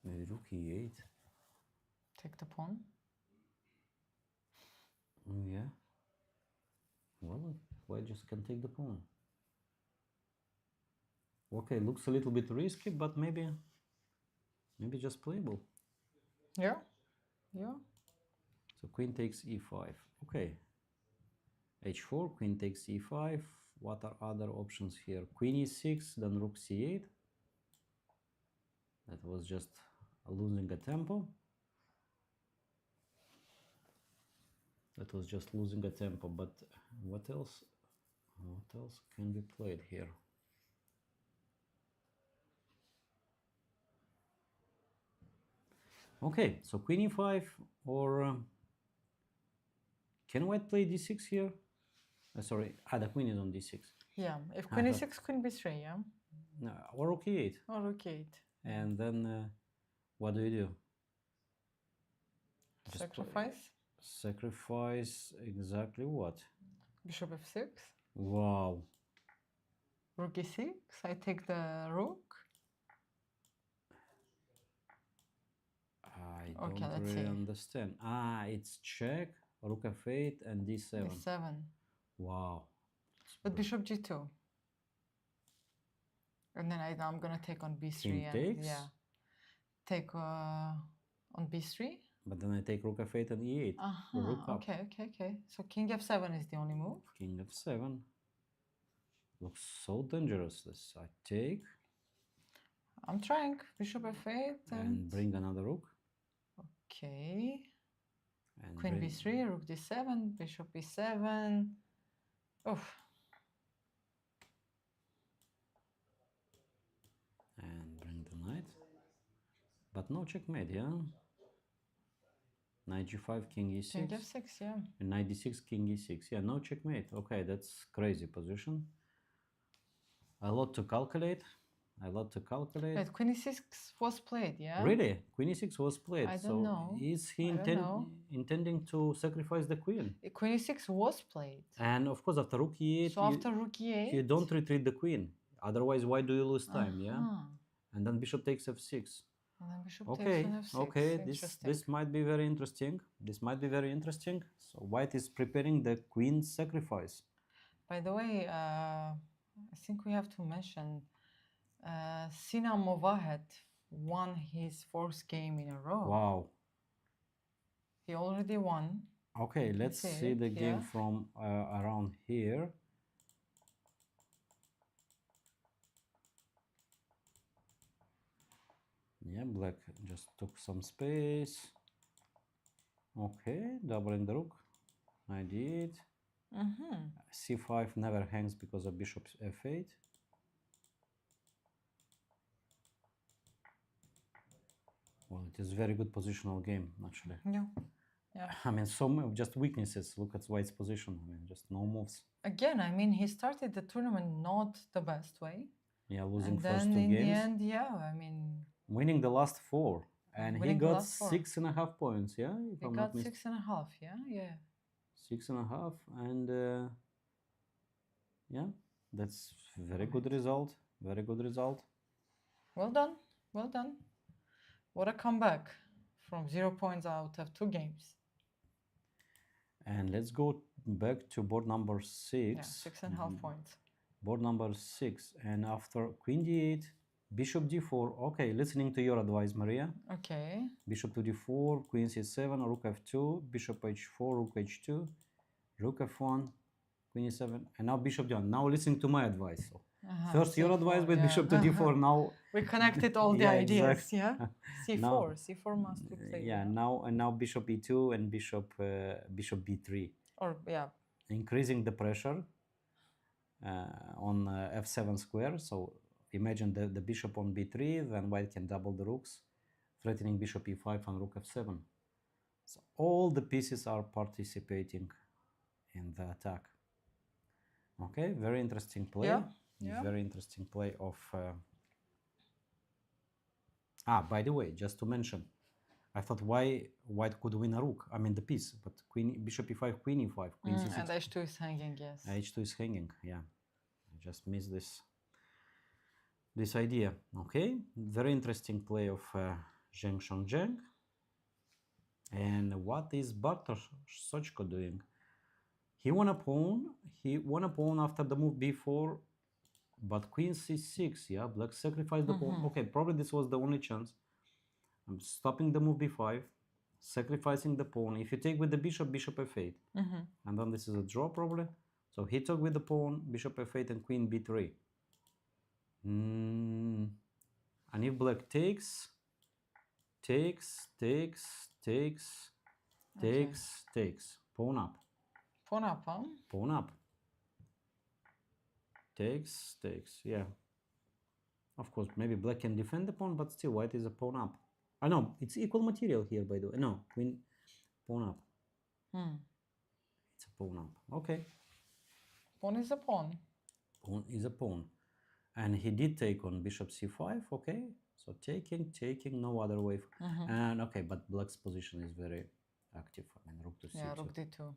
Maybe rook e8. Take the pawn. Yeah. Well, white just can take the pawn. Okay, looks a little bit risky, but maybe just playable. Yeah, yeah. So queen takes e5. Okay. h4, queen takes e5. What are other options here? Queen e6, then rook c8. That was just losing a tempo. That was just losing a tempo, but what else? What else can be played here? Okay, so queen e5 or can white play d6 here? Sorry, the queen is on d6. Yeah, if queen e6, queen b3, yeah? No, or rook e8. Or rook 8. and then what do you do? Just Sacrifice. sacrifice exactly what? Bishop f6. Wow. Rook e6. I take the rook. I Okay, don't let's really see. understand. It's check, rook f8, and d7. d7. Wow. But bishop g2. And then I'm gonna take on b3 King and takes. yeah, take on b3. But then I take rook f8 and e8. Rook up. Okay. So king f7 is the only move. King f7. Looks so dangerous. This I take. I'm trying. Bishop f8 and bring another rook. okay. And Queen b3, rook d7, bishop e7. Oof. And bring the knight. But no checkmate, yeah? Knight g5, king e6. King f6, yeah. And knight d6, king e6. Yeah, no checkmate. Okay, that's crazy position. A lot to calculate. Wait, Queen e6 was played, yeah? Really? Queen e6 was played. I don't know. Is he intending to sacrifice the queen? Queen e6 was played. And of course, after rook e8, so after rook e8, you don't retreat the queen. Otherwise, why do you lose time? Yeah. And then bishop takes f6. And then bishop takes on f6. Okay, this might be very interesting. So white is preparing the queen sacrifice. By the way, I think we have to mention Sina Movahed won his fourth game in a row. Wow. He already won. Okay, let's see the game from around here. Yeah, black just took some space. Okay, doubling the rook. I did. c5 never hangs because of bishop f8. Well, it is very good positional game, actually. Yeah. I mean, just weaknesses. Look at white's position. I mean, just no moves. Again, I mean, he started the tournament not the best way. Yeah, losing and first then 2 in games. the end, yeah, I mean, winning the last 4. And he got 6.5 points, yeah? If he got 6.5, yeah. 6.5, and yeah, that's very good result. Very good result. Well done. What a comeback from 0 points out of 2 games. And let's go back to board number 6. Yeah, 6.5 points. Board number 6, and after queen d8, bishop d4. Okay, listening to your advice, Maria. Okay. Bishop to d4, queen c7, rook f2, bishop h4, rook h2, rook f1, queen e7, and now bishop d1. Now listening to my advice. So first C4, your advice with bishop to d4. Now we connected all the ideas. exactly. Yeah. C4 must be played. Yeah. Now bishop e2 and bishop b3. Or yeah. Increasing the pressure on f7 square. So imagine the bishop on b3, then white can double the rooks, threatening bishop e5 and rook f7. So all the pieces are participating in the attack. Okay, very interesting play. Yeah. Very interesting play of... by the way, just to mention, I thought why white could win a rook, I mean the piece, but bishop e5, queen e5, queen c6. And h2 is hanging, yes. h2 is hanging, yeah. I just missed this idea. Okay, very interesting play of Zheng Shengzheng. And what is Bartosz Sochko doing? He won a pawn after the move b4, but queen c6, yeah, black sacrificed the pawn. Okay, probably this was the only chance. I'm stopping the move b5, sacrificing the pawn. If you take with the bishop, bishop f8, and then this is a draw probably. So he took with the pawn, bishop f8 and queen b3. And if black takes, pawn up. Pawn up, huh? Pawn up. Takes, yeah. Of course, maybe black can defend the pawn, but still white is a pawn up. I know, it's equal material here, by the way. No, queen, pawn up. It's a pawn up. Okay. Pawn is a pawn. Pawn is a pawn. And he did take on bishop c5, okay? So taking, no other way. And okay, but black's position is very active. I mean, rook to c2. Yeah, rook d2.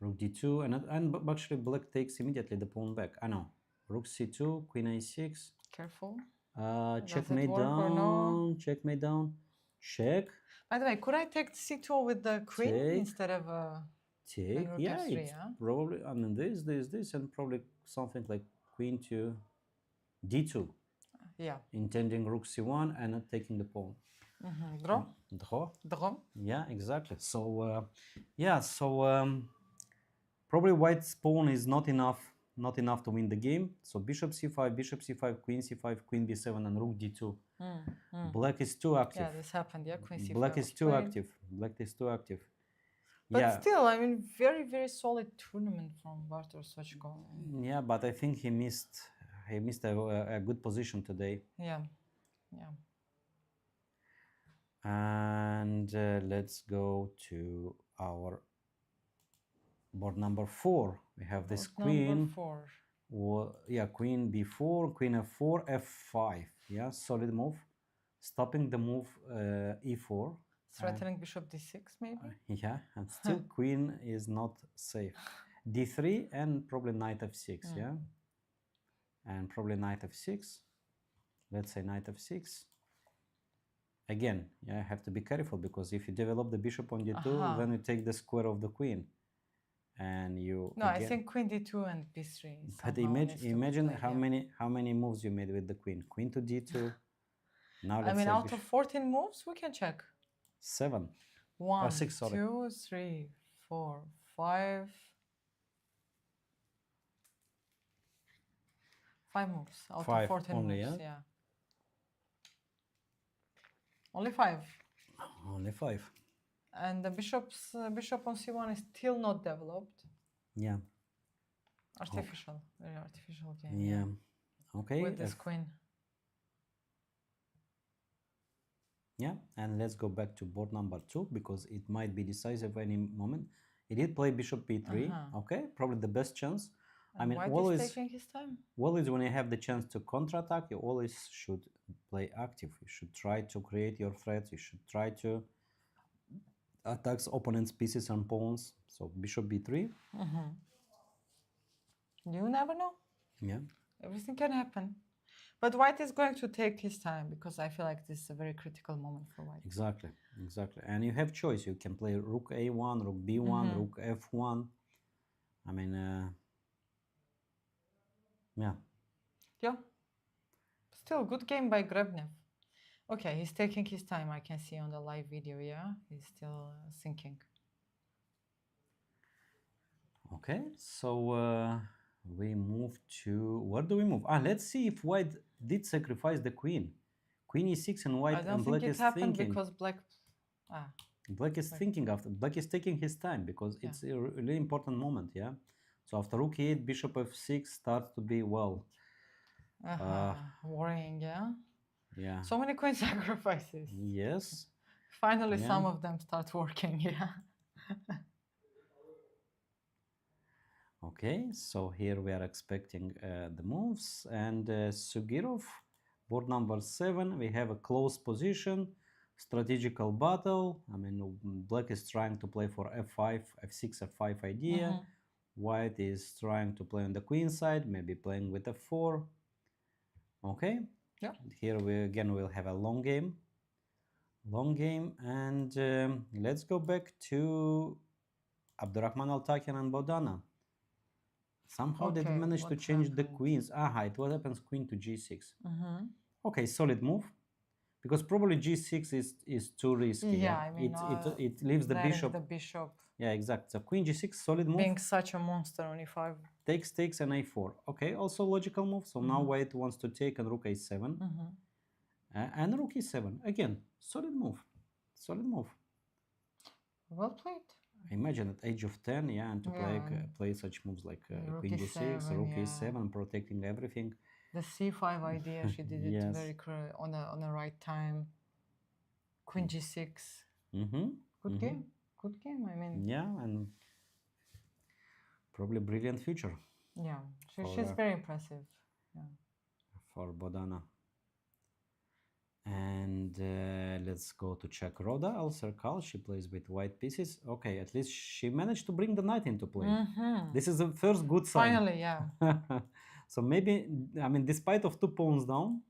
Rook d2, and actually black takes immediately the pawn back. I know. Rook c2, queen a6. Careful. Checkmate work or down, no? checkmate down, check, By the way, could I take c2 with the queen Take. instead of take. rook Yeah, f3, it's yeah? probably, I mean, this, and probably something like queen to d2, Yeah. intending rook c1 and not taking the pawn. Draw? Draw. Draw? Yeah, exactly. So, yeah, so probably white's pawn is not enough to win the game. So bishop c5, queen c5, queen b7, and rook d2. Black is too active. Yeah, this happened, yeah, queen c5 Black is was too played. active. Black is too active. But Yeah, still, I mean, very, very solid tournament from Bartosz Sochko. yeah, but I think he missed a good position today. Yeah, yeah. And let's go to our board number 4. We have this Board queen. number 4. Yeah, queen b4, queen f4, f5. Yeah, solid move. Stopping the move e4. Threatening bishop d6, maybe? Yeah, and still queen is not safe. d3 and probably knight f6, yeah? And probably knight f6. Let's say knight f6. Again, yeah, have to be careful, because if you develop the bishop on d2, then you take the square of the queen. And you No, I think queen d2 and b3. But somehow needs to be imagine played, how many moves you made with the queen. Queen to d2. Now I let's mean, say out of 14 moves, we can check. 7. 1, 6, sorry. 2, 3, 4, 5. 5 moves out of 5 14 only, moves, yeah? yeah. Only 5. Only 5. And the bishop on c1 is still not developed. Yeah. Artificial, very artificial game. Yeah. Okay. With this queen. Yeah, and let's go back to board number 2, because it might be decisive any moment. He did play bishop b3. Okay, probably the best chance. And I mean, White always is taking his time. always when you have the chance to counterattack, you always should play active. You should try to create your threats. You should try to attack opponent's pieces and pawns. So bishop b3. You never know. Yeah. Everything can happen. But White is going to take his time, because I feel like this is a very critical moment for White. Exactly, exactly. And you have choice. You can play rook a1, rook b1, rook f1. I mean, yeah. Yeah. Still, good game by Grebnev. Okay, he's taking his time. I can see on the live video, yeah? He's still thinking. Okay, so we move to... Where do we move? Let's see if White did sacrifice the queen. Queen e6 and White and Black is happened thinking. because Black... Black is thinking after. Black is taking his time, because it's a really important moment, yeah? So after rook e8, bishop f6 starts to be, well... worrying, yeah? Yeah. So many queen sacrifices. Yes. Finally, some of them start working, yeah? Okay, so here we are expecting the moves, and Sugirov, board number 7, we have a close position, strategical battle. I mean, Black is trying to play for f5, f6, f5 idea. White is trying to play on the queen side, maybe playing with f4. Okay. Yeah. Here we again will have a long game. And let's go back to Abdurrahman Altakian and Bodana. Somehow they managed to change the queens. It what happens? Queen to g6. Okay, solid move, because probably g6 is too risky. Yeah, I mean, it leaves the bishop. The bishop. Yeah, exactly. So queen g6, solid move. Being such a monster on e5. Takes and a4. Okay, also logical move. So now White wants to take, and rook a7. And rook e7. Again, solid move. Solid move. Well played. Imagine at age of 10, yeah, and to play such moves like queen g6, rook e7, protecting everything. The c5 idea, she did it very on the right time. Queen g6. Good game. Good game, I mean. Yeah, and probably brilliant future. Yeah, she's very impressive. Yeah. for Bodana. And let's go to check Rhoda Al-Serkal. She plays with white pieces. Okay, at least she managed to bring the knight into play. This is the first good sign. Finally, yeah. So maybe, I mean, despite of 2 pawns down,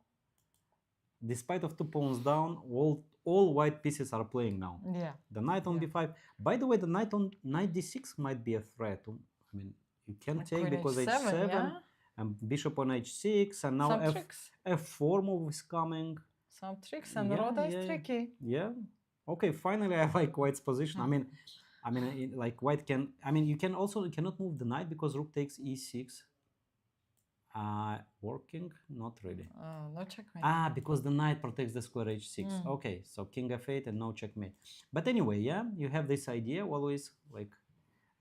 all white pieces are playing now. Yeah. The knight on Yeah. b5. By the way, the knight on knight d6 might be a threat. I mean, you can And take queen because h7, h7 yeah? and bishop on h6, and now Some tricks. f4 move is coming. Some tricks, and Yeah, Rhoda is yeah, tricky. Yeah. Okay, finally I like white's position. I mean, like white can. I mean, you cannot move the knight because rook takes e6. Working? Not really. No checkmate. Because the knight protects the square h6. Okay, so king f8 and no checkmate. But anyway, yeah, you have this idea always, like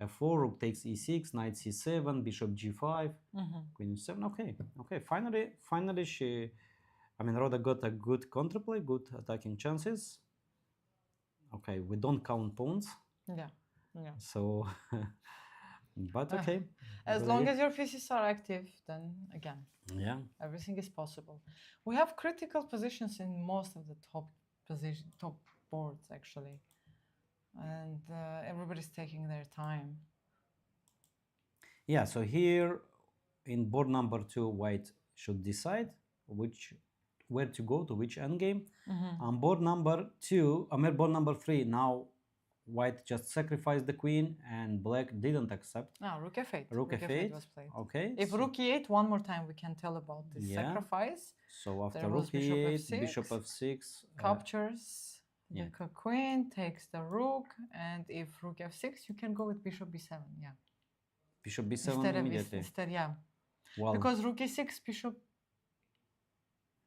f4, rook takes e6, knight c7, bishop g5, queen e7. Okay. Finally, Rhoda got a good counterplay, good attacking chances. Okay, we don't count pawns. Yeah. So, but okay. As long as your pieces are active, then again, yeah, everything is possible. We have critical positions in most of the top boards actually, and everybody's taking their time. Yeah. So here, in board number 2, white should decide where to go to which endgame. On board number 2, board number 3, now white just sacrificed the queen and black didn't accept. Rook f8. Rook f8 was played. Okay. If rook e8 one more time, we can tell about this sacrifice. So after There rook was bishop e8, f6, bishop f6 captures the queen, takes the rook, and if rook f6, you can go with bishop b7. Yeah. Bishop b7 immediately. Yeah. Well, because rook e6, bishop.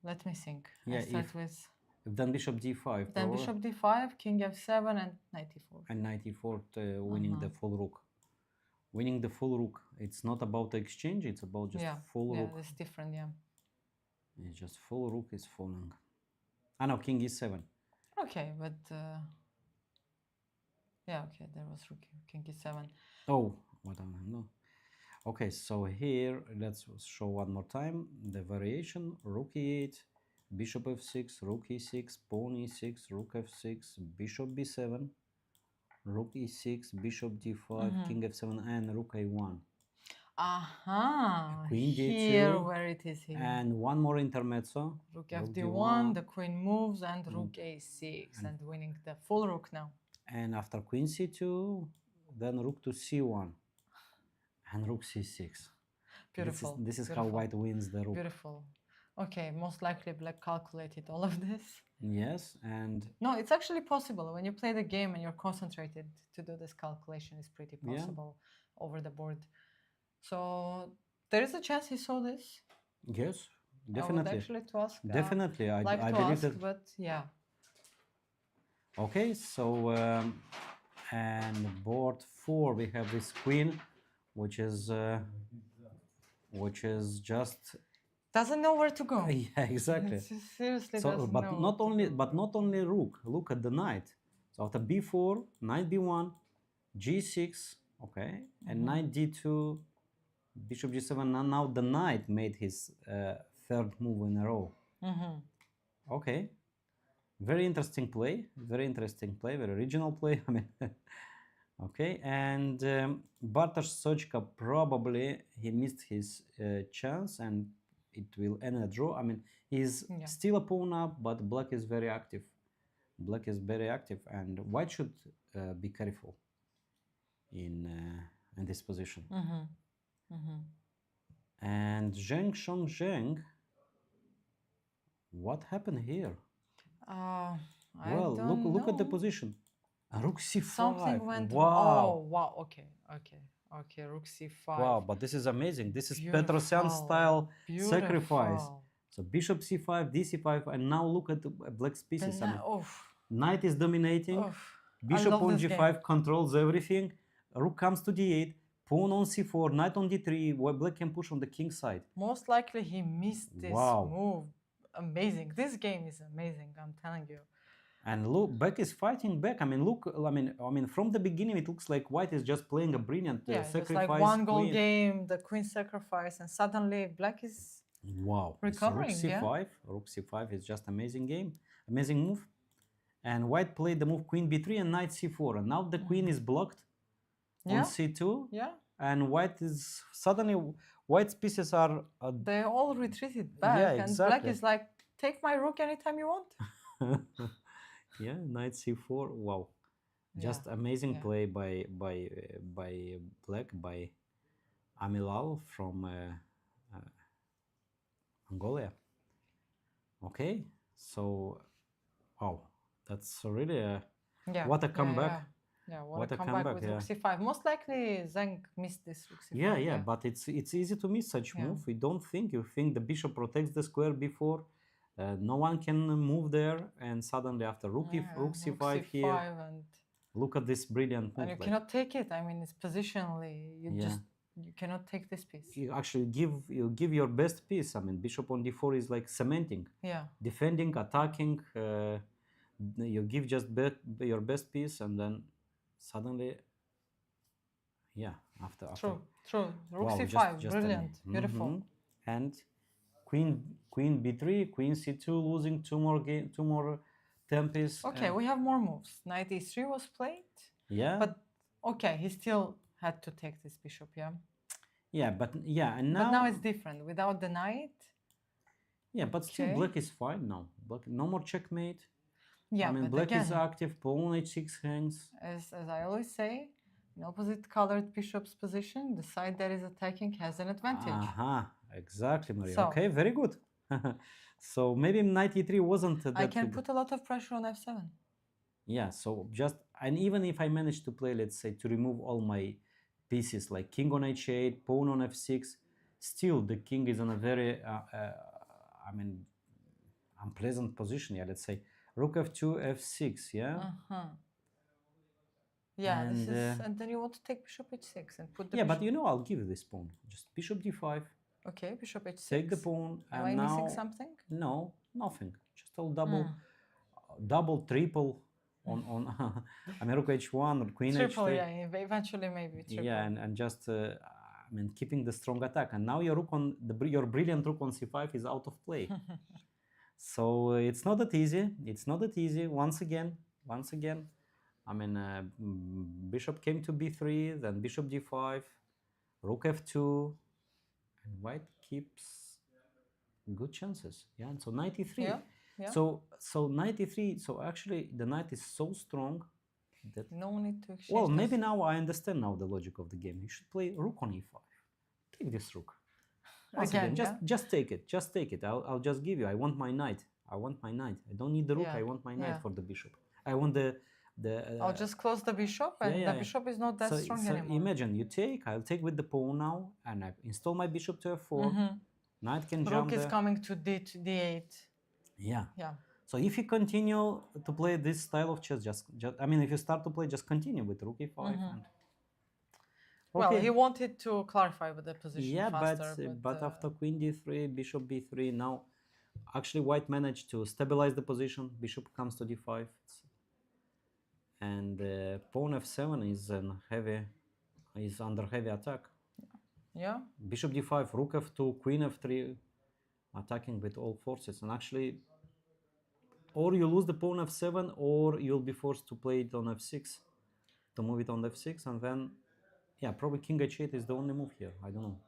Let me think. Yeah, I start with. Then bishop d5. Then bishop d5, king f7, and knight e4. And knight e4, winning the full rook. Winning the full rook. It's not about the exchange, it's about just full rook. Yeah, it's different, yeah. It's just full rook is falling. No, king e7. Okay, but... yeah, okay, there was rook, king e7. Oh, what I know. Okay, so here, let's show one more time the variation. Rook e8, bishop f6, rook e6, pawn e6, rook f6, bishop b7, rook e6, bishop d5, king f7, and rook a1. Queen d2. Here, where it is here. And one more intermezzo. Rook fd1, the queen moves, and rook a6, and winning the full rook now. And after queen c2, then rook to c1. And rook c6. Beautiful. This is how white wins the rook. Beautiful. Okay, most likely black calculated all of this. Yes, and... No, it's actually possible. When you play the game and you're concentrated to do this calculation, it's pretty possible over the board. So there is a chance he saw this. Yes, definitely. I would actually to ask. Definitely, I believe ask, that. But yeah. Okay, so and board 4 we have this queen, which is just doesn't know where to go. Yeah, exactly. Seriously, so, doesn't but know not only rook. Look at the knight. So after b4, knight b1, g6, okay, and knight d2, bishop g7. And now the knight made his third move in a row. Okay, very interesting play. Very original play. I mean. Okay, and Bartosz Sochka, probably he missed his chance and it will end a draw. I mean, he's still a pawn up, but black is very active. Black is very active, and white should be careful in this position. And Zheng Shongzheng, what happened here? Well, look at the position. Rook c5. Something went wow. Oh, wow. Okay. Rook c5. Wow, but this is amazing. This is Petrosyan style sacrifice. So bishop c5, d5, and now look at black's pieces. Knight is dominating. Bishop on g5 controls everything. Rook comes to d8. Pawn on c4, knight on d3. Where black can push on the king side. Most likely he missed this move. Amazing. This game is amazing. I'm telling you. And look, black is fighting back. I mean, look. I mean, from the beginning, it looks like white is just playing a brilliant sacrifice. It's like one goal game, the queen sacrifice, and suddenly black is Wow, it's rook Recovering, yeah. c5. Rook c5 is just amazing game, amazing move. And white played the move queen b3 and knight c4. And now the queen is blocked on Yeah, c2. yeah. And white is suddenly white's pieces are They all retreated yeah, back, and black exactly. is like, take my rook anytime you want. Yeah, knight c4. Wow, just Yeah, amazing yeah. play by black, by Amilal from Mongolia. Okay, so wow, that's really Yeah, what a yeah, comeback. yeah. Yeah, what What a a comeback comeback, with yeah. rook c5. Most likely Zheng missed this rook c5. Yeah, yeah, but it's easy to miss such Yeah. move. We don't think, you think the bishop protects the square before, no one can move there, and suddenly after rook Yeah, rook rook c5 c5 here, and look at this brilliant and move. you Like, cannot take it. I mean, it's positionally, you yeah, just you cannot take this piece. you actually give your best piece. I mean, bishop on d4 is like cementing, Yeah, defending, attacking. You give just your best piece, and then suddenly, yeah, after true. Rook wow, c5, just brilliant, beautiful. And queen b3, queen c2, losing two more tempes. Okay, we have more moves. Knight e3 was played, Yeah, but okay, he still had to take this bishop, yeah. yeah, but yeah, and But now now it's different without the knight. yeah, but still Okay. black is fine now. Black, no more checkmate. Yeah, I mean, but black is again, active, pawn h6 hangs. as I always say, in opposite colored bishop's position, the side that is attacking has an advantage. Aha, exactly, Maria. So Okay, very good. So maybe knight e3 wasn't I that can good. put a lot of pressure on f7. Yeah, so just, and even if I manage to play, let's say, to remove all my pieces like king on h8, pawn on f6, still the king is in a very, I mean, unpleasant position. Yeah, let's say rook f2, f6. Yeah, Uh-huh. Yeah, this and is, and then you want to take bishop h6 and put the yeah, bishop. but I'll give you this pawn. Just bishop d5. Okay, bishop h6. Take the pawn, Am and I now missing something? no, nothing. Just I'll double, triple on I mean rook h1 or queen Triple, h3. yeah, eventually maybe triple. Yeah, and just I mean keeping the strong attack. And now your rook on your brilliant rook on c5 is out of play. So it's not that easy. It's not that easy. Once again, I mean, bishop came to b3, then bishop d5, rook f2, and white keeps good chances. Yeah, and so 93. Yeah, yeah. So 93. So actually, the knight is so strong that. No need to exchange. Well, maybe now I understand now the logic of the game. You should play rook on e5. Take this rook. Once again, just take it. Just take it. I'll just give you. I want my knight. I don't need the rook. Yeah, I want my knight yeah. for the bishop. I want the. I'll just close the bishop, and the bishop is not that strong anymore. Imagine you take. I'll take with the pawn now, and I install my bishop to f4. Knight can jump Rook is there. coming to d8. Yeah. Yeah. So if you continue to play this style of chess, just I mean, if you start to play, just continue with rook e5. And, well, he wanted to clarify with the position faster. But after queen d3, bishop b3, now actually white managed to stabilize the position. Bishop comes to d5, and pawn f7 is under heavy attack. Yeah. Bishop d5, rook f2, queen f3, attacking with all forces, and actually, or you lose the pawn f7, or you'll be forced to play it on f6, to move it on f6, and then, yeah, probably king h8 is the only move here. I don't know.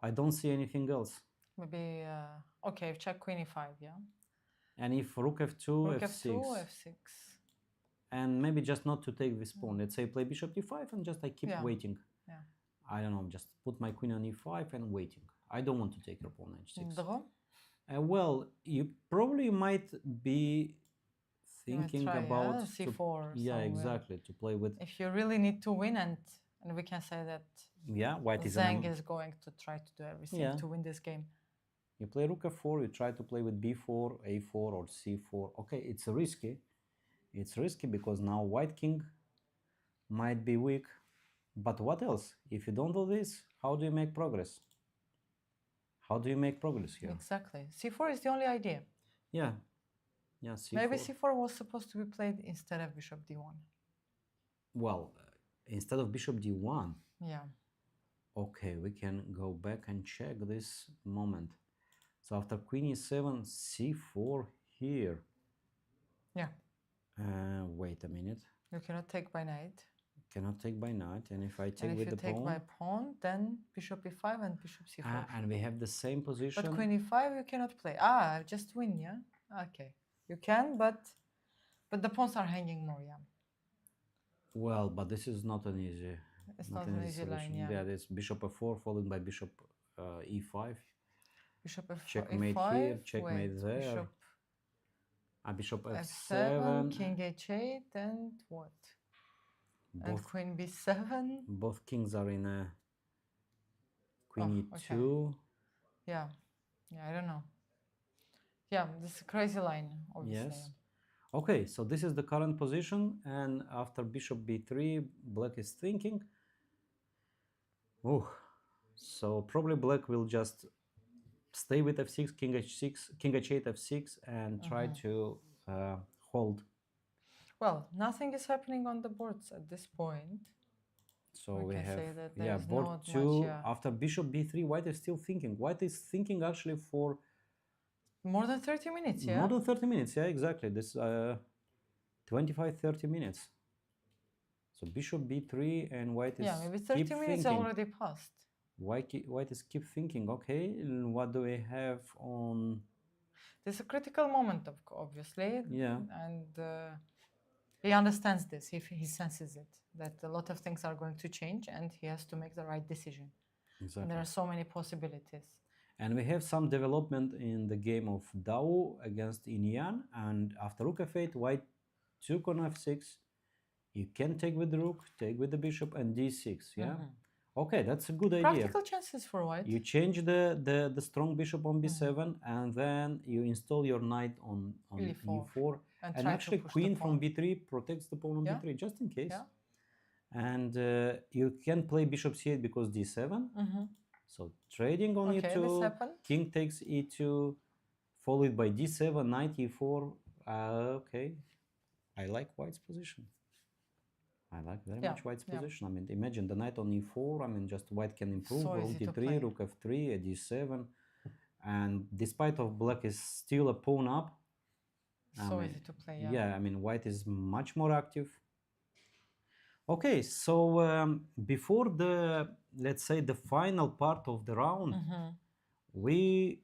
I don't see anything else. Maybe, okay, check queen e5, yeah. And if rook f2, f6. And maybe just not to take this pawn. Let's say play bishop d5 and just I keep waiting. Yeah. I don't know, just put my queen on e5 and waiting. I don't want to take your pawn h6. Draw? Well, you probably might be thinking about c4. Yeah, exactly, to play with. If you really need to win, and we can say that white Zheng is going to try to do everything to win this game. You play rook f4, you try to play with b4, a4, or c4. Okay, it's risky. It's risky because now white king might be weak. But what else? If you don't do this, how do you make progress? How do you make progress here? Exactly. c4 is the only idea. Yeah. Yeah, c4. Maybe c4 was supposed to be played instead of bishop d1. Well, instead of bishop d1. Yeah. Okay, we can go back and check this moment. So after queen e7, c4 here. Yeah. Wait a minute. You cannot take by knight. Cannot take by knight, and if I take And if with you the take pawn, by pawn, then bishop e5 and bishop c4. and we have the same position. But queen e5 you cannot play. Ah, just win, yeah? Okay. You can, but the pawns are hanging more, yeah. Well, but this is not an easy. It's not an easy line, solution. yeah. There's bishop f4 followed by bishop e5. Bishop f Checkmate e5, here, checkmate wait, there. bishop Bishop f7, f7. king h8, and what? And Both queen b7. both kings are in a queen Oh, e2. okay. Yeah, I don't know. Yeah, this is a crazy line, obviously. Yes. Okay, so this is the current position, and after bishop b3, black is thinking. Oh, so probably black will just stay with f6, king h6, king h8, f6, and try to hold. Well, nothing is happening on the boards at this point. So we we can have say that there is board not 2. much, yeah. After bishop b3, white is still thinking. White is thinking actually for more than 30 minutes, yeah? more than 30 minutes, yeah, exactly. This 25-30 minutes. So bishop b3 and white is yeah, maybe 30 keep minutes thinking. already passed. White is keep thinking. Okay, and what do we have on? There's a critical moment, obviously. Yeah. And he understands this, he senses it, that a lot of things are going to change and he has to make the right decision. Exactly. And there are so many possibilities. And we have some development in the game of Dao against Inyan, and after rook f8, white took on f6. You can take with the rook, take with the bishop, and d6, yeah? Okay, that's a good idea. Practical chances for white. You change the strong bishop on b7, and then you install your knight on e4. And actually queen from b3 protects the pawn on b3, just in case. Yeah. And you can play bishop c8 because d7. So trading on e2, king takes e2, followed by d7, knight e4. Okay, I like white's position. I like very much white's position. I mean, imagine the knight on e4. I mean, just white can improve. So rook d3, rook f3, d7, and despite of black is still a pawn up. So easy to play. Yeah, I mean, white is much more active. Okay, so before the, let's say, the final part of the round, we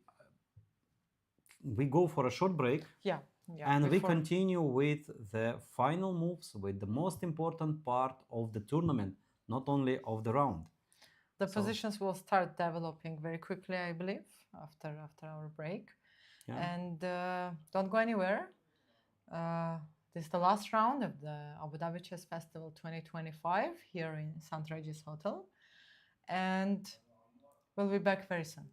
go for a short break. Yeah. And we continue with the final moves, with the most important part of the tournament, not only of the round. The positions will start developing very quickly, I believe, after our break. Yeah. And don't go anywhere. This is the last round of the Abu Dhabi Chess Festival 2025 here in St. Regis Hotel. And we'll be back very soon.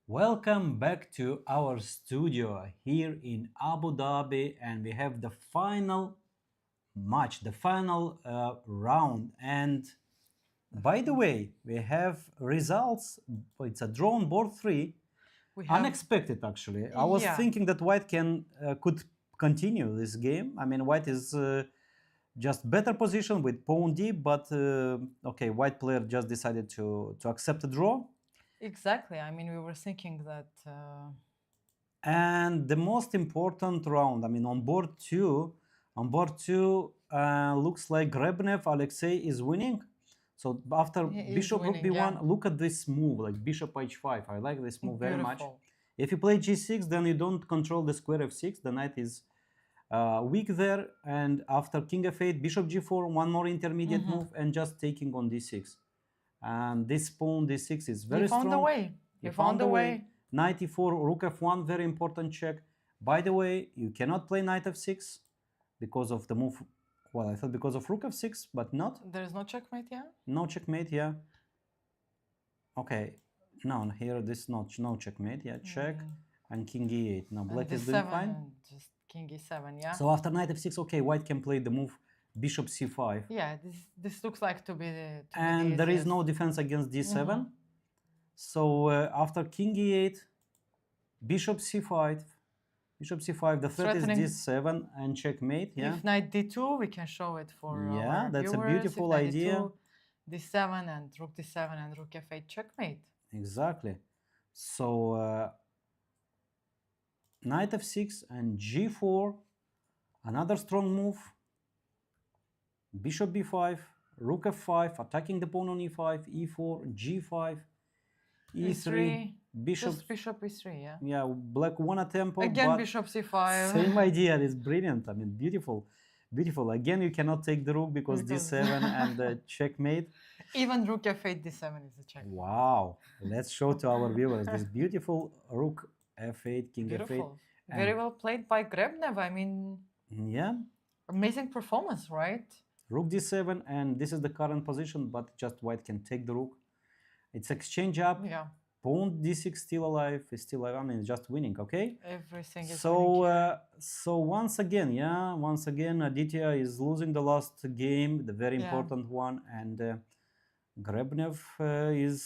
Welcome back to our studio here in Abu Dhabi, and we have the final match, the final round. And by the way, we have results. It's a draw on board three. We have Unexpected, actually. I was Yeah. thinking that White could continue this game. I mean, White is just better position with pawn d, but okay, White player just decided to accept a draw. exactly. I mean, we were thinking that And the most important round, I mean, on board two, looks like Grebnev Alexei is winning. So after he is bishop rook winning. b1, Yeah, look at this move, like bishop h5. I like this move very much. beautiful. If you play g6, then you don't control the square f6. The knight is weak there. And after king f8, bishop g4, one more intermediate move, and just taking on d6. And this pawn d6 is very He found strong. a way. He found a way. Knight e4, rook f1, very important check. By the way, you cannot play knight f6 because of the move. Well, I thought because of rook f6, but not. There's no checkmate. Yeah. No checkmate, yeah. Okay, no, here this no checkmate, yeah, check. And king e8. Now black And is doing d7 fine. and just king e7. Yeah. So after knight f6, okay, white can play the move bishop c5. Yeah. This looks like to be the. And there is easiest. no defense against d7. So after king e8, bishop c5, bishop c5, the threat is Threatening- d7 and checkmate, yeah. If knight d2, we can show it for Yeah, our that's a viewers. beautiful If knight idea. d2, d7 and rook d7 and rook f8 checkmate. Exactly. So knight f6 and g4, another strong move. Bishop b5, rook f5, attacking the pawn on e5, e4, g5, e3, bishop. Just bishop e3, yeah. Yeah, black won a tempo. Again, but bishop c5. same idea. It's brilliant. I mean, beautiful, beautiful. Again, you cannot take the rook because Because- d7 and checkmate. Even rook f8 d7 is a check. Wow. Let's show to our viewers this beautiful rook f8, king f8. Beautiful. Very and- well played by Grebnev. I mean, Yeah, amazing performance, right? rook d7, and this is the current position, but just white can take the rook. It's exchange up. Yeah, Pawn d6 still alive. Is still alive. I mean, it's just winning. Okay. everything is So winning here. so once again, Aditya is losing the last game, the very Yeah. important one, and Grebnev is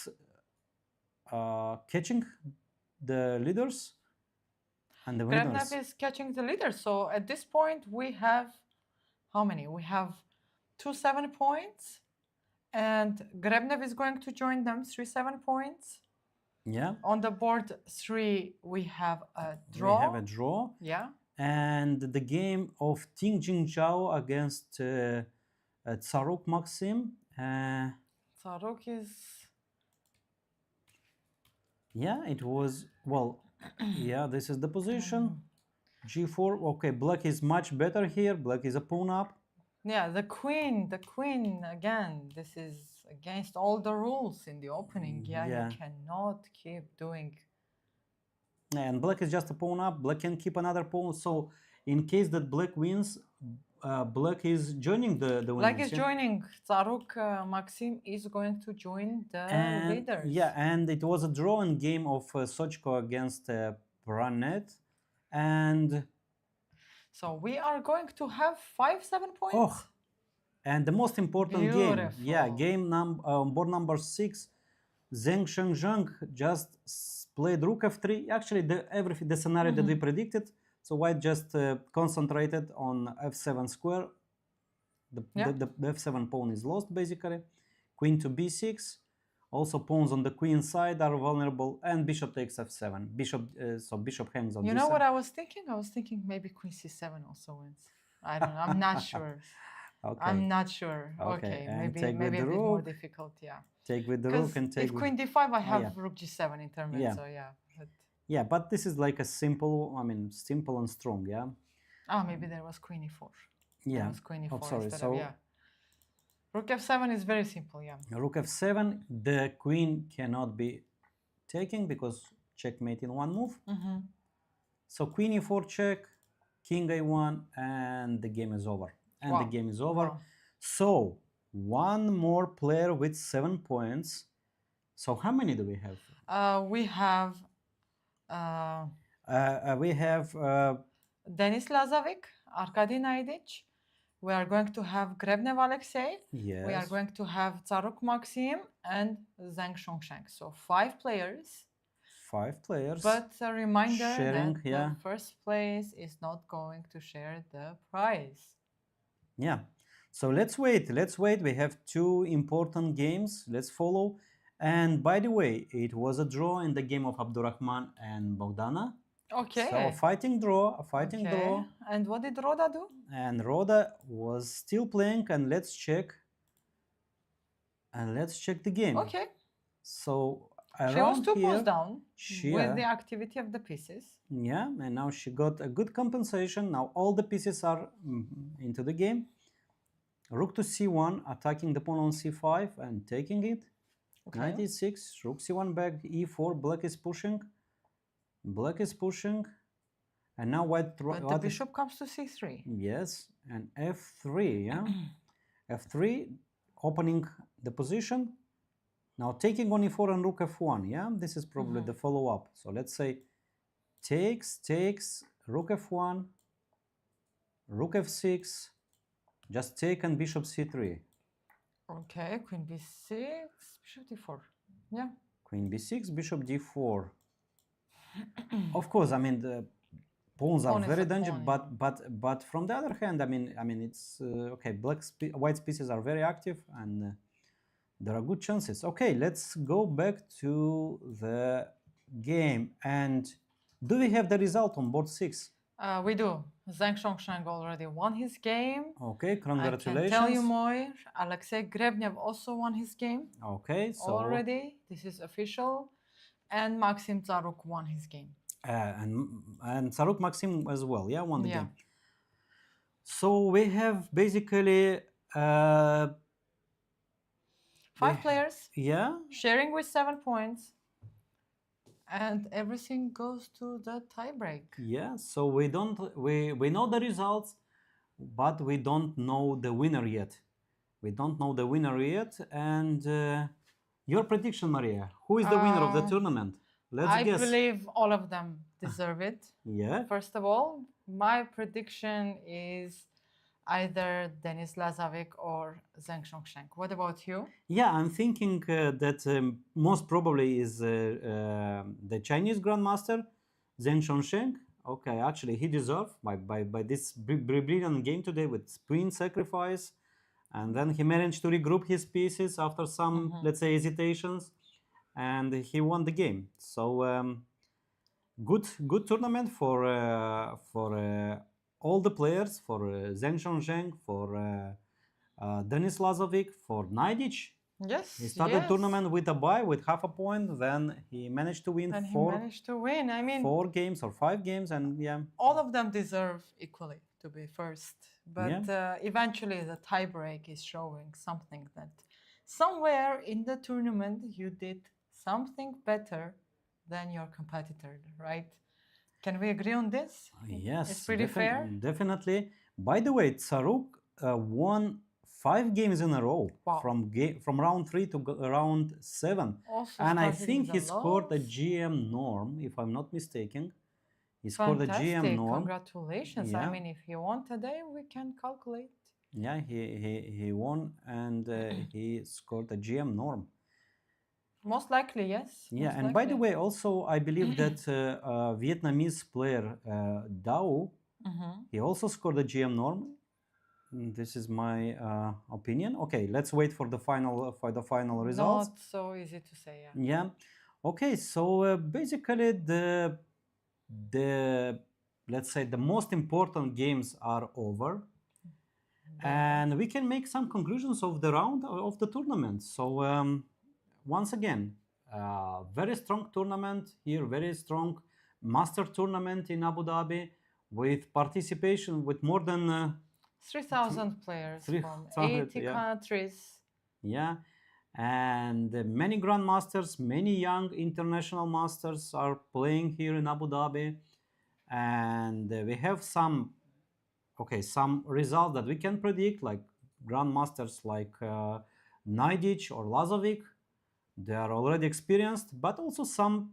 catching the leaders and the winners. Grebnev is catching the leader. So at this point, we have how many? We have 2 7 points, and Grebnev is going to join them 3 7 points. Yeah, On the board 3, we have a draw. we have a draw, Yeah. and the game of Ting Jingzhao against Tsaruk Maxim. Saruk is. Yeah, it was well. Yeah, this is the position. G4. Okay, black is much better here. Black is a pawn up. Yeah, the queen again. This is against all the rules in the opening. Yeah, Yeah. you cannot keep doing. And black is just a pawn up. Black can keep another pawn. So in case that black wins, black is joining the winners. Black is yeah? joining. Tsaruk Maxim is going to join the And, leaders. yeah, and it was a draw in game of Sochko against Pranet. And So we are going to have 5 7 points. oh, and the most important game, yeah, Beautiful. game board number 6, Zheng Shengzheng just played rook f3. Actually, the scenario that we predicted. So white just concentrated on f7 square. Yeah. The f7 pawn is lost basically. Queen to b6. Also pawns on the queen side are vulnerable, and bishop takes f7. So bishop hangs on. You know d7. what I was thinking? I was thinking maybe queen c7 also wins. I don't know. I'm not sure. Okay. I'm not sure. Okay, Okay, and maybe take with maybe a the bit more rook. difficult. Yeah. Take with the Because rook and take if with queen d5, I have yeah. rook g7 intermediate. Yeah. So yeah. But, yeah, but this is like a simple and strong. Yeah. maybe there was queen e4. There Yeah. was queen e4 Oh, sorry. instead So of, yeah. Rook f7 is very simple. Yeah. rook f7, the queen cannot be taken because checkmate in one move. Mm-hmm. So queen e4 check, king a1, and the game is over. And the Wow. game is over. Wow. So one more player with 7 points. So how many do we have? We have We have Denis Lazovic, Arkady Naidic. We are going to have Grebnev Alexei. yes, We are going to have Tsaruk Maxim and Zhang Shongsheng. So 5 players. 5 players. But a reminder sharing, that yeah. the first place is not going to share the prize. Yeah. So let's wait. Let's wait. We have 2 important games. Let's follow. And by the way, it was a draw in the game of Abdurrahman and Bogdana. Okay. So a fighting draw, draw. And what did Roda do? And Roda was still playing, and let's check. And let's check the game. Okay. So She was around 2 here, points down with the activity of the pieces. yeah, and now she got a good compensation. Now all the pieces are into the game. Rook to c1, attacking the pawn on c5 and taking it. Okay. Knight e6, rook c1 back, e4, black is pushing. Black is pushing. And now white... But the bishop comes to c3. Yes, and f3, yeah? f3, opening the position. Now taking on e4 and rook f1, yeah? This is probably the follow-up. So let's say takes, rook f1, rook f6, just take and bishop c3. Okay, queen b6, bishop d4. Yeah. Queen b6, bishop d4. Of course, I mean the pawns are very dangerous, but from the other hand, I mean it's okay. White pieces are very active, and there are good chances. Okay, let's go back to the game. And do we have the result on board 6? We do. Zhang Shongsheng already won his game. Okay, congratulations. I can tell you more. Alexei Grebnev also won his game. Okay, so already, this is official. And Maxim Tsaruk won his game. And Tsaruk Maxim as well, yeah, won the game. So we have basically 5 players. Yeah. Sharing with 7 points. And everything goes to the tiebreak. Yeah, so we know the results, but we don't know the winner yet. We don't know the winner yet. And your prediction, Maria, who is the winner of the tournament? Let's guess. I believe all of them deserve it. Yeah. First of all, my prediction is either Denis Lazovic or Zhang Shongsheng. What about you? Yeah, I'm thinking that most probably is the Chinese Grandmaster, Zheng Shongsheng. Okay, actually, he deserved by this brilliant game today with queen sacrifice. And then he managed to regroup his pieces after some, let's say, hesitations. And he won the game. So good tournament for all the players, for Zheng Shongsheng, for Denis Lazovic, for Naidic. Yes. He started the tournament with a bye, with half a point. Then he managed to win I mean, 4 games or 5 games, and yeah. All of them deserve equally to be first. But eventually the tiebreak is showing something that somewhere in the tournament you did something better than your competitor, right? Can we agree on this? Yes. It's pretty fair? Definitely. By the way, Tsaruk won 5 games in a row. Wow. From round 3 to round 7. Also and I think he scored a GM norm, if I'm not mistaken. He scored a GM norm. Congratulations. Yeah. I mean, if you want today, we can calculate. Yeah, he won, and he scored a GM norm. Most likely, yes. Yeah, and by the way, also I believe that Vietnamese player Dao, he also scored a GM norm. This is my opinion. Okay, let's wait for the final results. Not so easy to say. Yeah. Yeah. Okay, so basically the let's say the most important games are over. And we can make some conclusions of the round of the tournament. So once again, very strong tournament here, very strong master tournament in Abu Dhabi with participation with more than 3,000 players from 80 countries. Yeah, and many grandmasters, many young international masters are playing here in Abu Dhabi. And we have some results that we can predict, like grandmasters like Naidic or Lazovic. They are already experienced, but also some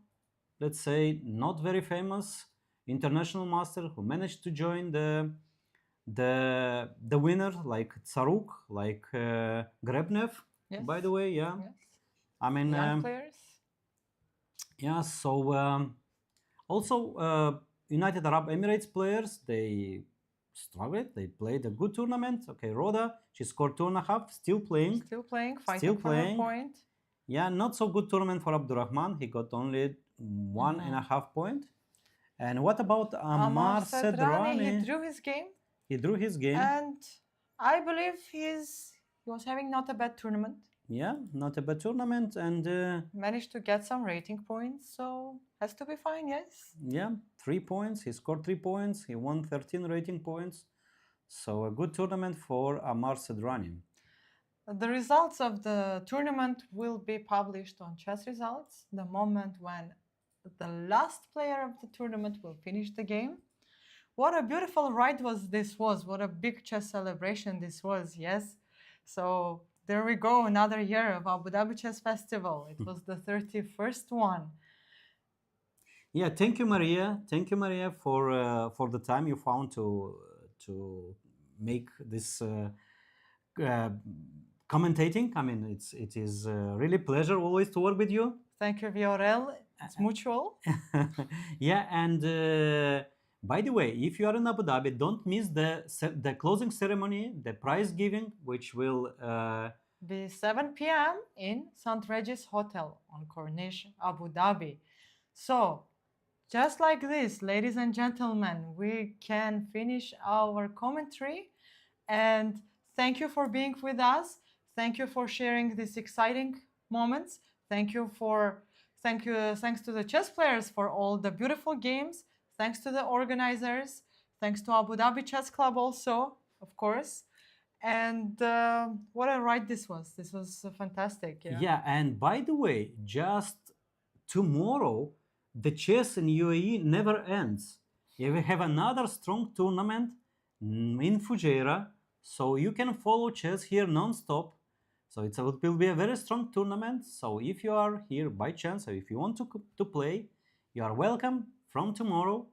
let's say, not very famous international master who managed to join the winner, like Tsaruk, like Grebnev, Yes. by the way. Yeah, Yes. I mean, Young players. yeah. So also United Arab Emirates players, they struggled. They played a good tournament. Okay, Roda, she scored 2.5, still playing. Still playing, fighting Still for her playing. point. Yeah, not so good tournament for Abdurrahman. He got only 1.5 point. And what about Amar Ammar Sadrani, he Sedrani? drew his game, He drew his game. and I believe he was having not a bad tournament. Yeah, not a bad tournament. And Managed to get some rating points, so has to be fine, yes. yeah, 3 points. He scored 3 points. He won 13 rating points. So a good tournament for Ammar Sedrani. The results of the tournament will be published on Chess Results the moment when the last player of the tournament will finish the game. What a beautiful ride this was. What a big chess celebration this was, yes. So there we go, another year of Abu Dhabi Chess Festival. It was the 31st one. Yeah, thank you, Maria. Thank you, Maria, for the time you found to make this commentating. I mean, it is really pleasure always to work with you. Thank you, Viorel. It's mutual. Yeah, and by the way, if you are in Abu Dhabi, don't miss the closing ceremony, the prize giving, which will Be 7 p.m. in St. Regis Hotel on Corniche, Abu Dhabi. So, just like this, ladies and gentlemen, we can finish our commentary. And thank you for being with us. Thank you for sharing these exciting moments. Thanks to the chess players for all the beautiful games. Thanks to the organizers. Thanks to Abu Dhabi Chess Club also, of course. And what a ride this was. This was fantastic. Yeah, and by the way, just tomorrow, the chess in UAE never ends. Yeah, we have another strong tournament in Fujairah, so you can follow chess here non-stop. So it will be a very strong tournament. So if you are here by chance, or if you want to play, you are welcome from tomorrow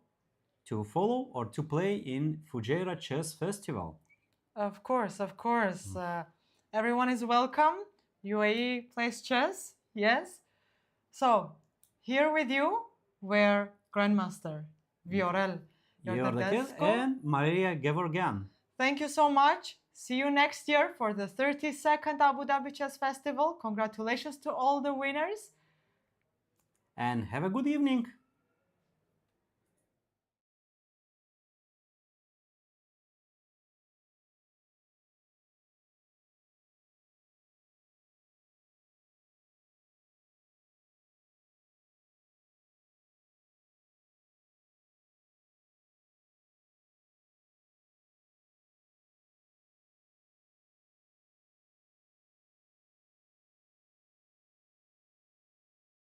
to follow or to play in Fujairah Chess Festival. Of course, of course. Everyone is welcome. UAE plays chess, yes. So, here with you were Grandmaster Viorel Iordakes and Maria Gevorgan. Thank you so much. See you next year for the 32nd Abu Dhabi Chess Festival. Congratulations to all the winners. And have a good evening.